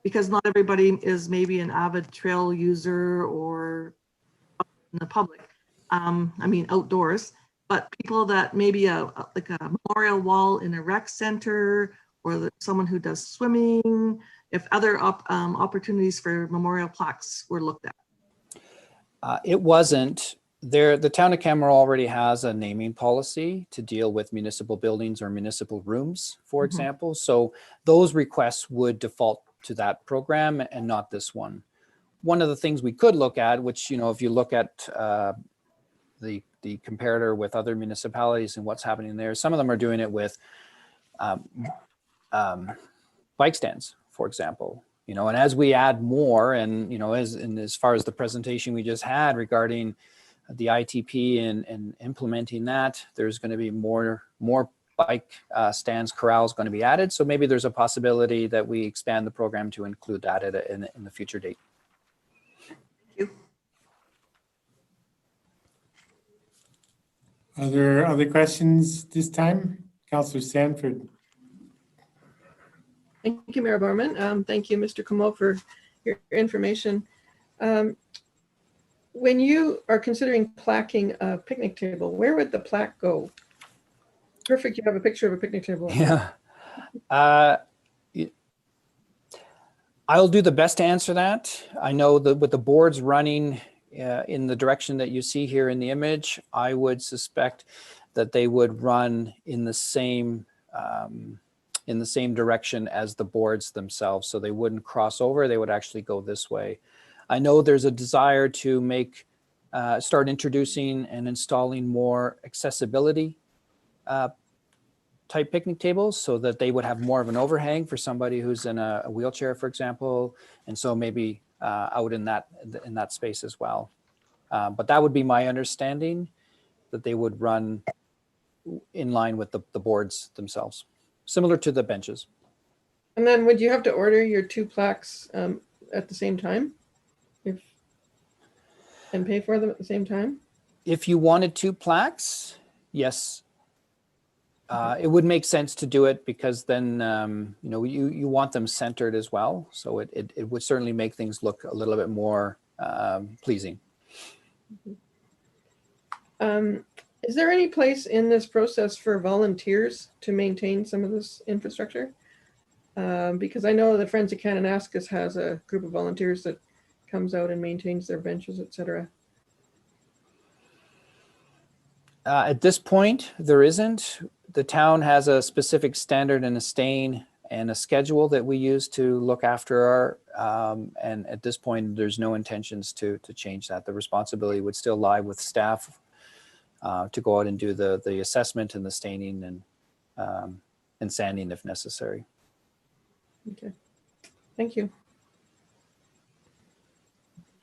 because not everybody is maybe an avid trail user or in the public, I mean outdoors, but people that maybe like a memorial wall in a rec center, or someone who does swimming, if other opportunities for memorial plaques were looked at. It wasn't. The town of Canmore already has a naming policy to deal with municipal buildings or municipal rooms, for example. So those requests would default to that program and not this one. One of the things we could look at, which, you know, if you look at the comparator with other municipalities and what's happening there, some of them are doing it with bike stands, for example. You know, and as we add more, and, you know, as far as the presentation we just had regarding the ITP and implementing that, there's going to be more bike stands, corrals going to be added. So maybe there's a possibility that we expand the program to include that in the future date. Thank you. Are there other questions this time? Councillor Sanford. Thank you, Mayor Barman. Thank you, Mr. Como, for your information. When you are considering plaquing a picnic table, where would the plaque go? Perfect, you have a picture of a picnic table. Yeah. I'll do the best to answer that. I know that with the boards running in the direction that you see here in the image, I would suspect that they would run in the same direction as the boards themselves. So they wouldn't cross over, they would actually go this way. I know there's a desire to start introducing and installing more accessibility type picnic tables, so that they would have more of an overhang for somebody who's in a wheelchair, for example. And so maybe out in that space as well. But that would be my understanding, that they would run in line with the boards themselves, similar to the benches. And then would you have to order your two plaques at the same time? And pay for them at the same time? If you wanted two plaques, yes. It would make sense to do it, because then you know, you want them centered as well. So it would certainly make things look a little bit more pleasing. Is there any place in this process for volunteers to maintain some of this infrastructure? Because I know the Friends of Kananaskis has a group of volunteers that comes out and maintains their benches, etc. At this point, there isn't. The town has a specific standard and a stain and a schedule that we use to look after our, and at this point, there's no intentions to change that. The responsibility would still lie with staff to go out and do the assessment and the staining and sanding if necessary. Okay, thank you.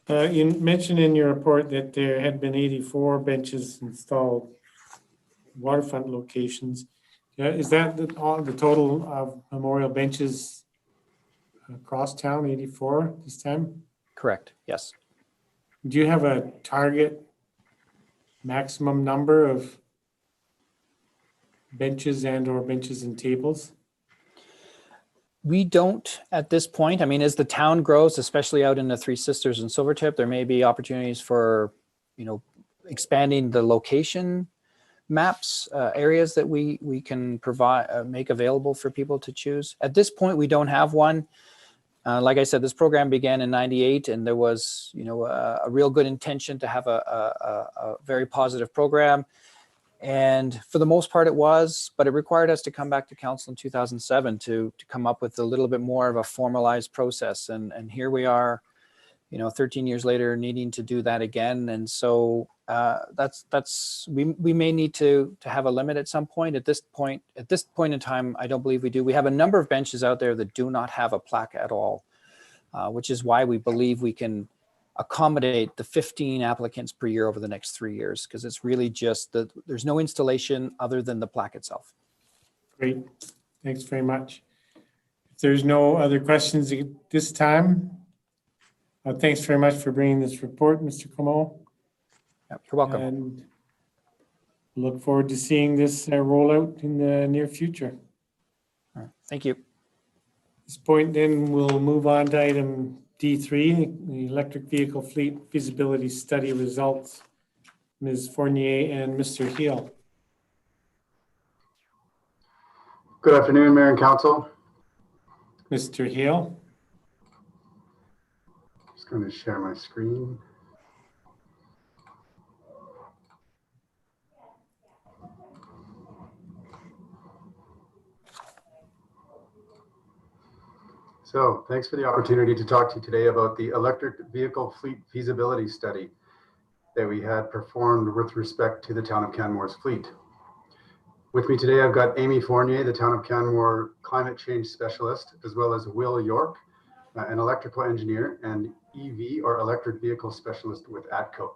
You mentioned in your report that there had been 84 benches installed, waterfront locations. Is that the total of memorial benches across town, 84 this time? Correct, yes. Do you have a target maximum number of benches and/or benches and tables? We don't at this point. I mean, as the town grows, especially out in the Three Sisters and Silvertip, there may be opportunities for, you know, expanding the location maps, areas that we can provide, make available for people to choose. At this point, we don't have one. Like I said, this program began in '98, and there was, you know, a real good intention to have a very positive program. And for the most part it was, but it required us to come back to council in 2007 to come up with a little bit more of a formalized process. And here we are, you know, 13 years later, needing to do that again. And so we may need to have a limit at some point. At this point in time, I don't believe we do. We have a number of benches out there that do not have a plaque at all, which is why we believe we can accommodate the 15 applicants per year over the next 3 years, because it's really just there's no installation other than the plaque itself. Great, thanks very much. If there's no other questions at this time, thanks very much for bringing this report, Mr. Como. Yep, you're welcome. And look forward to seeing this roll out in the near future. All right, thank you. At this point, then we'll move on to item D3, the electric vehicle fleet feasibility study results. Ms. Fournier and Mr. Heel. Good afternoon, Mayor and Council. Mr. Heel. Just going to share my screen. So thanks for the opportunity to talk to you today about the electric vehicle fleet feasibility study that we had performed with respect to the town of Canmore's fleet. With me today, I've got Amy Fournier, the town of Canmore climate change specialist, as well as Will York, an electrical engineer and EV or electric vehicle specialist with ATCO.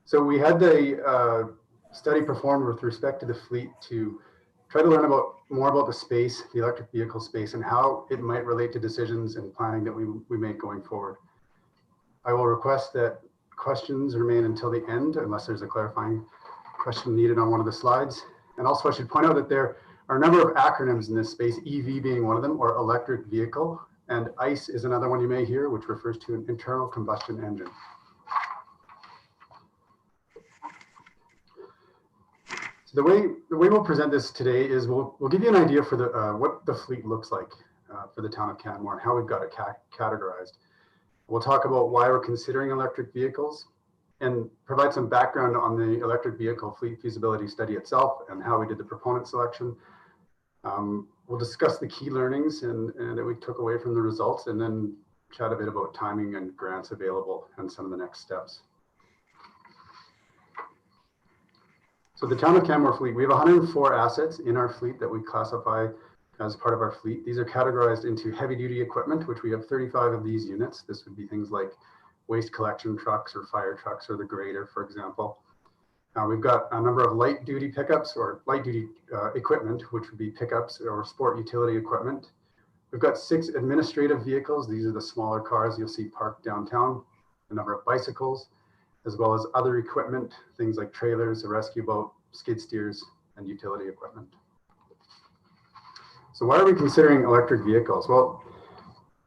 So we had the study performed with respect to the fleet to try to learn more about the space, the electric vehicle space, and how it might relate to decisions and planning that we make going forward. I will request that questions remain until the end, unless there's a clarifying question needed on one of the slides. And also I should point out that there are a number of acronyms in this space, EV being one of them, or electric vehicle, and ICE is another one you may hear, which refers to an internal combustion engine. So the way we'll present this today is we'll give you an idea for the what the fleet looks like for the town of Canmore and how we've got it categorized. We'll talk about why we're considering electric vehicles and provide some background on the electric vehicle fleet feasibility study itself and how we did the proponent selection. We'll discuss the key learnings and that we took away from the results, and then chat a bit about timing and grants available and some of the next steps. So the town of Canmore fleet, we have 104 assets in our fleet that we classify as part of our fleet. These are categorized into heavy duty equipment, which we have 35 of these units. This would be things like waste collection trucks or fire trucks or the grader, for example. We've got a number of light duty pickups or light duty equipment, which would be pickups or sport utility equipment. We've got 6 administrative vehicles. These are the smaller cars you'll see parked downtown, a number of bicycles, as well as other equipment, things like trailers, a rescue boat, skid steers, and utility equipment. So why are we considering electric vehicles? Well,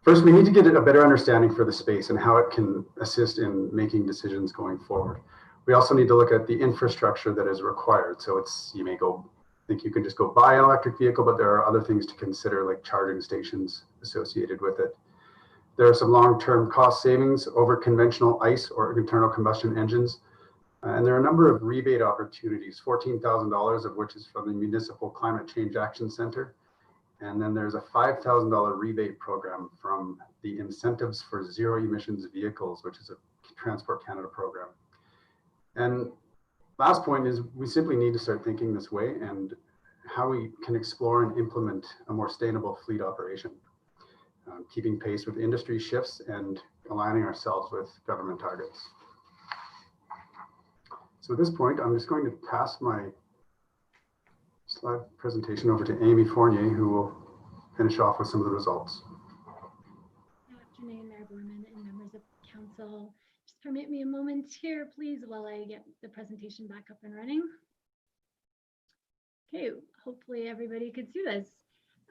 first we need to get a better understanding for the space and how it can assist in making decisions going forward. We also need to look at the infrastructure that is required. So you may think you can just go buy an electric vehicle, but there are other things to consider, like charging stations associated with it. There are some long-term cost savings over conventional ICE or internal combustion engines. And there are a number of rebate opportunities, $14,000 of which is from the Municipal Climate Change Action Center. And then there's a $5,000 rebate program from the Incentives for Zero Emissions Vehicles, which is a Transport Canada program. And last point is we simply need to start thinking this way and how we can explore and implement a more sustainable fleet operation, keeping pace with industry shifts and aligning ourselves with government targets. So at this point, I'm just going to pass my slide presentation over to Amy Fournier, who will finish off with some of the results. Good afternoon, Mayor Borman and members of council. Just permit me a moment here, please, while I get the presentation back up and running. Okay, hopefully everybody could see this.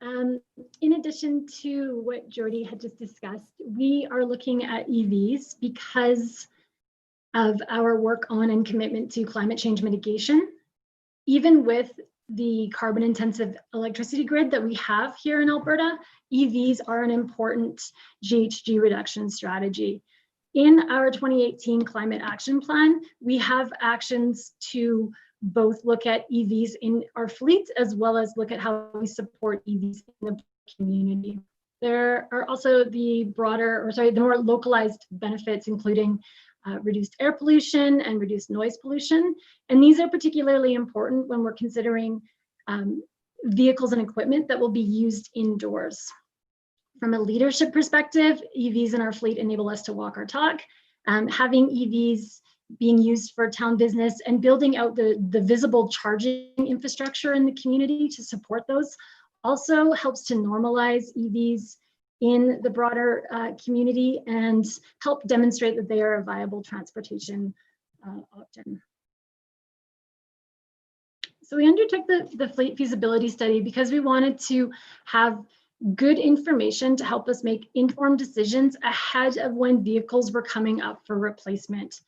In addition to what Jordy had just discussed, we are looking at EVs because of our work on and commitment to climate change mitigation. Even with the carbon intensive electricity grid that we have here in Alberta, EVs are an important GHG reduction strategy. In our 2018 climate action plan, we have actions to both look at EVs in our fleet as well as look at how we support EVs in the community. There are also the more localized benefits, including reduced air pollution and reduced noise pollution. And these are particularly important when we're considering vehicles and equipment that will be used indoors. From a leadership perspective, EVs in our fleet enable us to walk our talk. Having EVs being used for town business and building out the visible charging infrastructure in the community to support those Also helps to normalize EVs in the broader community and help demonstrate that they are a viable transportation option. So we undertook the fleet feasibility study because we wanted to have good information to help us make informed decisions ahead of when vehicles were coming up for replacement.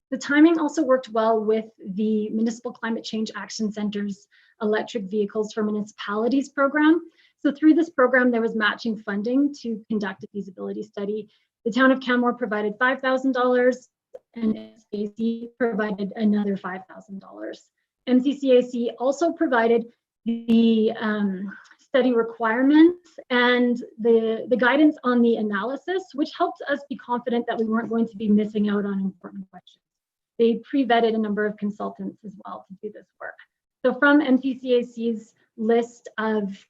The timing also worked well with the Municipal Climate Change Action Center's Electric Vehicles for Municipalities program. So through this program, there was matching funding to conduct a feasibility study. The town of Canmore provided $5,000 and MCCAC provided another $5,000. MCCAC also provided the study requirements and the guidance on the analysis, which helped us be confident that we weren't going to be missing out on important questions. They pre-vetted a number of consultants as well to do this work. So from MCCAC's list of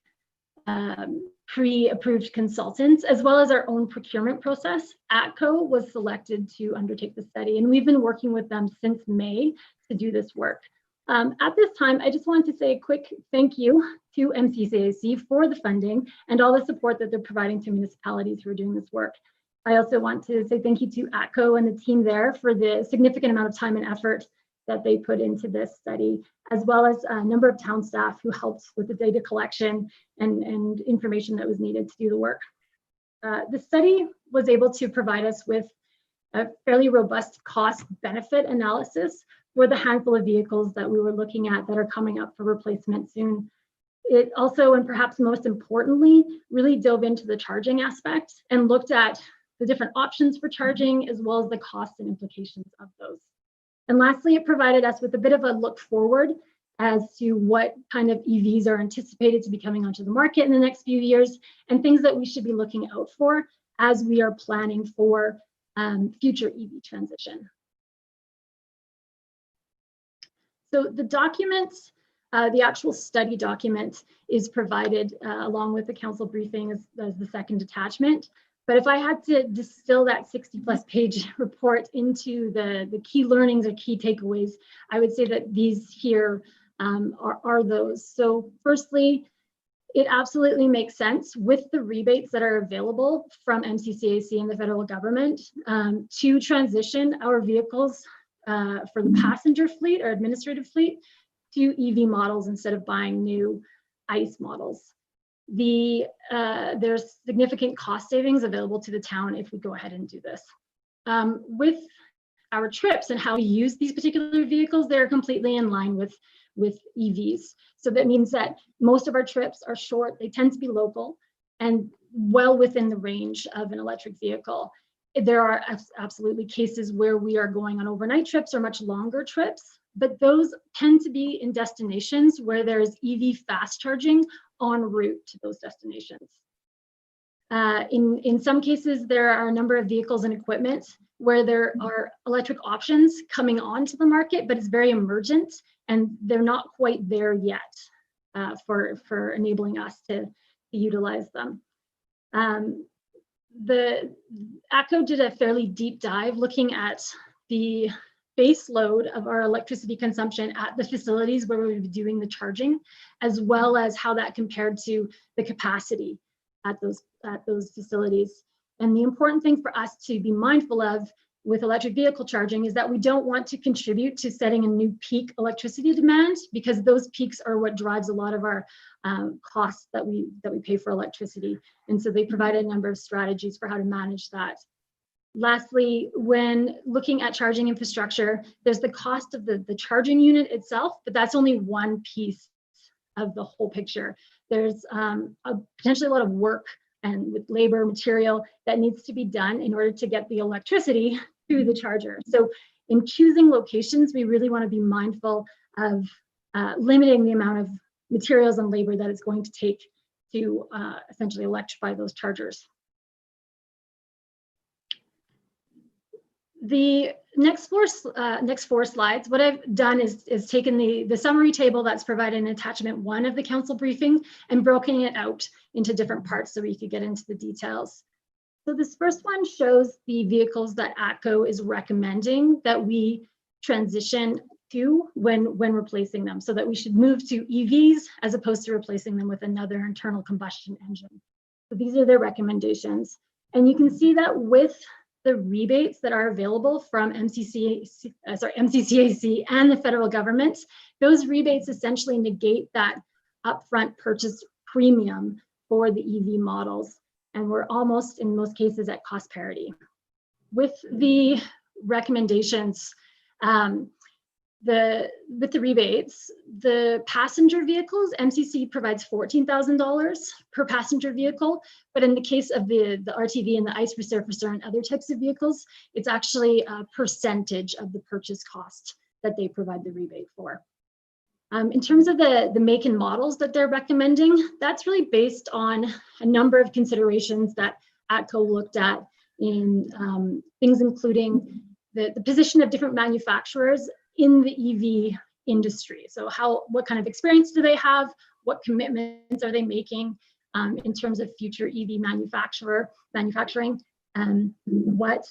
pre-approved consultants, as well as our own procurement process, ATCO was selected to undertake the study, and we've been working with them since May to do this work. At this time, I just wanted to say a quick thank you to MCCAC for the funding and all the support that they're providing to municipalities who are doing this work. I also want to say thank you to ATCO and the team there for the significant amount of time and effort that they put into this study, as well as a number of town staff who helped with the data collection and information that was needed to do the work. The study was able to provide us with a fairly robust cost-benefit analysis for the handful of vehicles that we were looking at that are coming up for replacement soon. It also, and perhaps most importantly, really dove into the charging aspect and looked at the different options for charging, as well as the costs and implications of those. And lastly, it provided us with a bit of a look forward as to what kind of EVs are anticipated to be coming onto the market in the next few years, and things that we should be looking out for as we are planning for future EV transition. So the document, the actual study document is provided along with the council briefing as the second attachment. But if I had to distill that 60+ page report into the key learnings or key takeaways, I would say that these here are those. So firstly, it absolutely makes sense with the rebates that are available from MCCAC and the federal government to transition our vehicles for the passenger fleet or administrative fleet to EV models instead of buying new ICE models. There's significant cost savings available to the town if we go ahead and do this. With our trips and how we use these particular vehicles, they're completely in line with EVs. So that means that most of our trips are short, they tend to be local and well within the range of an electric vehicle. There are absolutely cases where we are going on overnight trips or much longer trips, but those tend to be in destinations where there's EV fast charging en route to those destinations. In some cases, there are a number of vehicles and equipment where there are electric options coming onto the market, but it's very emergent and they're not quite there yet for enabling us to utilize them. The ATCO did a fairly deep dive looking at the base load of our electricity consumption at the facilities where we would be doing the charging, as well as how that compared to the capacity at those facilities. And the important thing for us to be mindful of with electric vehicle charging is that we don't want to contribute to setting a new peak electricity demand, because those peaks are what drives a lot of our costs that we pay for electricity. And so they provided a number of strategies for how to manage that. Lastly, when looking at charging infrastructure, there's the cost of the charging unit itself, but that's only one piece of the whole picture. There's potentially a lot of work and with labor, material that needs to be done in order to get the electricity through the charger. So in choosing locations, we really want to be mindful of limiting the amount of materials and labor that it's going to take to essentially electrify those chargers. The next four slides, what I've done is taken the summary table that's provided in attachment 1 of the council briefing and broken it out into different parts so we could get into the details. So this first one shows the vehicles that ATCO is recommending that we transition to when replacing them, so that we should move to EVs as opposed to replacing them with another internal combustion engine. So these are their recommendations. And you can see that with the rebates that are available from MCCAC and the federal government, those rebates essentially negate that upfront purchase premium for the EV models. And we're almost, in most cases, at cost parity. With the recommendations, with the rebates, the passenger vehicles, MCC provides $14,000 per passenger vehicle, but in the case of the RTV and the ICE resurfacer and other types of vehicles, it's actually a percentage of the purchase cost that they provide the rebate for. In terms of the make and models that they're recommending, that's really based on a number of considerations that ATCO looked at in things including the position of different manufacturers in the EV industry. So what kind of experience do they have? What commitments are they making in terms of future EV manufacturing? What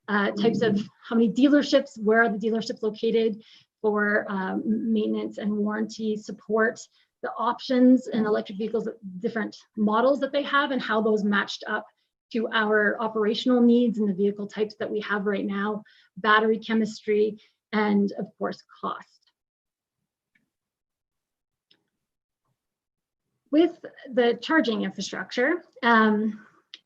types of, how many dealerships, where are the dealerships located for maintenance and warranty support, the options and electric vehicles, different models that they have and how those matched up to our operational needs and the vehicle types that we have right now, battery chemistry, and of course, cost. With the charging infrastructure,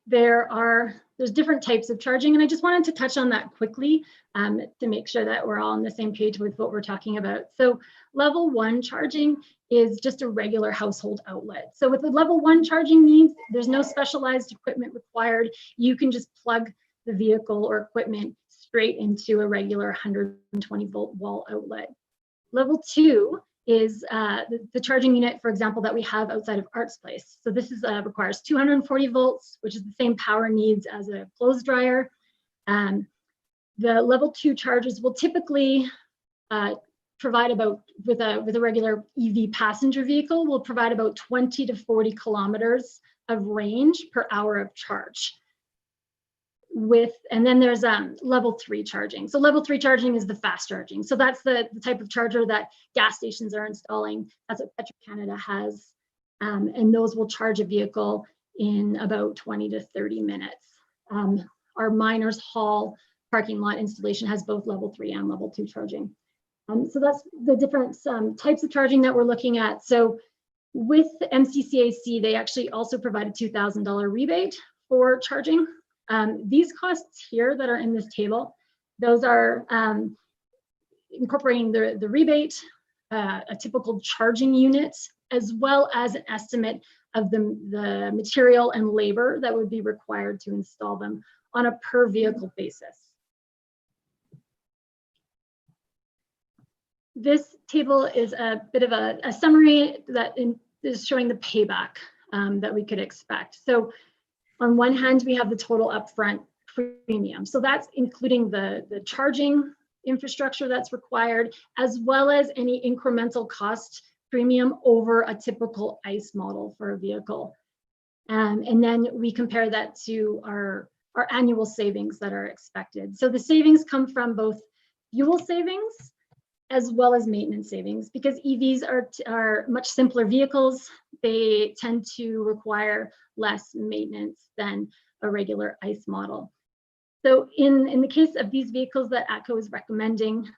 there's different types of charging, and I just wanted to touch on that quickly to make sure that we're all on the same page with what we're talking about. So level 1 charging is just a regular household outlet. So with the level 1 charging needs, there's no specialized equipment required. You can just plug the vehicle or equipment straight into a regular 120 volt wall outlet. Level 2 is the charging unit, for example, that we have outside of Arts Place. So this is requires 240 volts, which is the same power needs as a clothes dryer. The level 2 chargers will typically provide about, with a regular EV passenger vehicle, will provide about 20 to 40 kilometers of range per hour of charge. And then there's level 3 charging. So level 3 charging is the fast charging. So that's the type of charger that gas stations are installing. That's what Petro-Canada has. And those will charge a vehicle in about 20 to 30 minutes. Our Miners Hall parking lot installation has both level 3 and level 2 charging. So that's the different types of charging that we're looking at. So with MCCAC, they actually also provide a $2,000 rebate for charging. These costs here that are in this table, those are incorporating the rebate, a typical charging unit, as well as an estimate of the material and labor that would be required to install them on a per vehicle basis. This table is a bit of a summary that is showing the payback that we could expect. So on one hand, we have the total upfront premium. So that's including the charging infrastructure that's required, as well as any incremental cost premium over a typical ICE model for a vehicle. And then we compare that to our annual savings that are expected. So the savings come from both fuel savings as well as maintenance savings, because EVs are much simpler vehicles. They tend to require less maintenance than a regular ICE model. So in the case of these vehicles that ATCO is recommending,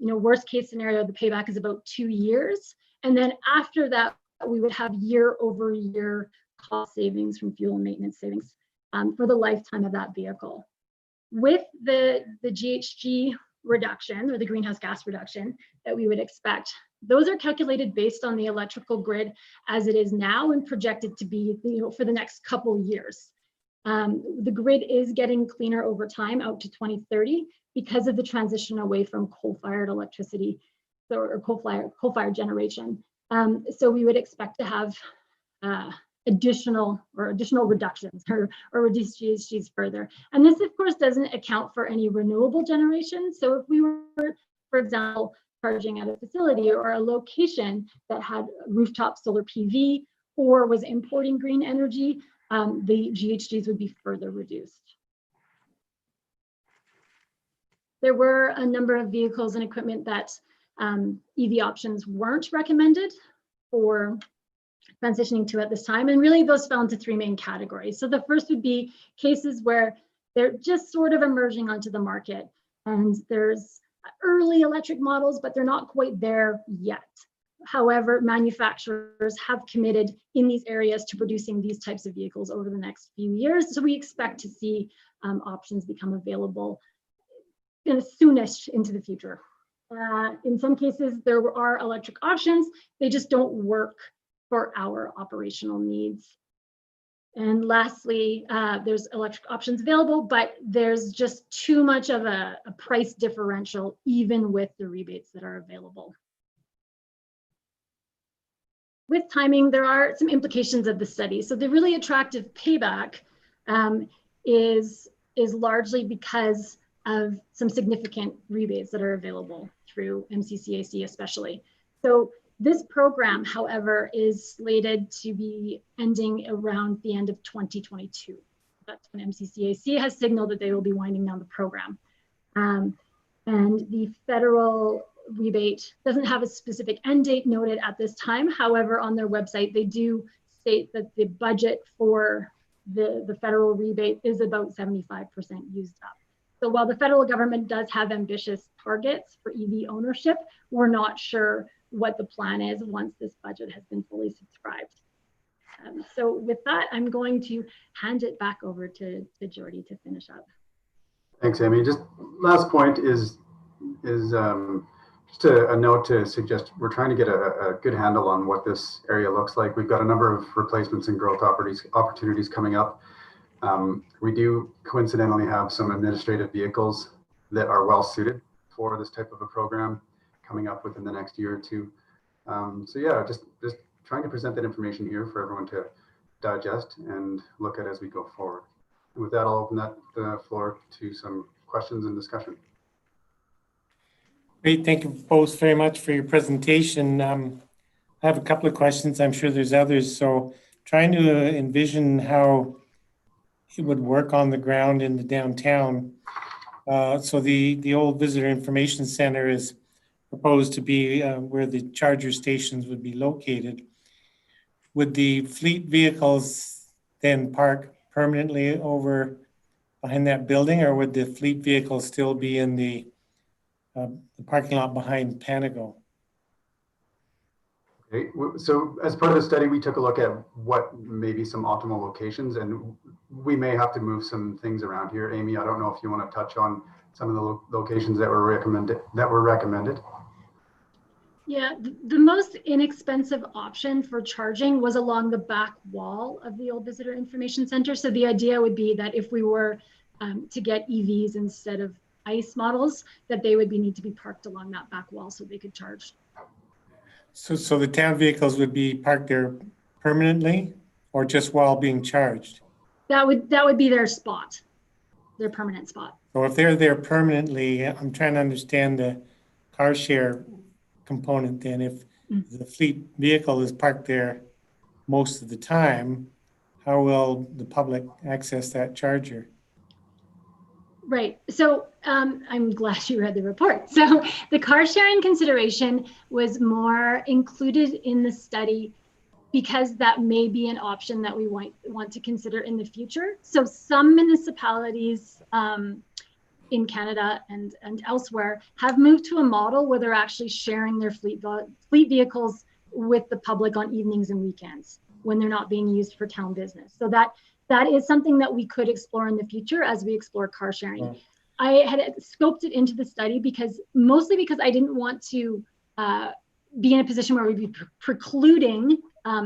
worst case scenario, the payback is about 2 years. And then after that, we would have year over year cost savings from fuel and maintenance savings for the lifetime of that vehicle. With the GHG reduction, or the greenhouse gas reduction that we would expect, those are calculated based on the electrical grid as it is now and projected to be, for the next couple years. The grid is getting cleaner over time out to 2030 because of the transition away from coal-fired electricity or coal-fired generation. So we would expect to have additional reductions or reduce GHGs further. And this, of course, doesn't account for any renewable generation. So if we were, for example, charging at a facility or a location that had rooftop solar PV or was importing green energy, the GHGs would be further reduced. There were a number of vehicles and equipment that EV options weren't recommended for transitioning to at this time. And really those fell into three main categories. So the first would be cases where they're just sort of emerging onto the market and there's early electric models, but they're not quite there yet. However, manufacturers have committed in these areas to producing these types of vehicles over the next few years. So we expect to see options become available soonish into the future. In some cases, there are electric options. They just don't work for our operational needs. And lastly, there's electric options available, but there's just too much of a price differential, even with the rebates that are available. With timing, there are some implications of the study. So the really attractive payback is largely because of some significant rebates that are available through MCCAC especially. So this program, however, is slated to be ending around the end of 2022. That's when MCCAC has signaled that they will be winding down the program. And the federal rebate doesn't have a specific end date noted at this time. However, on their website, they do state that the budget for the federal rebate is about 75% used up. So while the federal government does have ambitious targets for EV ownership, we're not sure what the plan is once this budget has been fully subscribed. So with that, I'm going to hand it back over to Jordy to finish up. Thanks, Amy. Just last point is just a note to suggest we're trying to get a good handle on what this area looks like. We've got a number of replacements and growth opportunities coming up. We do coincidentally have some administrative vehicles that are well suited for this type of a program coming up within the next year or two. So yeah, just trying to present that information here for everyone to digest and look at as we go forward. And with that, I'll open the floor to some questions and discussion. Great, thank you both very much for your presentation. I have a couple of questions. I'm sure there's others. So trying to envision how it would work on the ground in the downtown. So the old visitor information center is proposed to be where the charger stations would be located. Would the fleet vehicles then park permanently over behind that building, or would the fleet vehicles still be in the parking lot behind Panago? Okay, so as part of the study, we took a look at what may be some optimal locations, and we may have to move some things around here. Amy, I don't know if you want to touch on some of the locations that were recommended. Yeah, the most inexpensive option for charging was along the back wall of the old visitor information center. So the idea would be that if we were to get EVs instead of ICE models, that they would need to be parked along that back wall so they could charge. So the town vehicles would be parked there permanently, or just while being charged? That would be their spot, their permanent spot. So if they're there permanently, I'm trying to understand the car share component then. If the fleet vehicle is parked there most of the time, how will the public access that charger? Right. So I'm glad you read the report. So the car sharing consideration was more included in the study because that may be an option that we want to consider in the future. So some municipalities in Canada and elsewhere have moved to a model where they're actually sharing their fleet vehicles with the public on evenings and weekends when they're not being used for town business. So that is something that we could explore in the future as we explore car sharing. I had scoped it into the study mostly because I didn't want to be in a position where we'd be precluding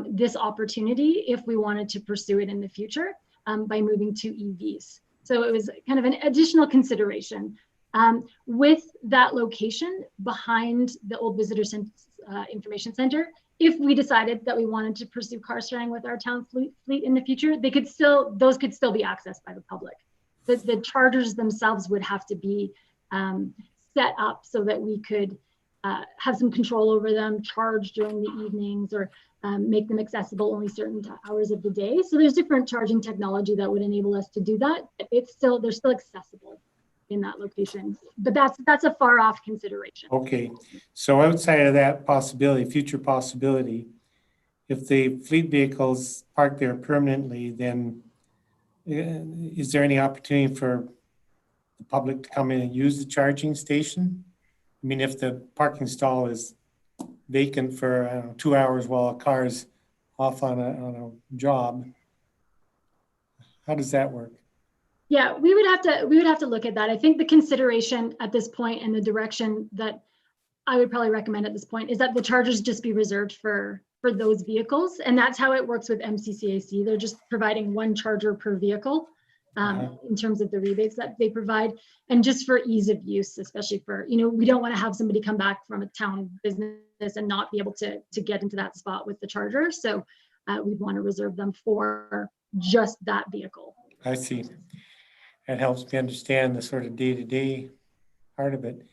this opportunity if we wanted to pursue it in the future by moving to EVs. So it was kind of an additional consideration. With that location behind the old visitor information center, if we decided that we wanted to pursue car sharing with our town fleet in the future, those could still be accessed by the public. The chargers themselves would have to be set up so that we could have some control over them, charge during the evenings, or make them accessible only certain hours of the day. So there's different charging technology that would enable us to do that. They're still accessible in that location. But that's a far off consideration. Okay, so outside of that possibility, future possibility, if the fleet vehicles park there permanently, then is there any opportunity for the public to come in and use the charging station? I mean, if the parking stall is vacant for, I don't know, 2 hours while a car's off on a job, how does that work? Yeah, we would have to look at that. I think the consideration at this point and the direction that I would probably recommend at this point is that the chargers just be reserved for those vehicles. And that's how it works with MCCAC. They're just providing one charger per vehicle in terms of the rebates that they provide. And just for ease of use, especially for, we don't want to have somebody come back from a town business and not be able to get into that spot with the charger. So we'd want to reserve them for just that vehicle. I see. That helps me understand the sort of day-to-day part of it.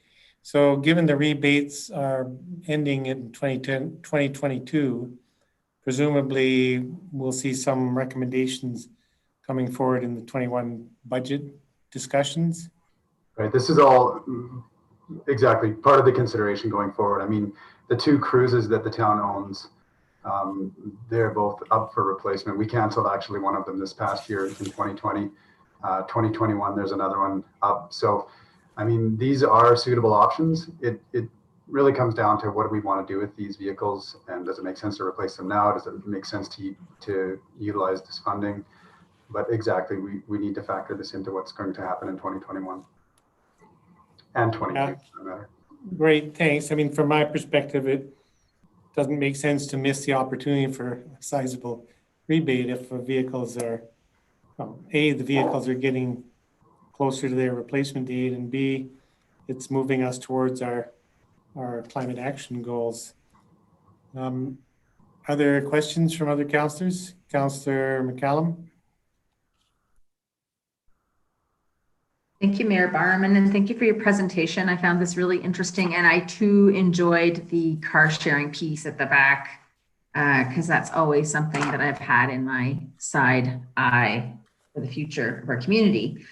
So given the rebates are ending in 2022, presumably we'll see some recommendations coming forward in the 21 budget discussions. Right, this is all exactly part of the consideration going forward. I mean, the two cruises that the town owns, they're both up for replacement. We canceled actually one of them this past year in 2020. 2021, there's another one up. So, I mean, these are suitable options. It really comes down to what do we want to do with these vehicles, and does it make sense to replace them now? Does it make sense to utilize this funding? But exactly, we need to factor this into what's going to happen in 2021 and 22. No matter. Great, thanks. I mean, from my perspective, it doesn't make sense to miss the opportunity for a sizable rebate if vehicles are, A, the vehicles are getting closer to their replacement date, and B, it's moving us towards our climate action goals. Are there questions from other councillors? Councillor McCallum? Thank you, Mayor Barman, and thank you for your presentation. I found this really interesting, and I too enjoyed the car sharing piece at the back, because that's always something that I've had in my side eye for the future of our community.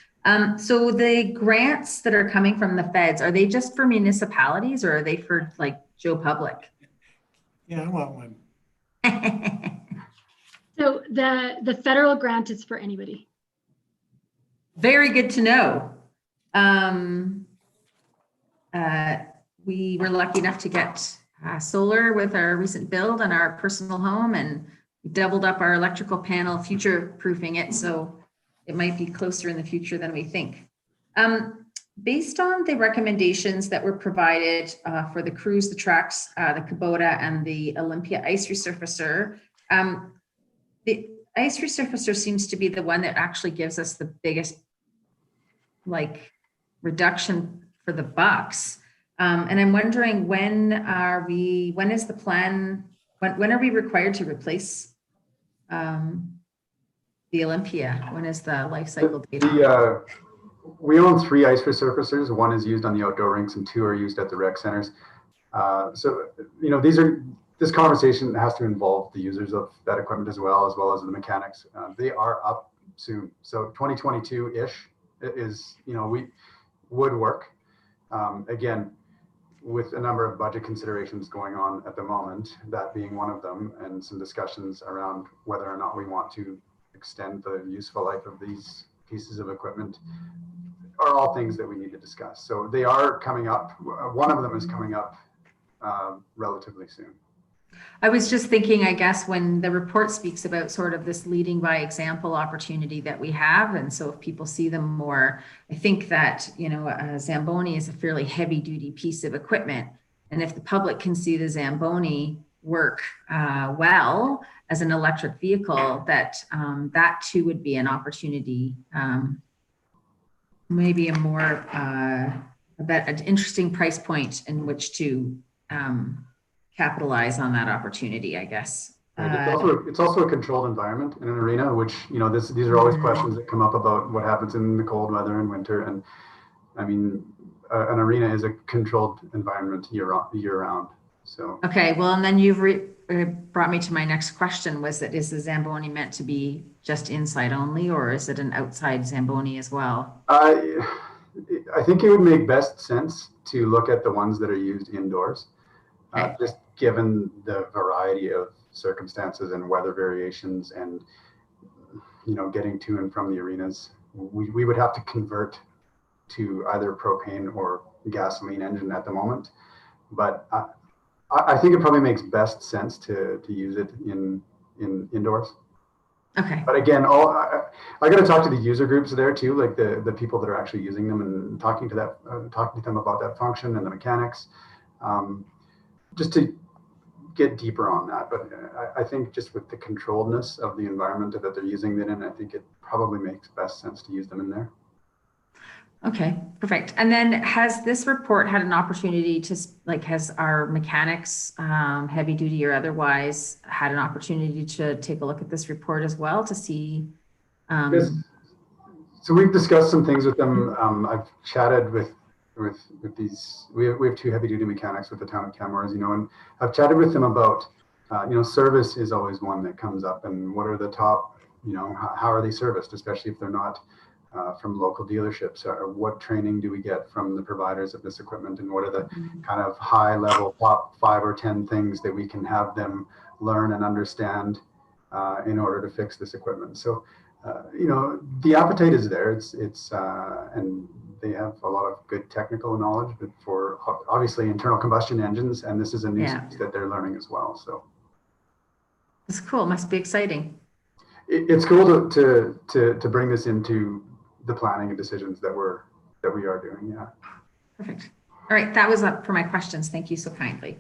So the grants that are coming from the feds, are they just for municipalities or are they for like Joe Public? Yeah, I want one. So the federal grant is for anybody. Very good to know. We were lucky enough to get solar with our recent build on our personal home, and we doubled up our electrical panel, future proofing it. So it might be closer in the future than we think. Based on the recommendations that were provided for the cruise, the tracks, the Kubota, and the Olympia ice resurfacer, the ice resurfacer seems to be the one that actually gives us the biggest reduction for the bucks. And I'm wondering when is the plan, when are we required to replace the Olympia? When is the life cycle date? We own 3 ice resurfacers. 1 is used on the outdoor rinks and 2 are used at the rec centers. So, this conversation has to involve the users of that equipment as well as the mechanics. They are up soon. So 2022-ish is, we would work. Again, with a number of budget considerations going on at the moment, that being one of them, and some discussions around whether or not we want to extend the useful life of these pieces of equipment, are all things that we need to discuss. So they are coming up. One of them is coming up relatively soon. I was just thinking, I guess, when the report speaks about sort of this leading by example opportunity that we have, and so if people see them more, I think that, a Zamboni is a fairly heavy duty piece of equipment. And if the public can see the Zamboni work well as an electric vehicle, that too would be an opportunity, maybe a more, an interesting price point in which to capitalize on that opportunity, I guess. It's also a controlled environment in an arena, which, these are always questions that come up about what happens in the cold weather and winter. And I mean, an arena is a controlled environment year round. So. Okay, well, and then you've brought me to my next question, was that is the Zamboni meant to be just inside only, or is it an outside Zamboni as well? I think it would make best sense to look at the ones that are used indoors, just given the variety of circumstances and weather variations, and getting to and from the arenas. We would have to convert to either propane or gasoline engine at the moment, but I think it probably makes best sense to use it in indoors. Okay. But again, I got to talk to the user groups there too, like the people that are actually using them, and talking to them about that function and the mechanics, just to get deeper on that. But I think just with the controlledness of the environment that they're using it in, I think it probably makes best sense to use them in there. Okay, perfect. And then has this report had an opportunity to, has our mechanics, heavy duty or otherwise, had an opportunity to take a look at this report as well to see? Yes. So we've discussed some things with them. I've chatted with these, we have two heavy duty mechanics with the town of Canmore, as you know, and I've chatted with them about, service is always one that comes up, and what are the top, how are they serviced, especially if they're not from local dealerships, or what training do we get from the providers of this equipment, and what are the kind of high level top 5 or 10 things that we can have them learn and understand in order to fix this equipment. So, the appetite is there. It's and they have a lot of good technical knowledge, but for obviously internal combustion engines, and this is a new space that they're learning as well. So it's cool. It must be exciting. It's cool to bring this into the planning and decisions that we are doing. Yeah. Perfect. All right, that was up for my questions. Thank you so kindly.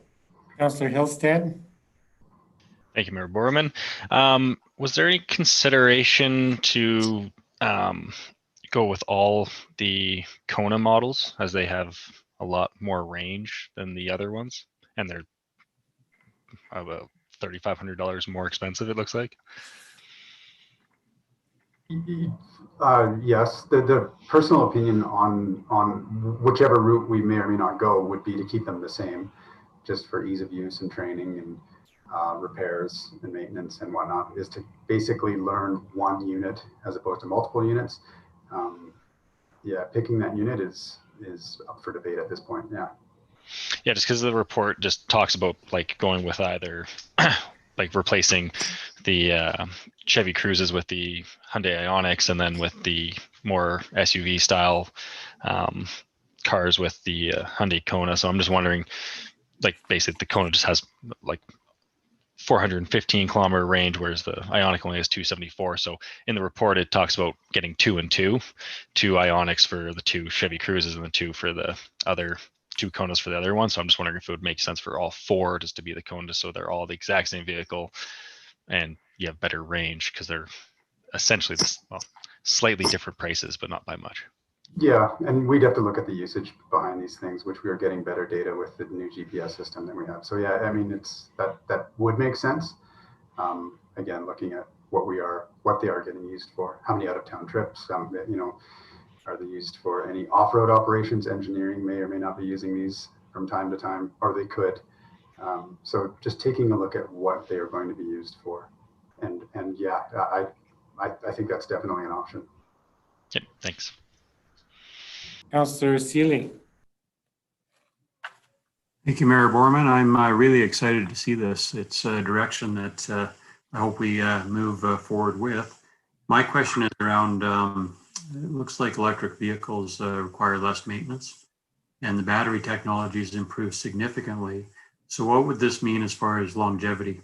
Councillor Hillstead. Thank you, Mayor Borman. Was there any consideration to go with all the Kona models, as they have a lot more range than the other ones, and they're about $3,500 more expensive, it looks like? Yes, the personal opinion on whichever route we may or may not go would be to keep them the same, just for ease of use and training and repairs and maintenance and whatnot, is to basically learn one unit as opposed to multiple units. Picking that unit is up for debate at this point. Yeah, just because the report just talks about going with either replacing the Chevy Cruises with the Hyundai Ioniqs, and then with the more SUV style cars with the Hyundai Kona. So I'm just wondering, basically the Kona just has 415 kilometer range, whereas the Ioniq only has 274. So in the report, it talks about getting 2 and 2 Ioniqs for the 2 Chevy Cruises and the 2 for the other 2 Konas for the other one. So I'm just wondering if it would make sense for all 4 just to be the Kona, so they're all the exact same vehicle and you have better range, because they're essentially slightly different prices, but not by much. Yeah, and we'd have to look at the usage behind these things, which we are getting better data with the new GPS system that we have. So yeah, I mean, it's that would make sense. Again, looking at what they are getting used for, how many out of town trips, are they used for any off-road operations? Engineering may or may not be using these from time to time, or they could. So just taking a look at what they are going to be used for, and yeah, I think that's definitely an option. Yeah, thanks. Councillor Seeley. Thank you, Mayor Borman. I'm really excited to see this. It's a direction that I hope we move forward with. My question is around, it looks like electric vehicles require less maintenance, and the battery technology has improved significantly. So what would this mean as far as longevity?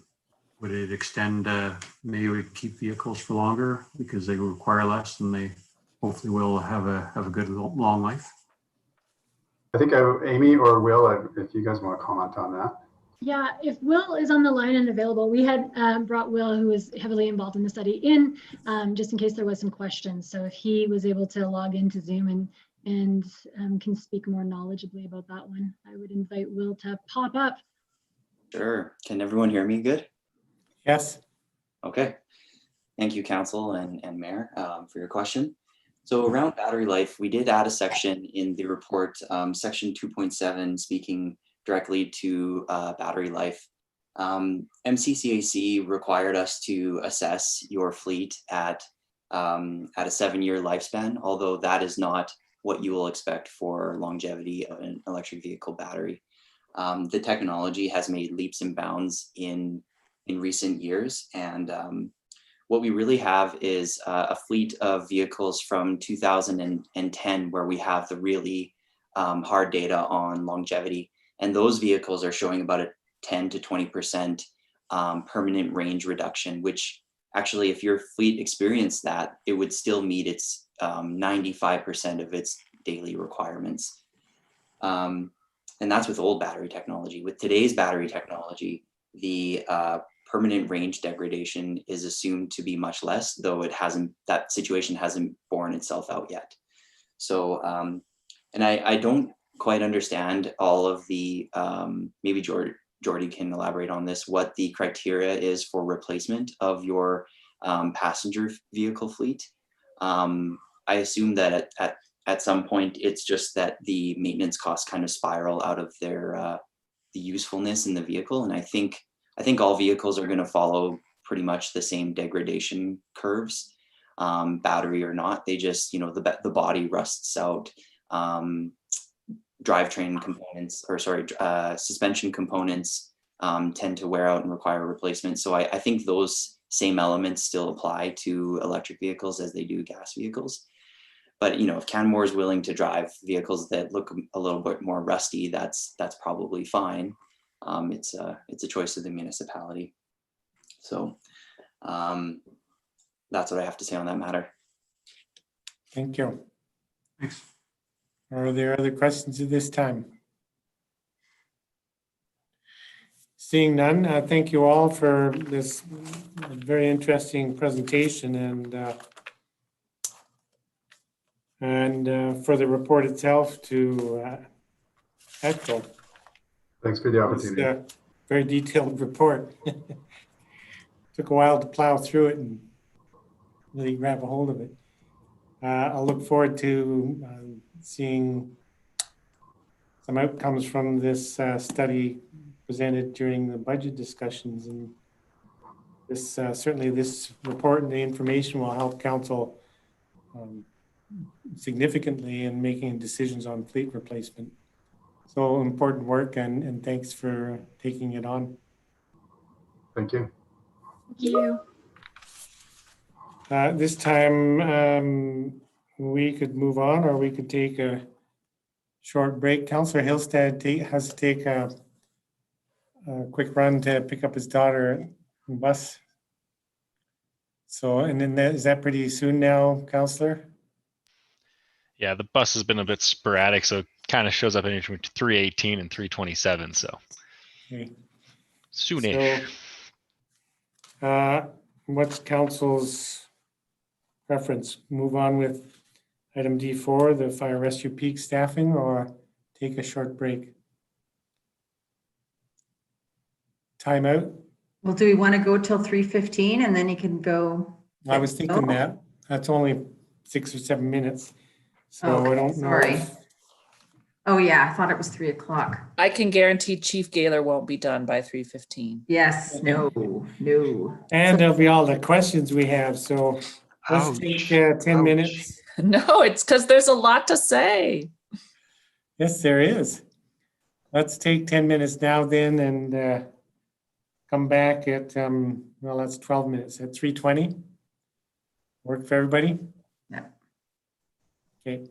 Would it extend, maybe we keep vehicles for longer because they require less, and they hopefully will have a good long life? I think Amy or Will, if you guys want to comment on that. Yeah, if Will is on the line and available, we had brought Will, who was heavily involved in the study, in just in case there was some questions. So if he was able to log into Zoom and can speak more knowledgeably about that one, I would invite Will to pop up. Sure. Can everyone hear me good? Yes. Okay. Thank you, Council and Mayor, for your question. So around battery life, we did add a section in the report, section 2.7, speaking directly to battery life. MCCAC required us to assess your fleet at a 7-year lifespan, although that is not what you will expect for longevity of an electric vehicle battery. The technology has made leaps and bounds in recent years, and what we really have is a fleet of vehicles from 2010 where we have the really hard data on longevity, and those vehicles are showing about a 10 to 20% permanent range reduction, which actually, if your fleet experienced that, it would still meet its 95% of its daily requirements. And that's with old battery technology. With today's battery technology, the permanent range degradation is assumed to be much less, though that situation hasn't borne itself out yet. So, and I don't quite understand all of the, maybe Jordy can elaborate on this, what the criteria is for replacement of your passenger vehicle fleet. I assume that at some point, it's just that the maintenance costs kind of spiral out of their the usefulness in the vehicle. And I think all vehicles are going to follow pretty much the same degradation curves, battery or not. They just, the body rusts out. Drivetrain components, or sorry, suspension components tend to wear out and require replacement. So I think those same elements still apply to electric vehicles as they do gas vehicles. But if Canmore is willing to drive vehicles that look a little bit more rusty, that's probably fine. It's a choice of the municipality. So that's what I have to say on that matter. Thank you. Thanks. Are there other questions at this time? Seeing none, thank you all for this very interesting presentation and for the report itself to echo. Thanks for the It's opportunity. a very detailed report. Took a while to plow through it and really grab a hold of it. I'll look forward to seeing some outcomes from this study presented during the budget discussions. And this certainly this report and the information will help council significantly in making decisions on fleet replacement. So important work, and thanks for taking it on. Thank you. Thank you. This time we could move on, or we could take a short break. Councillor Hillstead has to take a quick run to pick up his daughter on bus. So, and then is that pretty soon now, Councillor? Yeah, the bus has been a bit sporadic, so it kind of shows up in between 3:18 and 3:27. So Okay. soonish. So, what's council's preference? Move on with item D4, the fire rescue peak staffing, or take a short break? Time out? Well, do we want to go till 3:15 and then you can go? I was thinking that. That's only 6 or 7 minutes. So I don't know. Sorry. Oh, yeah, I thought it was 3 o'clock. I can guarantee Chief Gaylor won't be done by 3:15. Yes, no. And there'll be all the questions we have. So let's take 10 minutes. No, it's because there's a lot to say. Yes, there is. Let's take 10 minutes now then and come back at, well, that's 12 minutes at 3:20. Work for everybody? Yeah. Okay.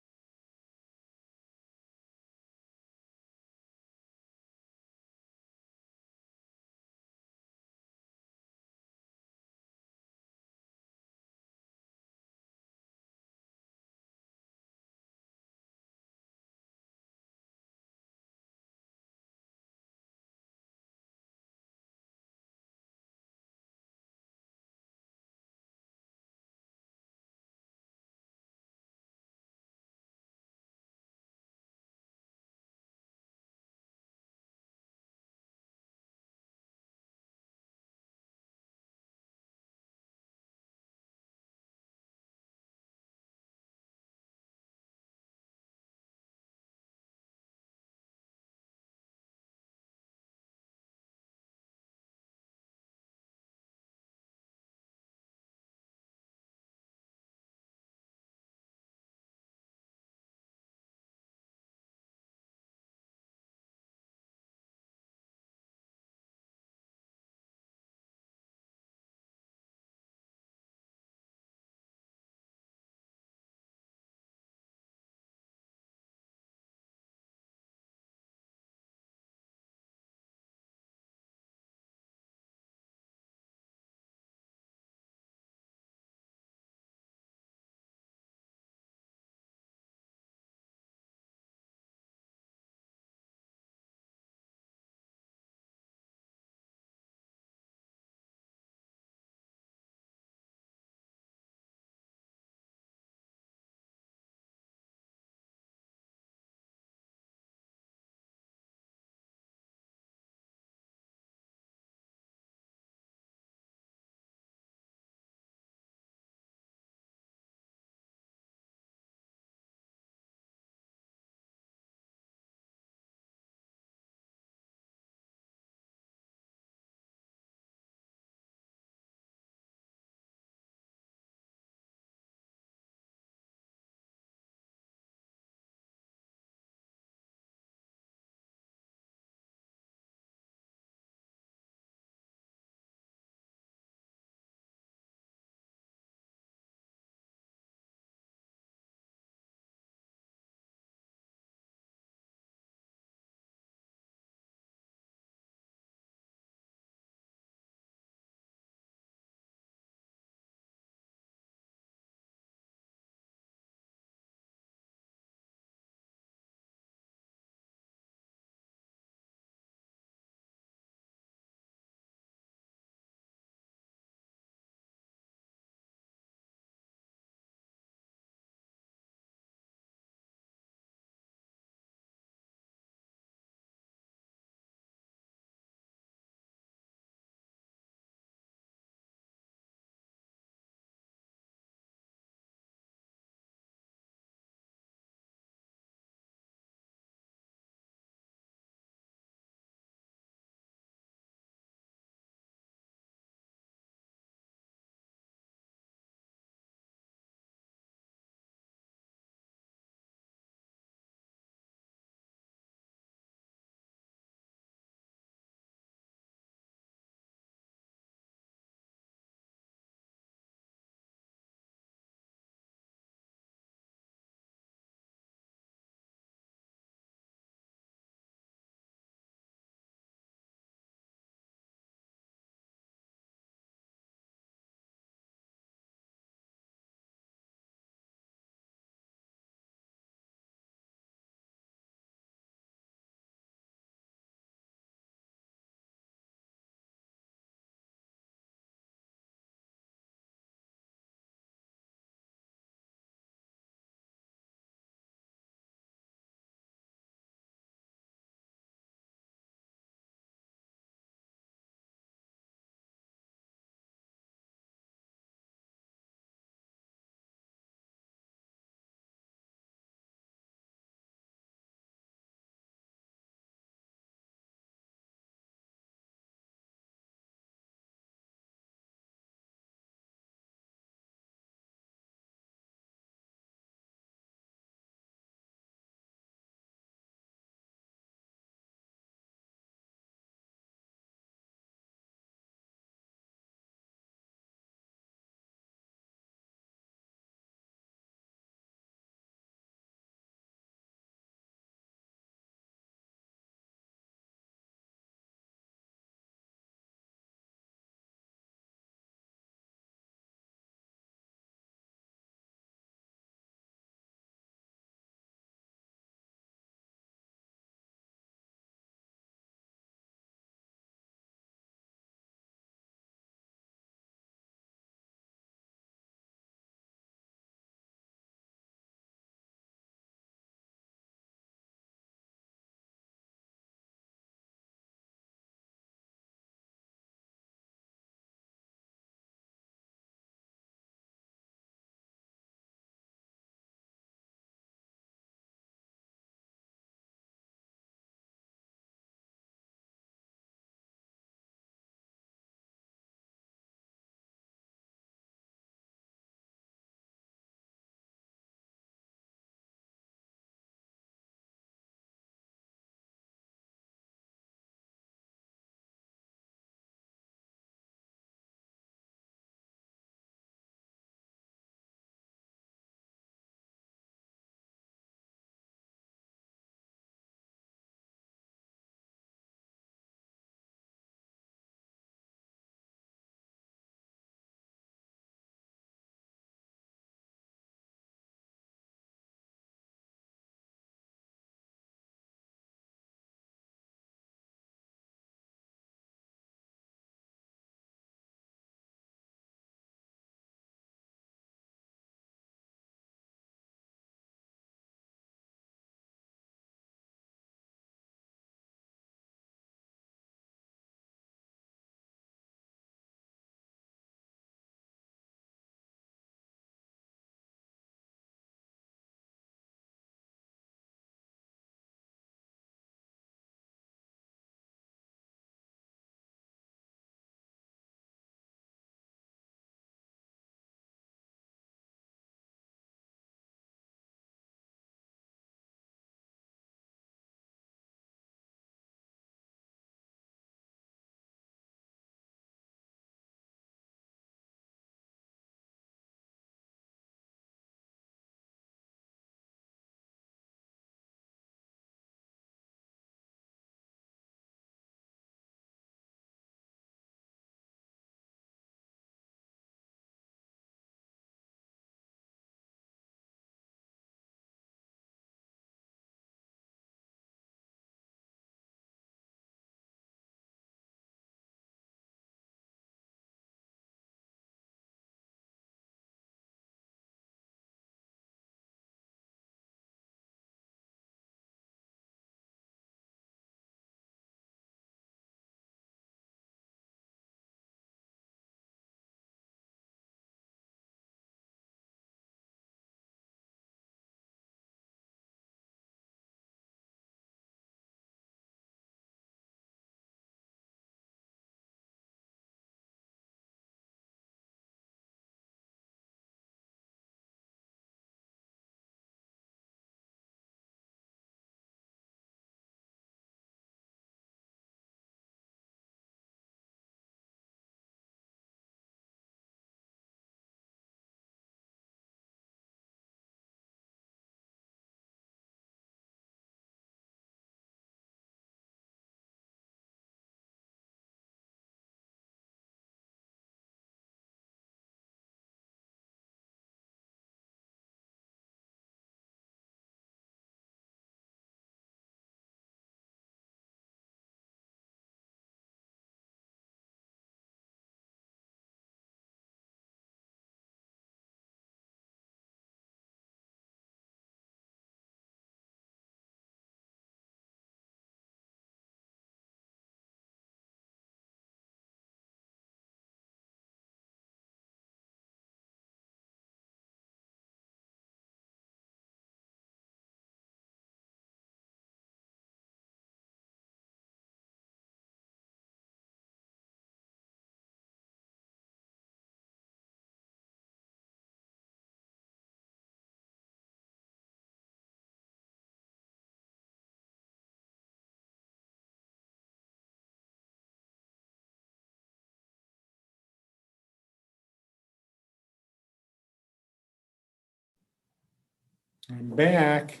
I'm back.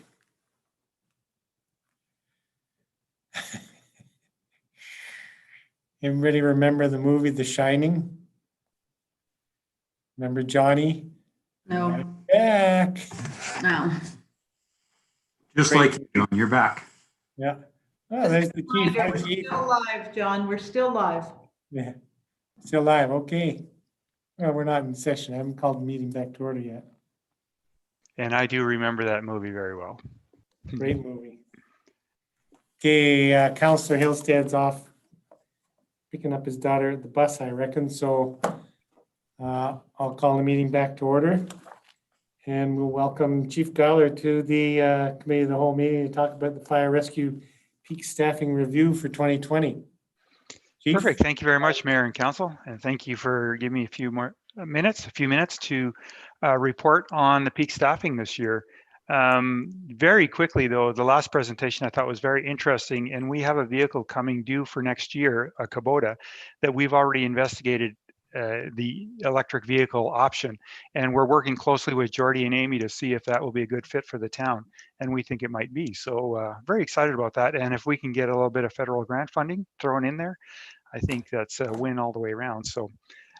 Everybody remember the movie The Shining? Remember Johnny? No, I'm back. no. Just Great. like you, John, you're back. Yeah. Oh, there's the chief. Hi, We're chief. still live, John. We're still live. Yeah. Still live. Okay. Well, we're not in session. I haven't called the meeting back to order yet. And I do remember that movie very well. Great movie. Okay, Councillor Hillstead's off picking up his daughter at the bus, I reckon. So I'll call the meeting back to order. And we'll welcome Chief Gowler to the Committee of the Whole meeting to talk about the Fire Rescue Peak Staffing Review for 2020. Chief? Perfect. Thank you very much, Mayor and Council. And thank you for giving me a few minutes to report on the peak staffing this year. Very quickly though, the last presentation I thought was very interesting, and we have a vehicle coming due for next year, a Kubota, that we've already investigated the electric vehicle option, and we're working closely with Jordy and Amy to see if that will be a good fit for the town, and we think it might be. So very excited about that, and if we can get a little bit of federal grant funding thrown in there, I think that's a win all the way around. So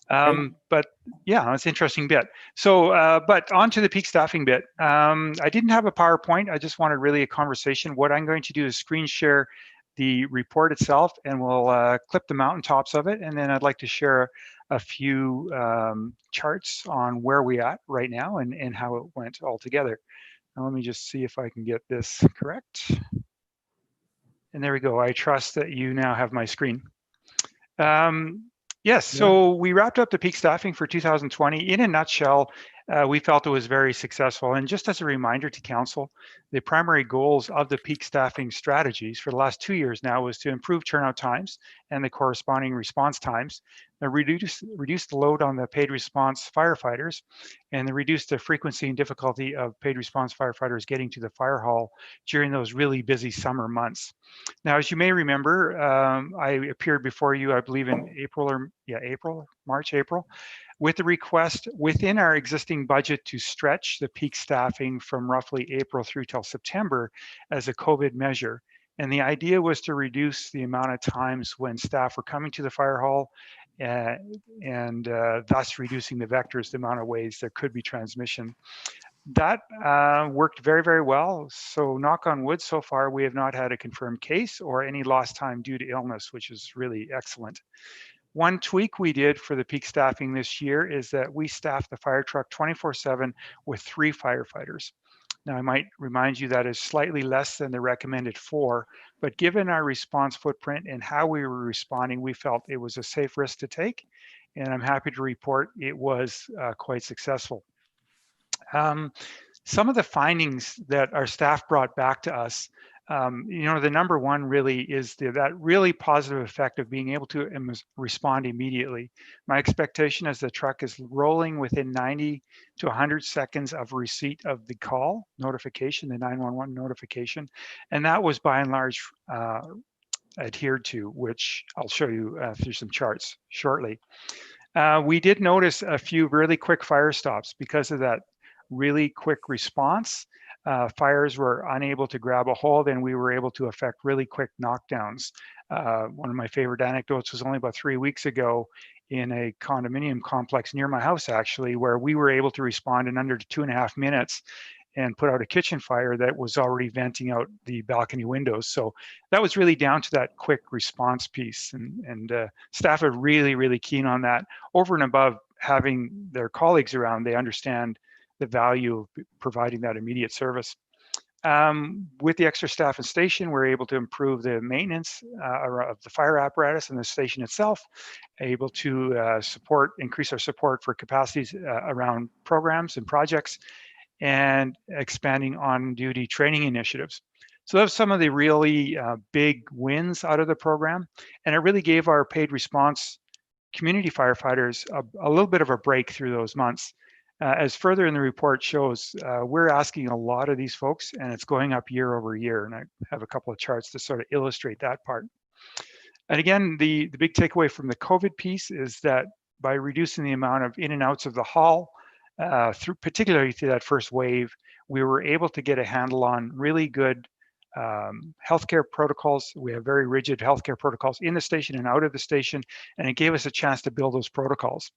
but yeah, it's an interesting bit. So, but on to the peak staffing bit. I didn't have a PowerPoint. I just wanted really a conversation. What I'm going to do is screen share the report itself, and we'll clip the mountaintops of it. And then I'd like to share a few charts on where we at right now and how it went all together. Now, let me just see if I can get this correct. And there we go. I trust that you now have my screen. Yes, so we wrapped up the peak staffing for 2020. In a nutshell, we felt it was very successful. And just as a reminder to Council, the primary goals of the peak staffing strategies for the last 2 years now was to improve turnout times and the corresponding response times, reduce the load on the paid response firefighters, and reduce the frequency and difficulty of paid response firefighters getting to the fire hall during those really busy summer months. Now, as you may remember, I appeared before you, I believe in March, April, with the request within our existing budget to stretch the peak staffing from roughly April through till September as a COVID measure. And the idea was to reduce the amount of times when staff were coming to the fire hall and thus reducing the vectors, the amount of ways there could be transmission. That worked very, very well. So knock on wood, so far we have not had a confirmed case or any lost time due to illness, which is really excellent. One tweak we did for the peak staffing this year is that we staffed the fire truck 24/7 with 3 firefighters. Now, I might remind you that is slightly less than the recommended 4, but given our response footprint and how we were responding, we felt it was a safe risk to take, and I'm happy to report it was quite successful. Some of the findings that our staff brought back to us, the number one really is that really positive effect of being able to respond immediately. My expectation is the truck is rolling within 90 to 100 seconds of receipt of the call notification, the 911 notification, and that was by and large adhered to, which I'll show you through some charts shortly. We did notice a few really quick fire stops because of that really quick response. Fires were unable to grab a hold, and we were able to effect really quick knockdowns. One of my favorite anecdotes was only about 3 weeks ago in a condominium complex near my house, actually, where we were able to respond in under 2.5 minutes and put out a kitchen fire that was already venting out the balcony windows. So that was really down to that quick response piece. And staff are really, really keen on that. Over and above having their colleagues around, they understand the value of providing that immediate service. With the extra staff and station, we're able to improve the maintenance of the fire apparatus and the station itself, able to increase our support for capacities around programs and projects, and expanding on-duty training initiatives. So that's some of the really big wins out of the program, and it really gave our paid response community firefighters a little bit of a break through those months. As further in the report shows, we're asking a lot of these folks, and it's going up year over year. And I have a couple of charts to sort of illustrate that part. And again, the big takeaway from the COVID piece is that by reducing the amount of in and outs of the hall, particularly through that first wave, we were able to get a handle on really good healthcare protocols. We have very rigid healthcare protocols in the station and out of the station, and it gave us a chance to build those protocols.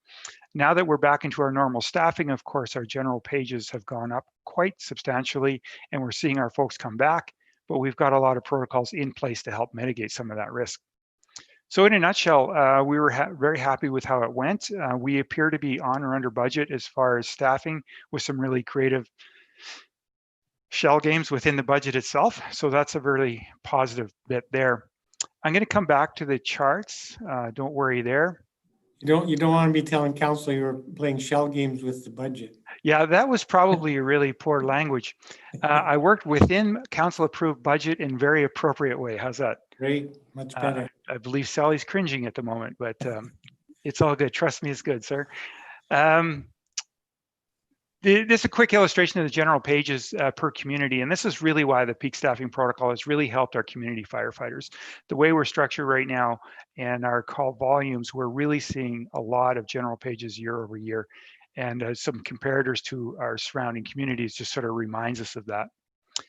Now that we're back into our normal staffing, of course, our general pages have gone up quite substantially, and we're seeing our folks come back, but we've got a lot of protocols in place to help mitigate some of that risk. So in a nutshell, we were very happy with how it went. We appear to be on or under budget as far as staffing, with some really creative shell games within the budget itself. So that's a really positive bit there. I'm going to come back to the charts. Don't worry there. You don't want to be telling council you were playing shell games with the budget. Yeah, that was probably a really poor language. I worked within council approved budget in very appropriate way. How's that? Great, much better. I believe Sally's cringing at the moment, but it's all good. Trust me, it's good, sir. This is a quick illustration of the general pages per community, and this is really why the peak staffing protocol has really helped our community firefighters. The way we're structured right now and our call volumes, we're really seeing a lot of general pages year over year, and some comparators to our surrounding communities just sort of reminds us of that.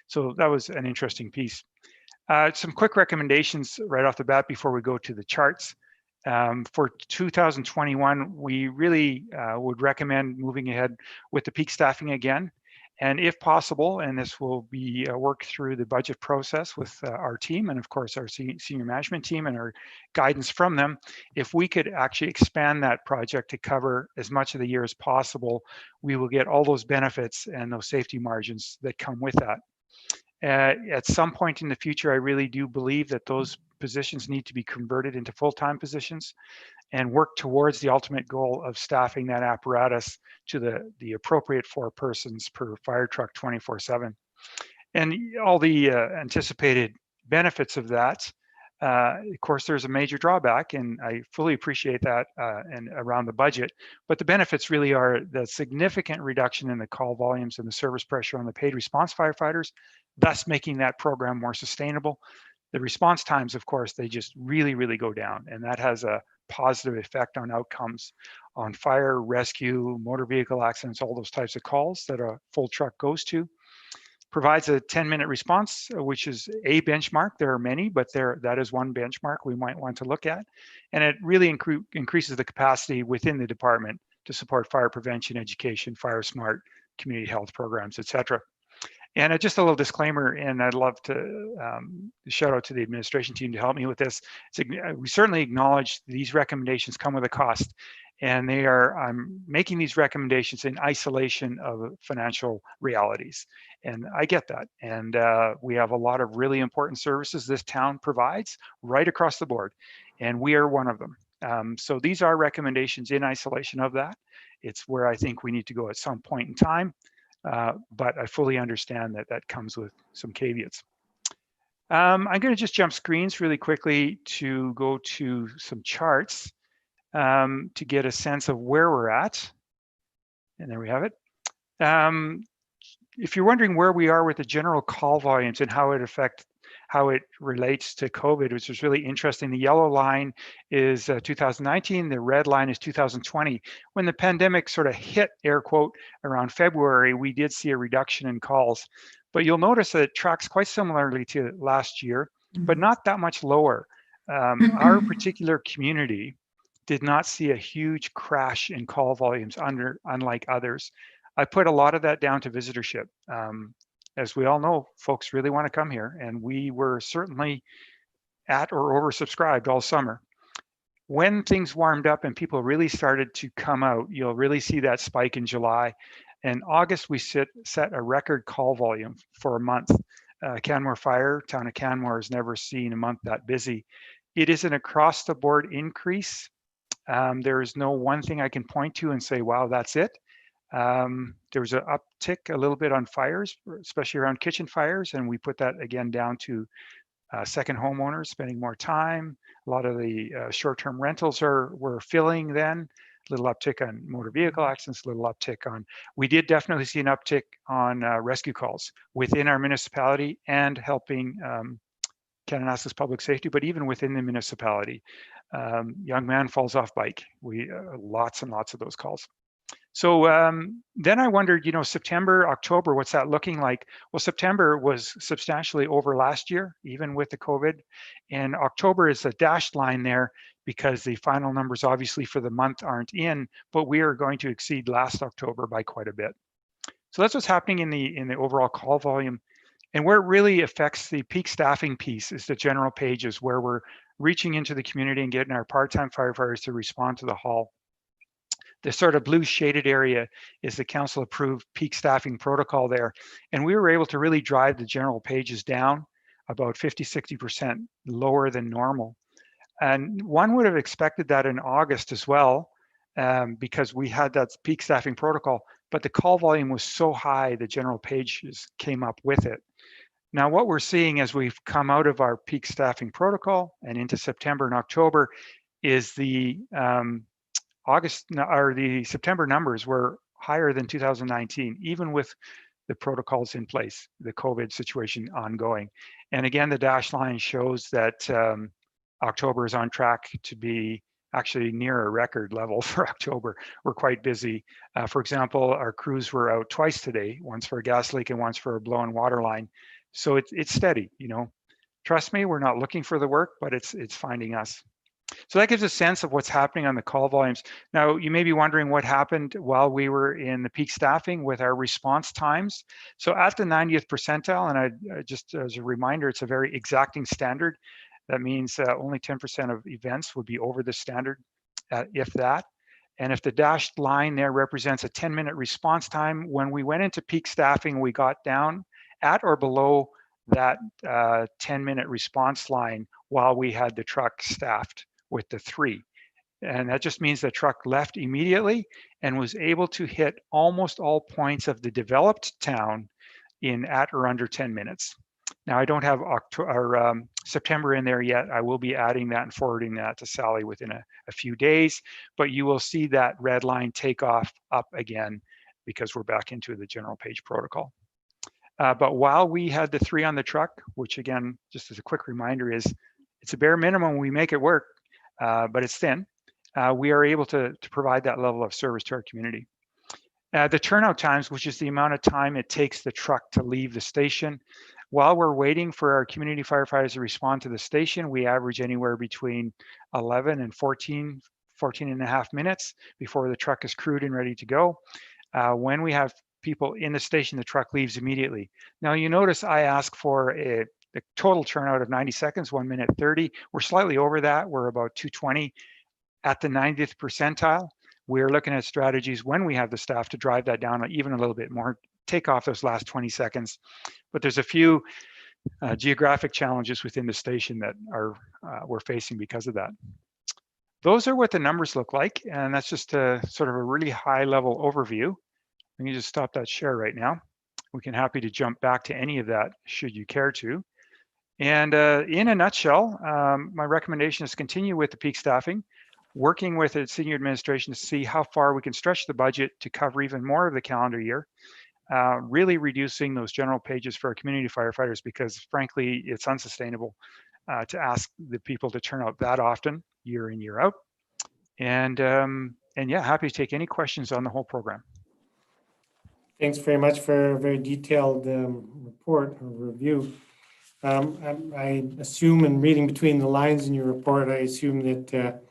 So that was an interesting piece. Some quick recommendations right off the bat before we go to the charts. For 2021, we really would recommend moving ahead with the peak staffing again. And if possible, and this will be worked through the budget process with our team and of course our senior management team and our guidance from them, if we could actually expand that project to cover as much of the year as possible, we will get all those benefits and those safety margins that come with that. At some point in the future, I really do believe that those positions need to be converted into full-time positions and work towards the ultimate goal of staffing that apparatus to the appropriate 4 persons per fire truck 24/7. And all the anticipated benefits of that, of course, there's a major drawback, and I fully appreciate that and around the budget, but the benefits really are the significant reduction in the call volumes and the service pressure on the paid response firefighters, thus making that program more sustainable. The response times, of course, they just really, really go down, and that has a positive effect on outcomes on fire, rescue, motor vehicle accidents, all those types of calls that a full truck goes to. Provides a 10-minute response, which is a benchmark. There are many, but that is one benchmark we might want to look at. And it really increases the capacity within the department to support fire prevention, education, fire smart, community health programs, etc. And just a little disclaimer, and I'd love to shout out to the administration team to help me with this. We certainly acknowledge these recommendations come with a cost, and I'm making these recommendations in isolation of financial realities. And I get that. And we have a lot of really important services this town provides right across the board, and we are one of them. So these are recommendations in isolation of that. It's where I think we need to go at some point in time. But I fully understand that that comes with some caveats. I'm going to just jump screens really quickly to go to some charts to get a sense of where we're at. And there we have it. If you're wondering where we are with the general call volumes and how it relates to COVID, which is really interesting. The yellow line is 2019, the red line is 2020. When the pandemic sort of hit, air quote, around February, we did see a reduction in calls. But you'll notice that it tracks quite similarly to last year, but not that much lower. Our particular community did not see a huge crash in call volumes unlike others. I put a lot of that down to visitorship. As we all know, folks really want to come here, and we were certainly at or oversubscribed all summer. When things warmed up and people really started to come out, you'll really see that spike in July. In August, we set a record call volume for a month. Canmore Fire, town of Canmore, has never seen a month that busy. It is an across the board increase. There is no one thing I can point to and say, wow, that's it. There was an uptick a little bit on fires, especially around kitchen fires, and we put that again down to second homeowners spending more time. A lot of the short-term rentals were filling then. A little uptick on motor vehicle accidents, a little uptick on. We did definitely see an uptick on rescue calls within our municipality and helping Kananaskis Public Safety, but even within the municipality. Young man falls off bike. Lots and lots of those calls. So then I wondered, September, October, what's that looking like? Well, September was substantially over last year, even with the COVID. And October is a dashed line there because the final numbers obviously for the month aren't in, but we are going to exceed last October by quite a bit. So that's what's happening in the overall call volume. And where it really affects the peak staffing piece is the general pages, where we're reaching into the community and getting our part-time firefighters to respond to the call. The sort of blue shaded area is the council approved peak staffing protocol there. And we were able to really drive the general pages down about 50–60% lower than normal. And one would have expected that in August as well, because we had that peak staffing protocol, but the call volume was so high, the general pages came up with it. Now, what we're seeing as we've come out of our peak staffing protocol and into September and October is the September numbers were higher than 2019, even with the protocols in place, the COVID situation ongoing. And again, the dashed line shows that October is on track to be actually near a record level for October. We're quite busy. For example, our crews were out twice today, once for a gas leak and once for a blown water line. So it's steady, Trust me, we're not looking for the work, but it's finding us. So that gives a sense of what's happening on the call volumes. Now, you may be wondering what happened while we were in the peak staffing with our response times. So at the 90th percentile, and I just as a reminder, it's a very exacting standard. That means only 10% of events would be over the standard, if that. And if the dashed line there represents a 10-minute response time, when we went into peak staffing, we got down at or below that 10-minute response line while we had the truck staffed with the 3. And that just means the truck left immediately and was able to hit almost all points of the developed town in at or under 10 minutes. Now, I don't have September in there yet. I will be adding that and forwarding that to Sally within a few days, but you will see that red line take off up again because we're back into the general page protocol. But while we had the 3 on the truck, which again, just as a quick reminder, it's a bare minimum, we make it work, but it's thin. We are able to provide that level of service to our community. The turnout times, which is the amount of time it takes the truck to leave the station. While we're waiting for our community firefighters to respond to the station, we average anywhere between 11 and 14 and a half minutes before the truck is crewed and ready to go. When we have people in the station, the truck leaves immediately. Now you notice I ask for the total turnout of 90 seconds, 1 minute 30. We're slightly over that. We're about 220 at the 90th percentile. We're looking at strategies when we have the staff to drive that down even a little bit more, take off those last 20 seconds. But there's a few geographic challenges within the station that we're facing because of that. Those are what the numbers look like. And that's just a sort of a really high level overview. Let me just stop that share right now. We can happy to jump back to any of that should you care to. And in a nutshell, my recommendation is continue with the peak staffing, working with the senior administration to see how far we can stretch the budget to cover even more of the calendar year, really reducing those general pages for our community firefighters, because frankly, it's unsustainable to ask the people to turn out that often, year in, year out. And yeah, happy to take any questions on the whole program. Thanks very much for a very detailed report or review. I assume, in reading between the lines in your report, I assume that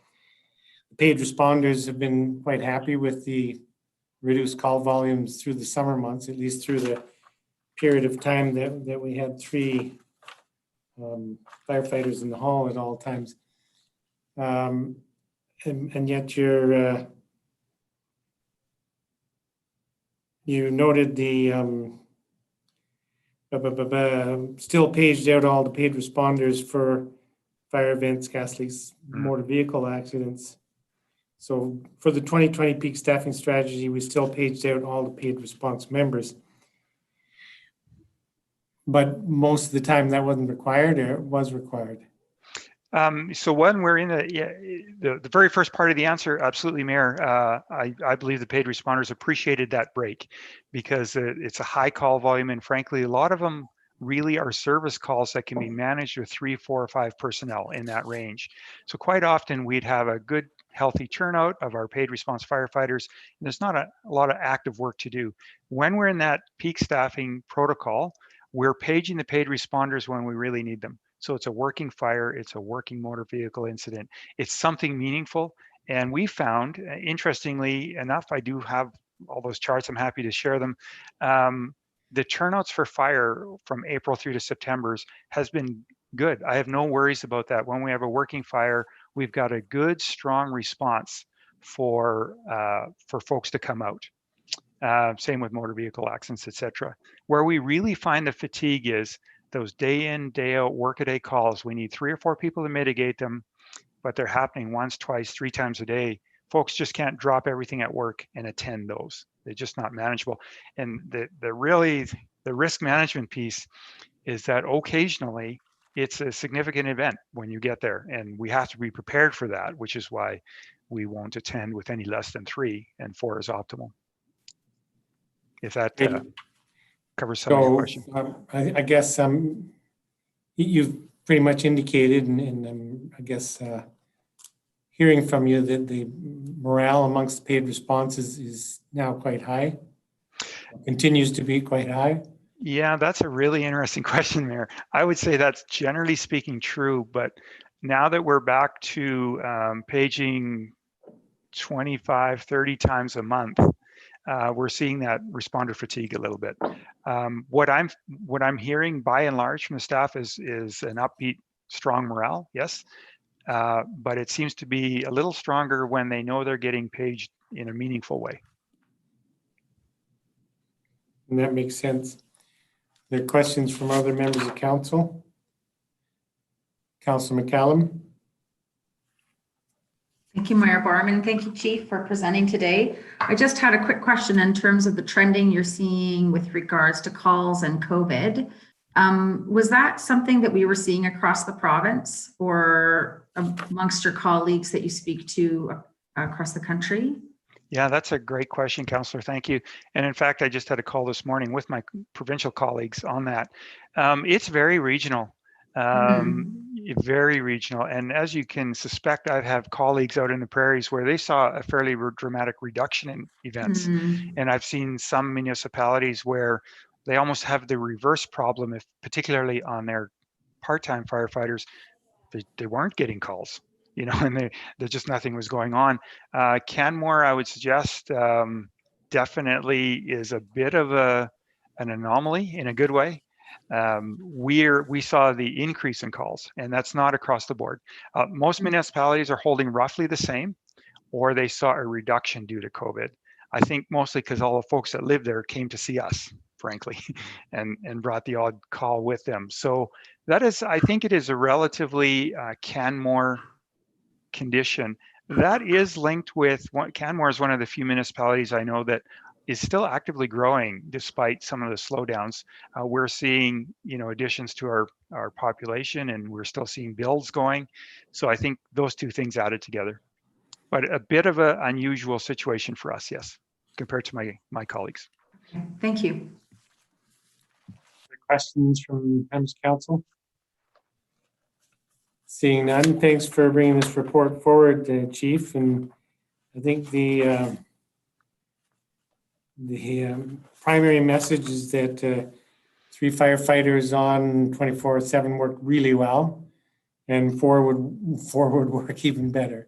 paid responders have been quite happy with the reduced call volumes through the summer months, at least through the period of time that we had 3 firefighters in the hall at all times. And yet you noted the still paged out all the paid responders for fire events, gas leaks, motor vehicle accidents. So for the 2020 peak staffing strategy, we still paged out all the paid response members. But most of the time that wasn't required, or it was required. So when we're in the very first part of the answer, absolutely, Mayor. I believe the paid responders appreciated that break because it's a high call volume, and frankly, a lot of them really are service calls that can be managed with 3, 4, or 5 personnel in that range. So quite often we'd have a good healthy turnout of our paid response firefighters. And there's not a lot of active work to do. When we're in that peak staffing protocol, we're paging the paid responders when we really need them. So it's a working fire, it's a working motor vehicle incident. It's something meaningful. And we found, interestingly enough, I do have all those charts, I'm happy to share them. The turnouts for fire from April through to September's has been good. I have no worries about that. When we have a working fire, we've got a good, strong response for folks to come out. Same with motor vehicle accidents, etc. Where we really find the fatigue is those day in, day out, work-a-day calls. We need 3 or 4 people to mitigate them, but they're happening once, twice, 3 times a day. Folks just can't drop everything at work and attend those. They're just not manageable. And the risk management piece is that occasionally it's a significant event when you get there, and we have to be prepared for that, which is why we won't attend with any less than 3, and 4 is optimal. If that covers some of your question. I guess you've pretty much indicated, and I guess hearing from you that the morale amongst paid responses is now quite high, continues to be quite high. Yeah, that's a really interesting question, Mayor. I would say that's generally speaking true, but now that we're back to paging 25, 30 times a month, we're seeing that responder fatigue a little bit. What I'm hearing by and large from the staff is an upbeat, strong morale, yes, but it seems to be a little stronger when they know they're getting paged in a meaningful way. And that makes sense. There are questions from other members of council? Councillor McCallum. Thank you, Mayor Barman. Thank you, Chief, for presenting today. I just had a quick question in terms of the trending you're seeing with regards to calls and COVID. Was that something that we were seeing across the province or amongst your colleagues that you speak to across the country? Yeah, that's a great question, Councillor. Thank you. And in fact, I just had a call this morning with my provincial colleagues on that. It's very regional. Very regional. And as you can suspect, I have colleagues out in the prairies where they saw a fairly dramatic reduction in events. And I've seen some municipalities where they almost have the reverse problem, if particularly on their part-time firefighters, they weren't getting calls, you know, and there's just nothing was going on. Canmore, I would suggest, definitely is a bit of an anomaly in a good way. We saw the increase in calls, and that's not across the board. Most municipalities are holding roughly the same, or they saw a reduction due to COVID. I think mostly because all the folks that live there came to see us, frankly, and brought the odd call with them. So that is, I think it is a relatively Canmore condition. That is linked with Canmore is one of the few municipalities I know that is still actively growing despite some of the slowdowns. We're seeing, you know, additions to our population, and we're still seeing builds going. So I think those two things added together. But a bit of an unusual situation for us, yes, compared to my colleagues. Okay, thank you. Questions from members of council? Seeing none, thanks for bringing this report forward, Chief. And I think the primary message is that 3 firefighters on 24/7 work really well, and 4 would work even better.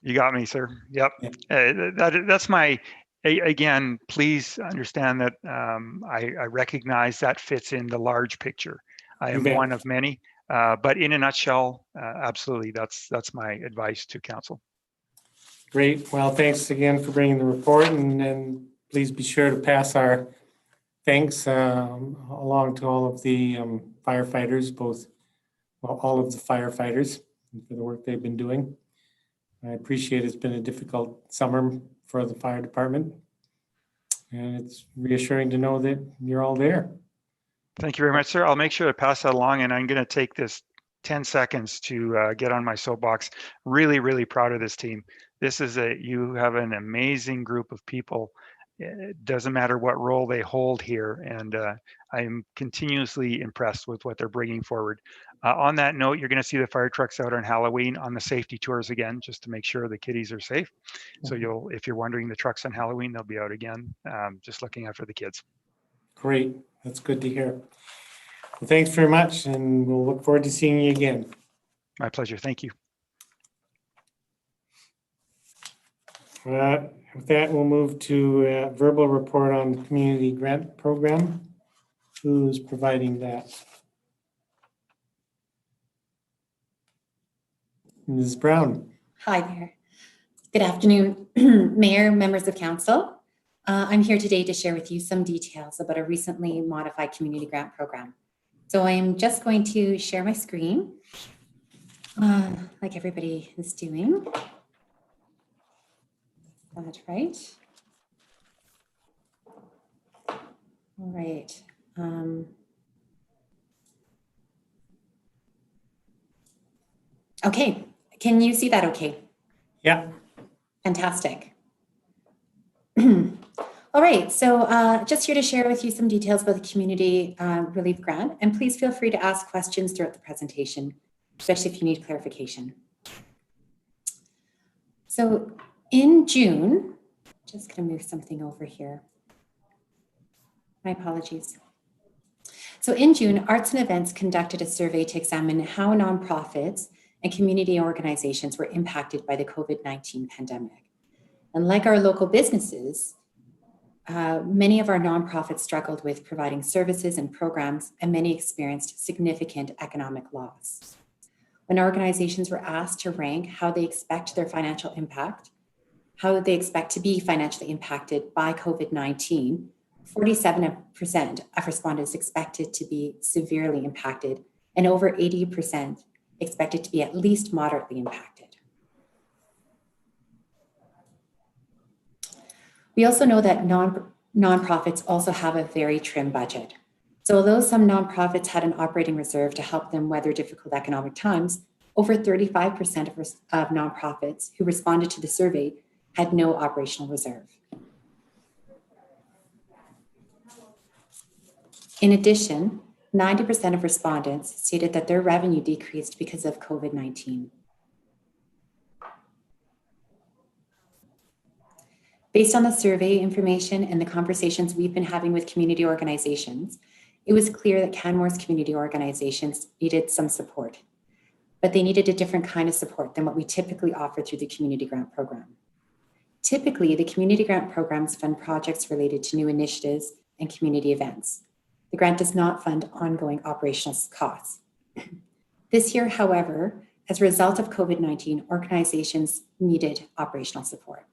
You got me, sir. Yep. That's my, again, please understand that I recognize that fits in the large picture. I am one of many, but in a nutshell, absolutely, that's my advice to council. Great. Well, thanks again for bringing the report, and please be sure to pass our thanks along to all of the firefighters, all of the firefighters for the work they've been doing. I appreciate it's been a difficult summer for the fire department, and it's reassuring to know that you're all there. Thank you very much, sir. I'll make sure to pass that along, and I'm going to take this 10 seconds to get on my soapbox. Really, really proud of this team. You have an amazing group of people it doesn't matter what role they hold here. And I'm continuously impressed with what they're bringing forward. On that note, you're going to see the fire trucks out on Halloween on the safety tours again, just to make sure the kiddies are safe. So if you're wondering, the trucks on Halloween, they'll be out again, just looking out for the kids. Great. That's good to hear. Well, thanks very much, and we'll look forward to seeing you again. My pleasure. Thank you. With that, we'll move to verbal report on the community grant program. Who's providing that? Ms. Brown. Hi there. Good afternoon, Mayor, members of council. I'm here today to share with you some details about a recently modified community grant program. So I am just going to share my screen like everybody is doing. That's right. All right. Okay, can you see that okay? Yeah. Fantastic. All right, so just here to share with you some details about the community relief grant, and please feel free to ask questions throughout the presentation, especially if you need clarification. So in June, just gonna move something over here. My apologies. So in June, Arts and Events conducted a survey to examine how nonprofits and community organizations were impacted by the COVID-19 pandemic. And like our local businesses, many of our nonprofits struggled with providing services and programs, and many experienced significant economic loss. When organizations were asked to rank how they expect their financial impact, how they expect to be financially impacted by COVID-19, 47% of respondents expected to be severely impacted, and over 80% expected to be at least moderately impacted. We also know that nonprofits also have a very trim budget. So although some nonprofits had an operating reserve to help them weather difficult economic times, over 35% of nonprofits who responded to the survey had no operational reserve. In addition, 90% of respondents stated that their revenue decreased because of COVID-19. Based on the survey information and the conversations we've been having with community organizations, it was clear that Canmore's community organizations needed some support, but they needed a different kind of support than what we typically offer through the community grant program. Typically, the community grant programs fund projects related to new initiatives and community events. The grant does not fund ongoing operational costs. This year, however, as a result of COVID-19, organizations needed operational support.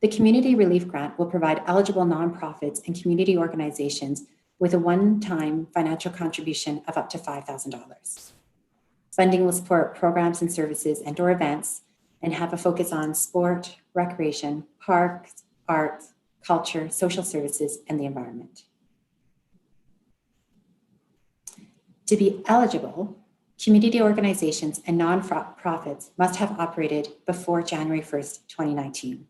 The Community Relief Grant will provide eligible nonprofits and community organizations with a one-time financial contribution of up to $5,000. Funding will support programs and services and/or events and have a focus on sport, recreation, parks, arts, culture, social services, and the environment. To be eligible, community organizations and nonprofits must have operated before January 1st, 2019.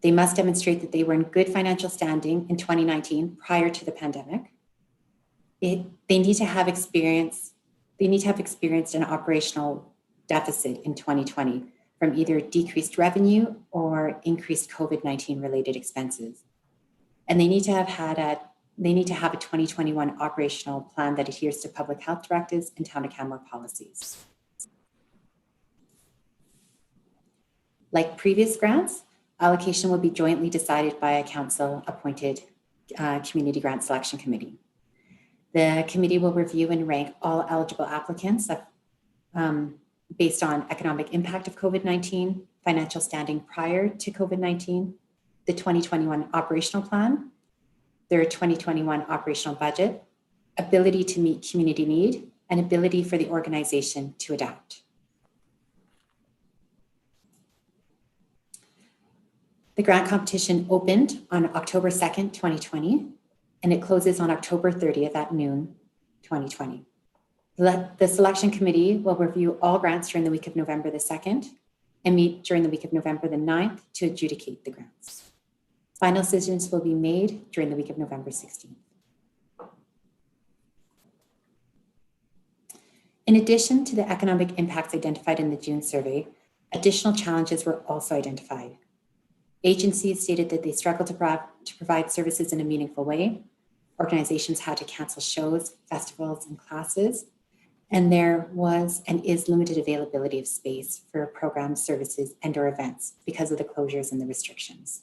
They must demonstrate that they were in good financial standing in 2019 prior to the pandemic. They need to have experienced an operational deficit in 2020 from either decreased revenue or increased COVID-19 related expenses. And they need to have a 2021 operational plan that adheres to public health directives and Town of Canmore policies. Like previous grants, allocation will be jointly decided by a council-appointed community grant selection committee. The committee will review and rank all eligible applicants based on economic impact of COVID-19, financial standing prior to COVID-19, the 2021 operational plan, their 2021 operational budget, ability to meet community need, and ability for the organization to adapt. The grant competition opened on October 2nd, 2020, and it closes on October 30th at noon, 2020. The selection committee will review all grants during the week of November the 2nd and meet during the week of November the 9th to adjudicate the grants. Final decisions will be made during the week of November 16th. In addition to the economic impacts identified in the June survey, additional challenges were also identified. Agencies stated that they struggled to provide services in a meaningful way. Organizations had to cancel shows, festivals, and classes. And there was and is limited availability of space for programs, services, and/or events because of the closures and the restrictions.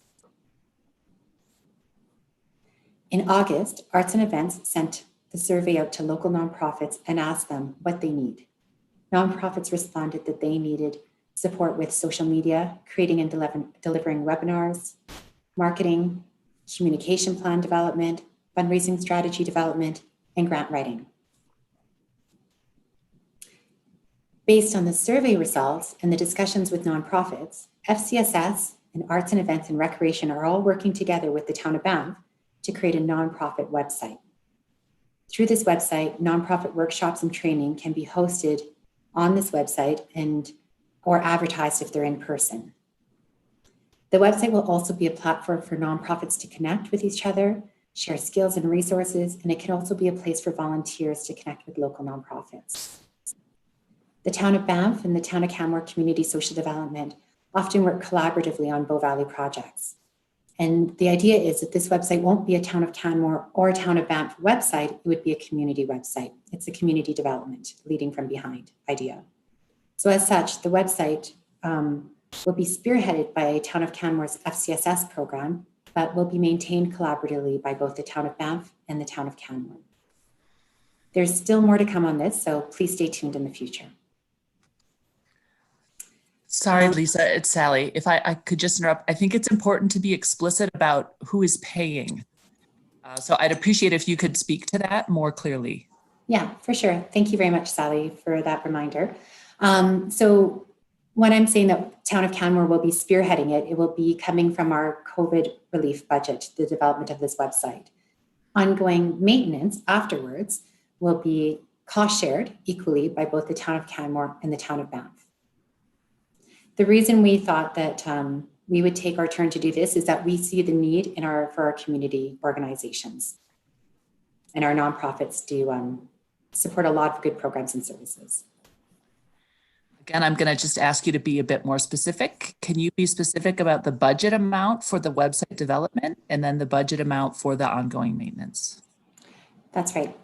In August, Arts and Events sent the survey out to local nonprofits and asked them what they need. Nonprofits responded that they needed support with social media, creating and delivering webinars, marketing, communication plan development, fundraising strategy development, and grant writing. Based on the survey results and the discussions with nonprofits, FCSS and Arts and Events and Recreation are all working together with the town of Banff to create a nonprofit website. Through this website, nonprofit workshops and training can be hosted on this website or advertised if they're in person. The website will also be a platform for nonprofits to connect with each other, share skills and resources, and it can also be a place for volunteers to connect with local nonprofits. The town of Banff and the town of Canmore Community Social Development often work collaboratively on Bow Valley projects. And the idea is that this website won't be a town of Canmore or a town of Banff website, it would be a community website. It's a community development, leading from behind idea. So as such, the website will be spearheaded by a town of Canmore's FCSS program, but will be maintained collaboratively by both the town of Banff and the town of Canmore. There's still more to come on this, so please stay tuned in the future. Sorry, Lisa, it's Sally. If I could just interrupt, I think it's important to be explicit about who is paying. So I'd appreciate if you could speak to that more clearly. Yeah, for sure. Thank you very much, Sally, for that reminder. So when I'm saying that town of Canmore will be spearheading it, it will be coming from our COVID relief budget, the development of this website. Ongoing maintenance afterwards will be cost shared equally by both the town of Canmore and the town of Banff. The reason we thought that we would take our turn to do this is that we see the need for our community organizations, and our nonprofits do support a lot of good programs and services. Again, I'm going to just ask you to be a bit more specific. Can you be specific about the budget amount for the website development and then the budget amount for the ongoing maintenance? That's right.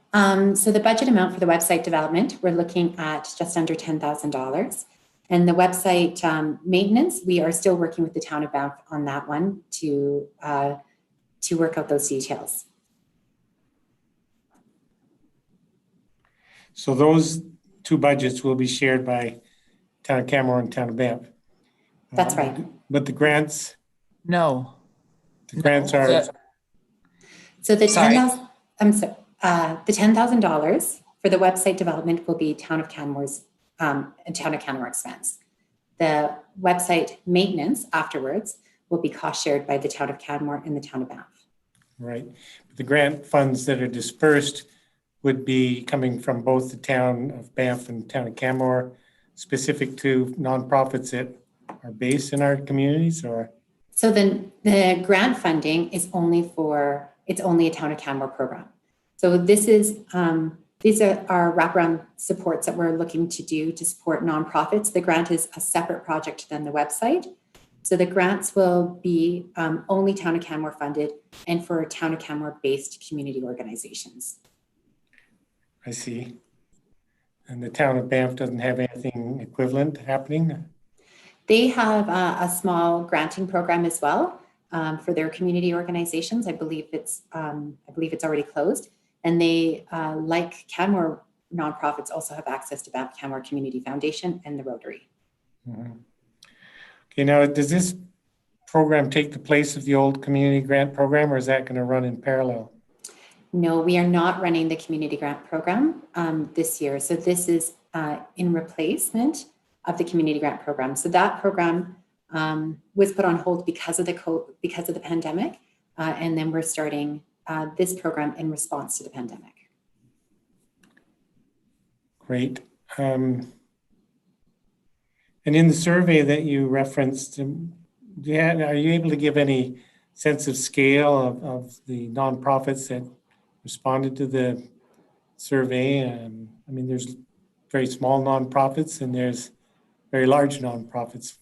So the budget amount for the website development, we're looking at just under $10,000. And the website maintenance, we are still working with the town of Banff on that one to work out those details. So those two budgets will be shared by town of Canmore and town of Banff. That's right. But the grants? No. The grants are. So the $10,000. I'm sorry. The $10,000 for the website development will be town of Canmore's and town of Canmore expense. The website maintenance afterwards will be cost shared by the town of Canmore and the town of Banff. Right. The grant funds that are dispersed would be coming from both the town of Banff and town of Canmore, specific to nonprofits that are based in our communities, or? So then the grant funding is only a town of Canmore program. So this is, these are our wraparound supports that we're looking to do to support nonprofits. The grant is a separate project than the website. So the grants will be only town of Canmore funded and for town of Canmore based community organizations. I see. And the town of Banff doesn't have anything equivalent happening? They have a small granting program as well for their community organizations. I believe it's already closed. And they, like Canmore nonprofits, also have access to Banff Canmore Community Foundation and the Rotary. Mm-hmm. Okay, now does this program take the place of the old community grant program, or is that going to run in parallel? No, we are not running the community grant program this year. So this is in replacement of the community grant program. So that program was put on hold because of the pandemic, and then we're starting this program in response to the pandemic. Great. And in the survey that you referenced, are you able to give any sense of scale of the nonprofits that responded to the survey? I mean, there's very small nonprofits and there's very large nonprofits.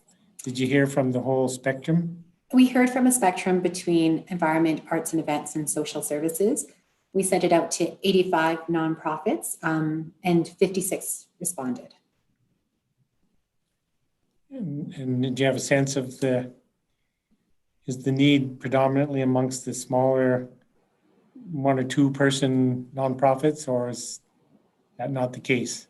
Did you hear from the whole spectrum? We heard from a spectrum between environment, arts and events, and social services. We sent it out to 85 nonprofits and 56 responded. And did you have a sense of is the need predominantly amongst the smaller 1 or 2 person nonprofits, or is that not the case?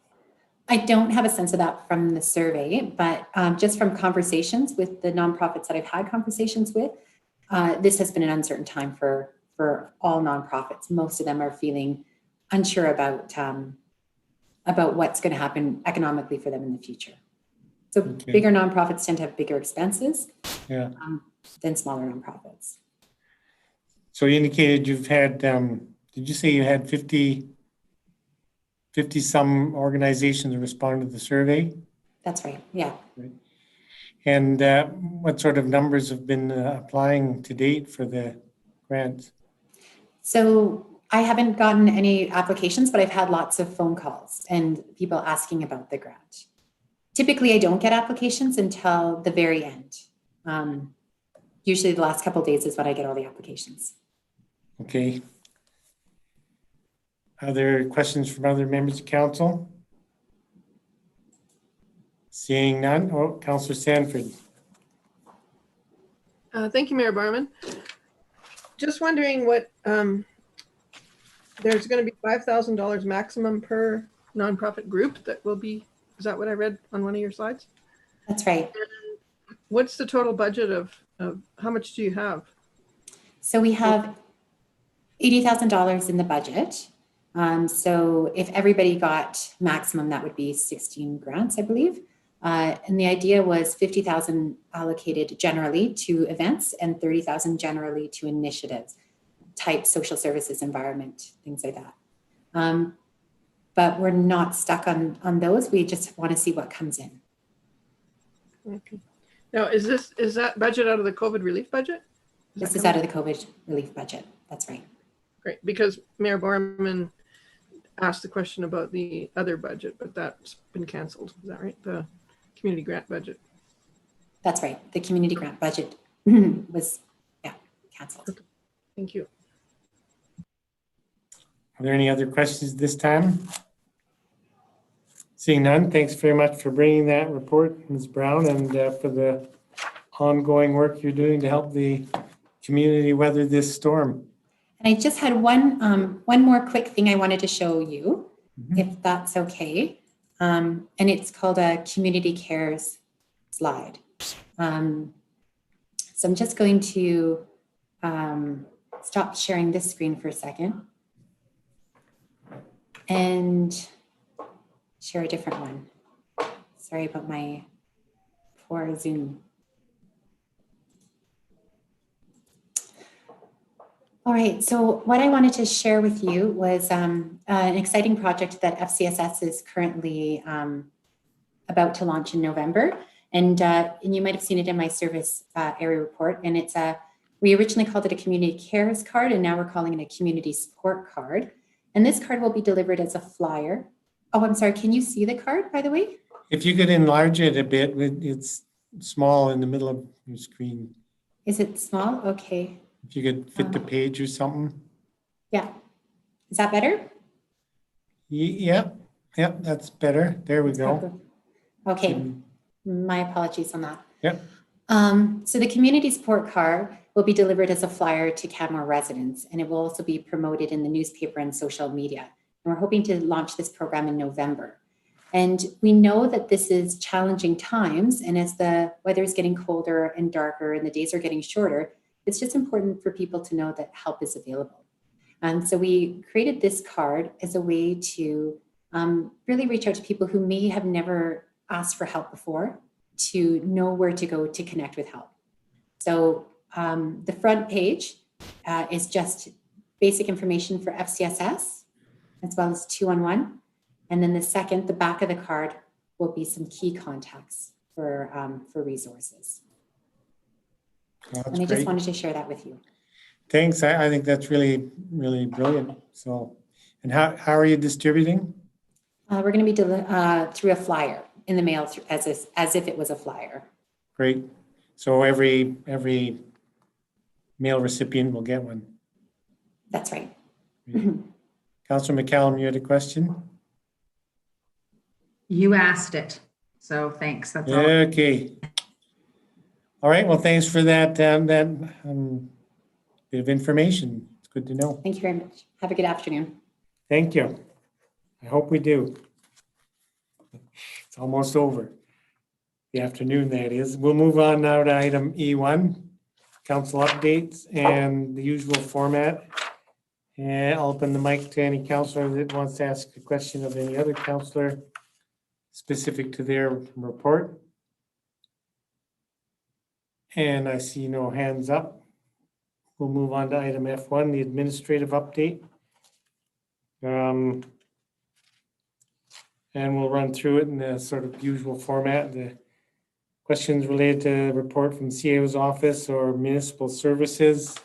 I don't have a sense of that from the survey, but just from conversations with the nonprofits that I've had conversations with, this has been an uncertain time for all nonprofits. Most of them are feeling unsure about what's going to happen economically for them in the future. So bigger nonprofits tend to have bigger expenses than smaller nonprofits. So you indicated you've had, did you say you had 50 some organizations respond to the survey? That's right, yeah. Right. And what sort of numbers have been applying to date for the grants? So I haven't gotten any applications, but I've had lots of phone calls and people asking about the grant. Typically, I don't get applications until the very end. Usually the last couple of days is when I get all the applications. Okay. Are there questions from other members of council? Seeing none. Oh, Councillor Sanford. Thank you, Mayor Barman. Just wondering what, there's going to be $5,000 maximum per nonprofit group that will be, is that what I read on one of your slides? That's right. And what's the total budget of how much do you have? So we have $80,000 in the budget. So if everybody got maximum, that would be 16 grants, I believe. And the idea was 50,000 allocated generally to events and 30,000 generally to initiatives, type social services, environment, things like that. But we're not stuck on those. We just want to see what comes in. Okay. Now, is that budget out of the COVID relief budget? This is out of the COVID relief budget. That's right. Great, because Mayor Borman asked the question about the other budget, but that's been canceled. Is that right? The community grant budget. That's right. The community grant budget was, canceled. Okay. Thank you. Are there any other questions this time? Seeing none, thanks very much for bringing that report, Ms. Brown, and for the ongoing work you're doing to help the community weather this storm. And I just had one more quick thing I wanted to show you, if that's okay. And it's called a community cares slide. So I'm just going to stop sharing this screen for a second and share a different one. Sorry about my poor Zoom. All right, so what I wanted to share with you was an exciting project that FCSS is currently about to launch in November. And you might have seen it in my service area report. And it's we originally called it a community cares card, and now we're calling it a community support card. And this card will be delivered as a flyer. Oh, I'm sorry, can you see the card, by the way? If you could enlarge it a bit, it's small in the middle of your screen. Is it small? Okay. If you could fit the page or something. Yeah. Is that better? Yep, that's better. There we go. Okay, my apologies on that. Yep. So the community support card will be delivered as a flyer to Canmore residents, and it will also be promoted in the newspaper and social media. And we're hoping to launch this program in November. And we know that this is challenging times, and as the weather is getting colder and darker and the days are getting shorter, it's just important for people to know that help is available. And so we created this card as a way to really reach out to people who may have never asked for help before, to know where to go to connect with help. So the front page is just basic information for FCSS, as well as 211. And then the back of the card will be some key contacts for resources. That's And I just great. wanted to share that with you. Thanks. I think that's really, really brilliant. So, and how are you distributing? We're going to be through a flyer in the mail as if it was a flyer. Great. So every mail recipient will get one. That's right. Councillor McCallum, you had a question? You asked it, so thanks. That's all. Okay. All right. Well, thanks for that bit of information. It's good to know. Thank you very much. Have a good afternoon. Thank you. I hope we do. It's almost over. The afternoon, that is. We'll move on now to item E1, council updates and the usual format. And I'll open the mic to any councillor that wants to ask a question of any other councillor specific to their report. And I see no hands up. We'll move on to item F1, the administrative update. And we'll run through it in the sort of usual format. The questions related to the report from CAO's office or municipal services.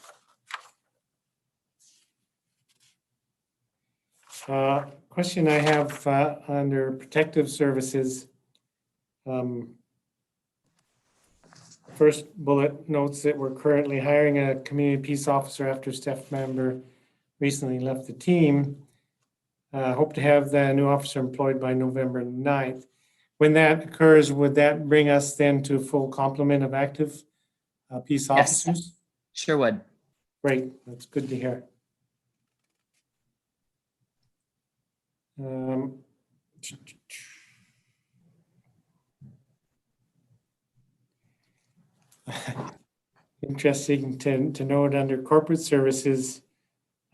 Question I have under protective services. First bullet notes that we're currently hiring a community peace officer after a staff member recently left the team. Hope to have the new officer employed by November 9th. When that occurs, would that bring us then to a full complement of active peace officers? Sure would. Great, that's good to hear. Interesting to note under corporate services,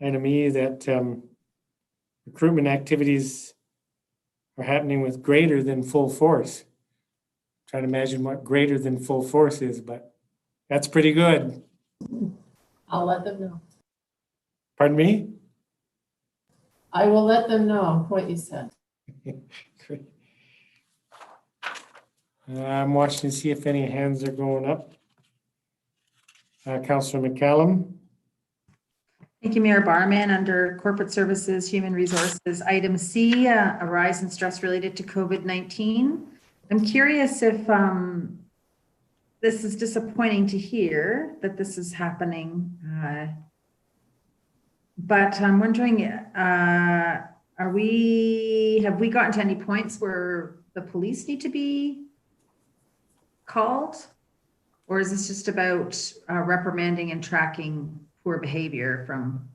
item E, that recruitment activities are happening with greater than full force. Trying to imagine what greater than full force is, but that's pretty good. I'll let them know. Pardon me? I will let them know what you said. I'm watching to see if any hands are going up. Councillor McCallum. Thank you, Mayor Barman. Under Corporate Services, Human Resources, item C, a rise in stress related to COVID-19. I'm curious if this is disappointing to hear that this is happening, but I'm wondering, have we gotten to any points where the police need to be called? Or is this just about reprimanding and tracking poor behavior from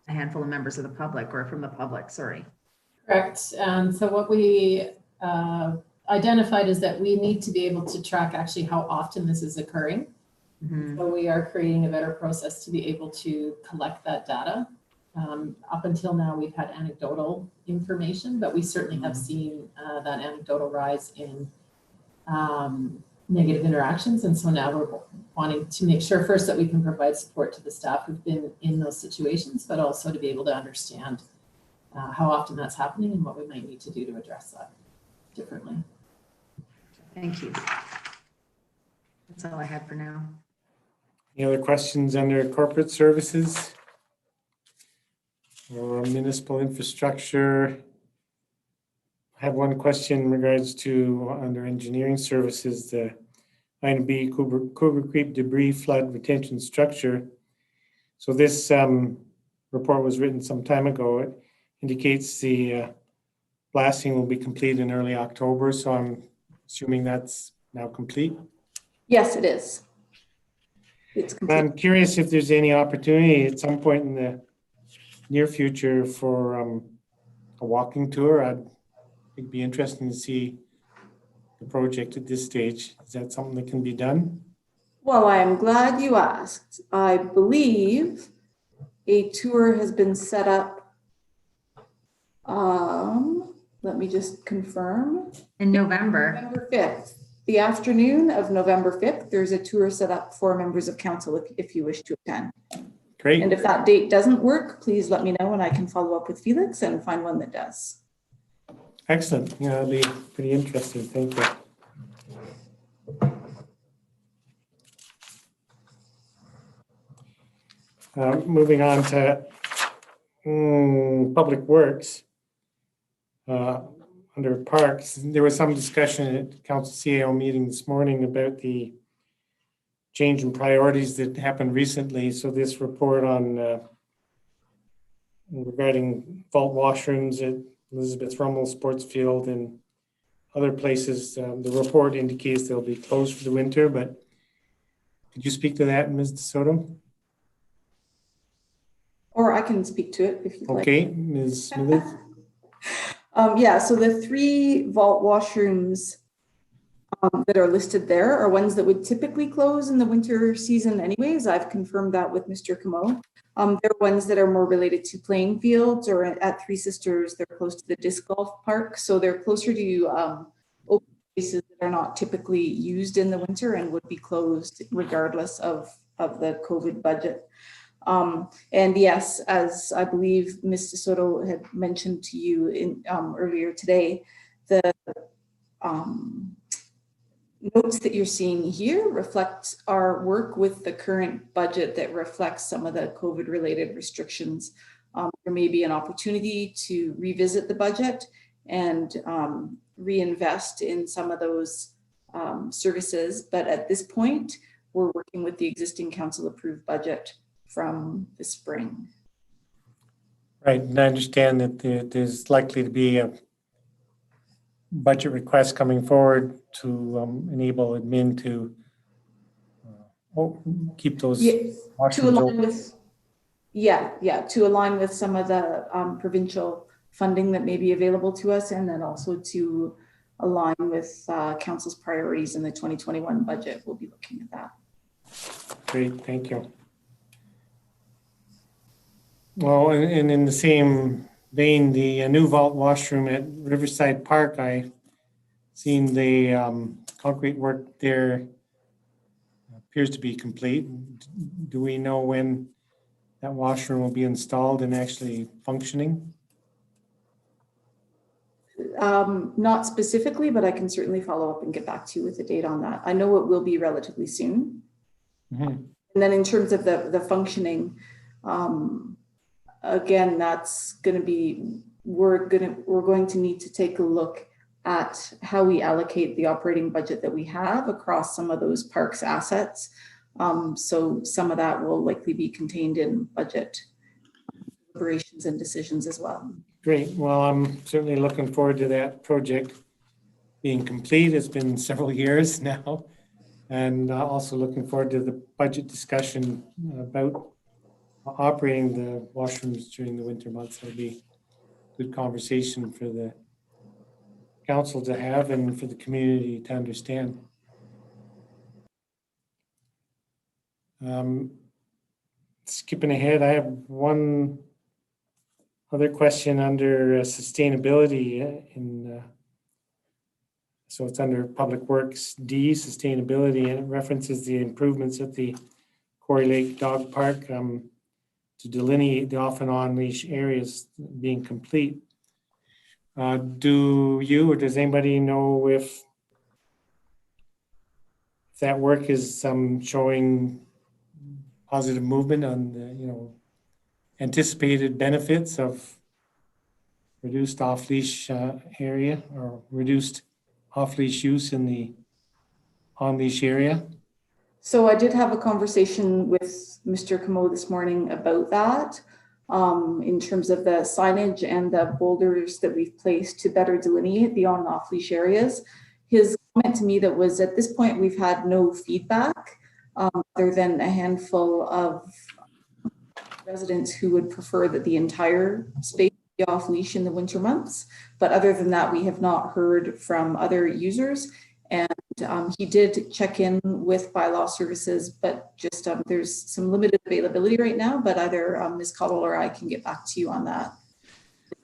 a handful of members of the public or from the public, sorry? Correct. So what we identified is that we need to be able to track actually how often this is occurring. So we are creating a better process to be able to collect that data. Up until now, we've had anecdotal information, but we certainly have seen that anecdotal rise in negative interactions. And so now we're wanting to make sure first that we can provide support to the staff who've been in those situations, but also to be able to understand how often that's happening and what we might need to do to address that differently. Thank you. That's all I had for now. Any other questions under corporate services or municipal infrastructure? I have one question in regards to under engineering services, the item B, Cougar Creek debris flood retention structure. So this report was written some time ago. It indicates the blasting will be complete in early October. So I'm assuming that's now complete. Yes, it is. It's complete. I'm curious if there's any opportunity at some point in the near future for a walking tour. It'd be interesting to see the project at this stage. Is that something that can be done? Well, I am glad you asked. I believe a tour has been set up. Let me just confirm. In November. November 5th. The afternoon of November 5th, there's a tour set up for members of council if you wish to attend. Great. And if that date doesn't work, please let me know and I can follow up with Felix and find one that does. Excellent. Yeah, that'll be pretty interesting. Thank you. Moving on to Public Works. Under Parks, there was some discussion at Council CAO meeting this morning about the change in priorities that happened recently. So this report on regarding vault washrooms at Elizabeth Rummel Sports Field and other places, the report indicates they'll be closed for the winter, but could you speak to that, Ms. DeSoto? Or I can speak to it if you'd like. Okay, Ms. Smith. Yeah, so the 3 vault washrooms that are listed there are ones that would typically close in the winter season anyways. I've confirmed that with Mr. Camo. They're ones that are more related to playing fields, or at Three Sisters, they're close to the disc golf park. So they're closer to open spaces that are not typically used in the winter and would be closed regardless of the COVID budget. And yes, as I believe Ms. DeSoto had mentioned to you in earlier today, the notes that you're seeing here reflect our work with the current budget that reflects some of the COVID related restrictions. There may be an opportunity to revisit the budget and reinvest in some of those services. But at this point, we're working with the existing council approved budget from the spring. Right, and I understand that there's likely to be a budget request coming forward to enable admin to keep those to align with, to align with some of the provincial funding that may be available to us, and then also to align with council's priorities in the 2021 budget. We'll be looking at that. Great, thank you. Well, and in the same vein, the new vault washroom at Riverside Park, I seen the concrete work there appears to be complete. Do we know when that washroom will be installed and actually functioning? Not specifically, but I can certainly follow up and get back to you with a date on that. I know it will be relatively soon. Mm-hmm. And then in terms of the functioning, again, that's going to be, we're going to need to take a look at how we allocate the operating budget that we have across some of those parks assets. So some of that will likely be contained in budget deliberations and decisions as well. Great. Well, I'm certainly looking forward to that project being complete. It's been several years now. And also looking forward to the budget discussion about operating the washrooms during the winter months. That'll be a good conversation for the council to have and for the community to understand. Skipping ahead, I have one other question under sustainability so it's under Public Works D, sustainability, and it references the improvements at the Quarry Lake Dog Park to delineate the off and on leash areas being complete. Do you or does anybody know if that work is showing positive movement on the anticipated benefits of reduced off-leash area or reduced off-leash use in the on-leash area? So I did have a conversation with Mr. Camo this morning about that in terms of the signage and the boulders that we've placed to better delineate the on and off leash areas. His comment to me that was at this point, we've had no feedback other than a handful of residents who would prefer that the entire space be off leash in the winter months. But other than that, we have not heard from other users. And he did check in with bylaw services, but just there's some limited availability right now, but either Ms. Cottle or I can get back to you on that.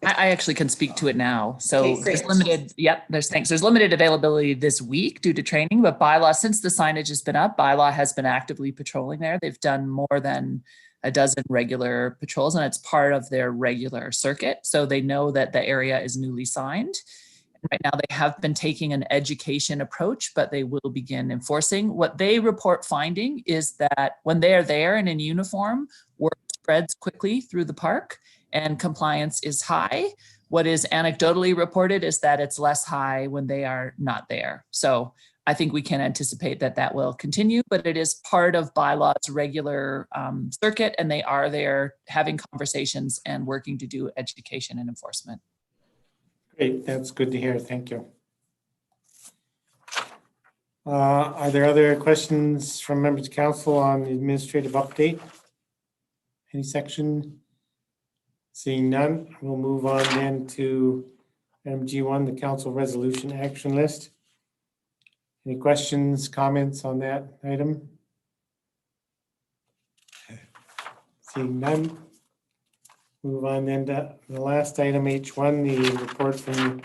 I actually can speak to it now. So Okay, there's limited, there's limited availability this week due to training, but bylaw, since the signage has been up, bylaw has been actively patrolling there. They've done more than a dozen regular patrols and it's part of their regular circuit. So they know that the area is newly signed. Right now, they have been taking an education approach, but they will begin enforcing. What they report finding is that when they are there and in uniform, work spreads quickly through the park and compliance is high. What is anecdotally reported is that it's less high when they are not there. So I think we can anticipate that that will continue, but it is part of bylaw's regular circuit, and they are there having conversations and working to do education and enforcement. Great, that's good to hear. Thank you. Are there other questions from members of council on the administrative update? Any section? Seeing none, we'll move on then to item G1, the council resolution action list. Any questions, comments on that item? Seeing none, move on then to the last item, H1, the report from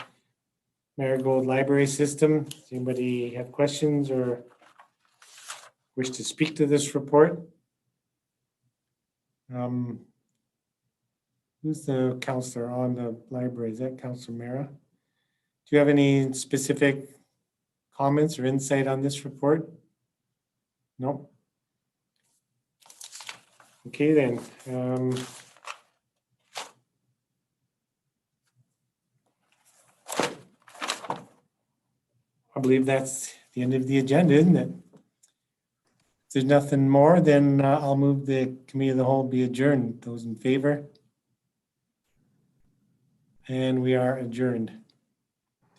Marigold Library System. Does anybody have questions or wish to speak to this report? Who's the counselor on the library? Is that Councillor Mara? Do you have any specific comments or insight on this report? No. Okay then. I believe that's the end of the agenda, isn't it? If there's nothing more, then I'll move the committee of the whole be adjourned. Those in favor? And we are adjourned.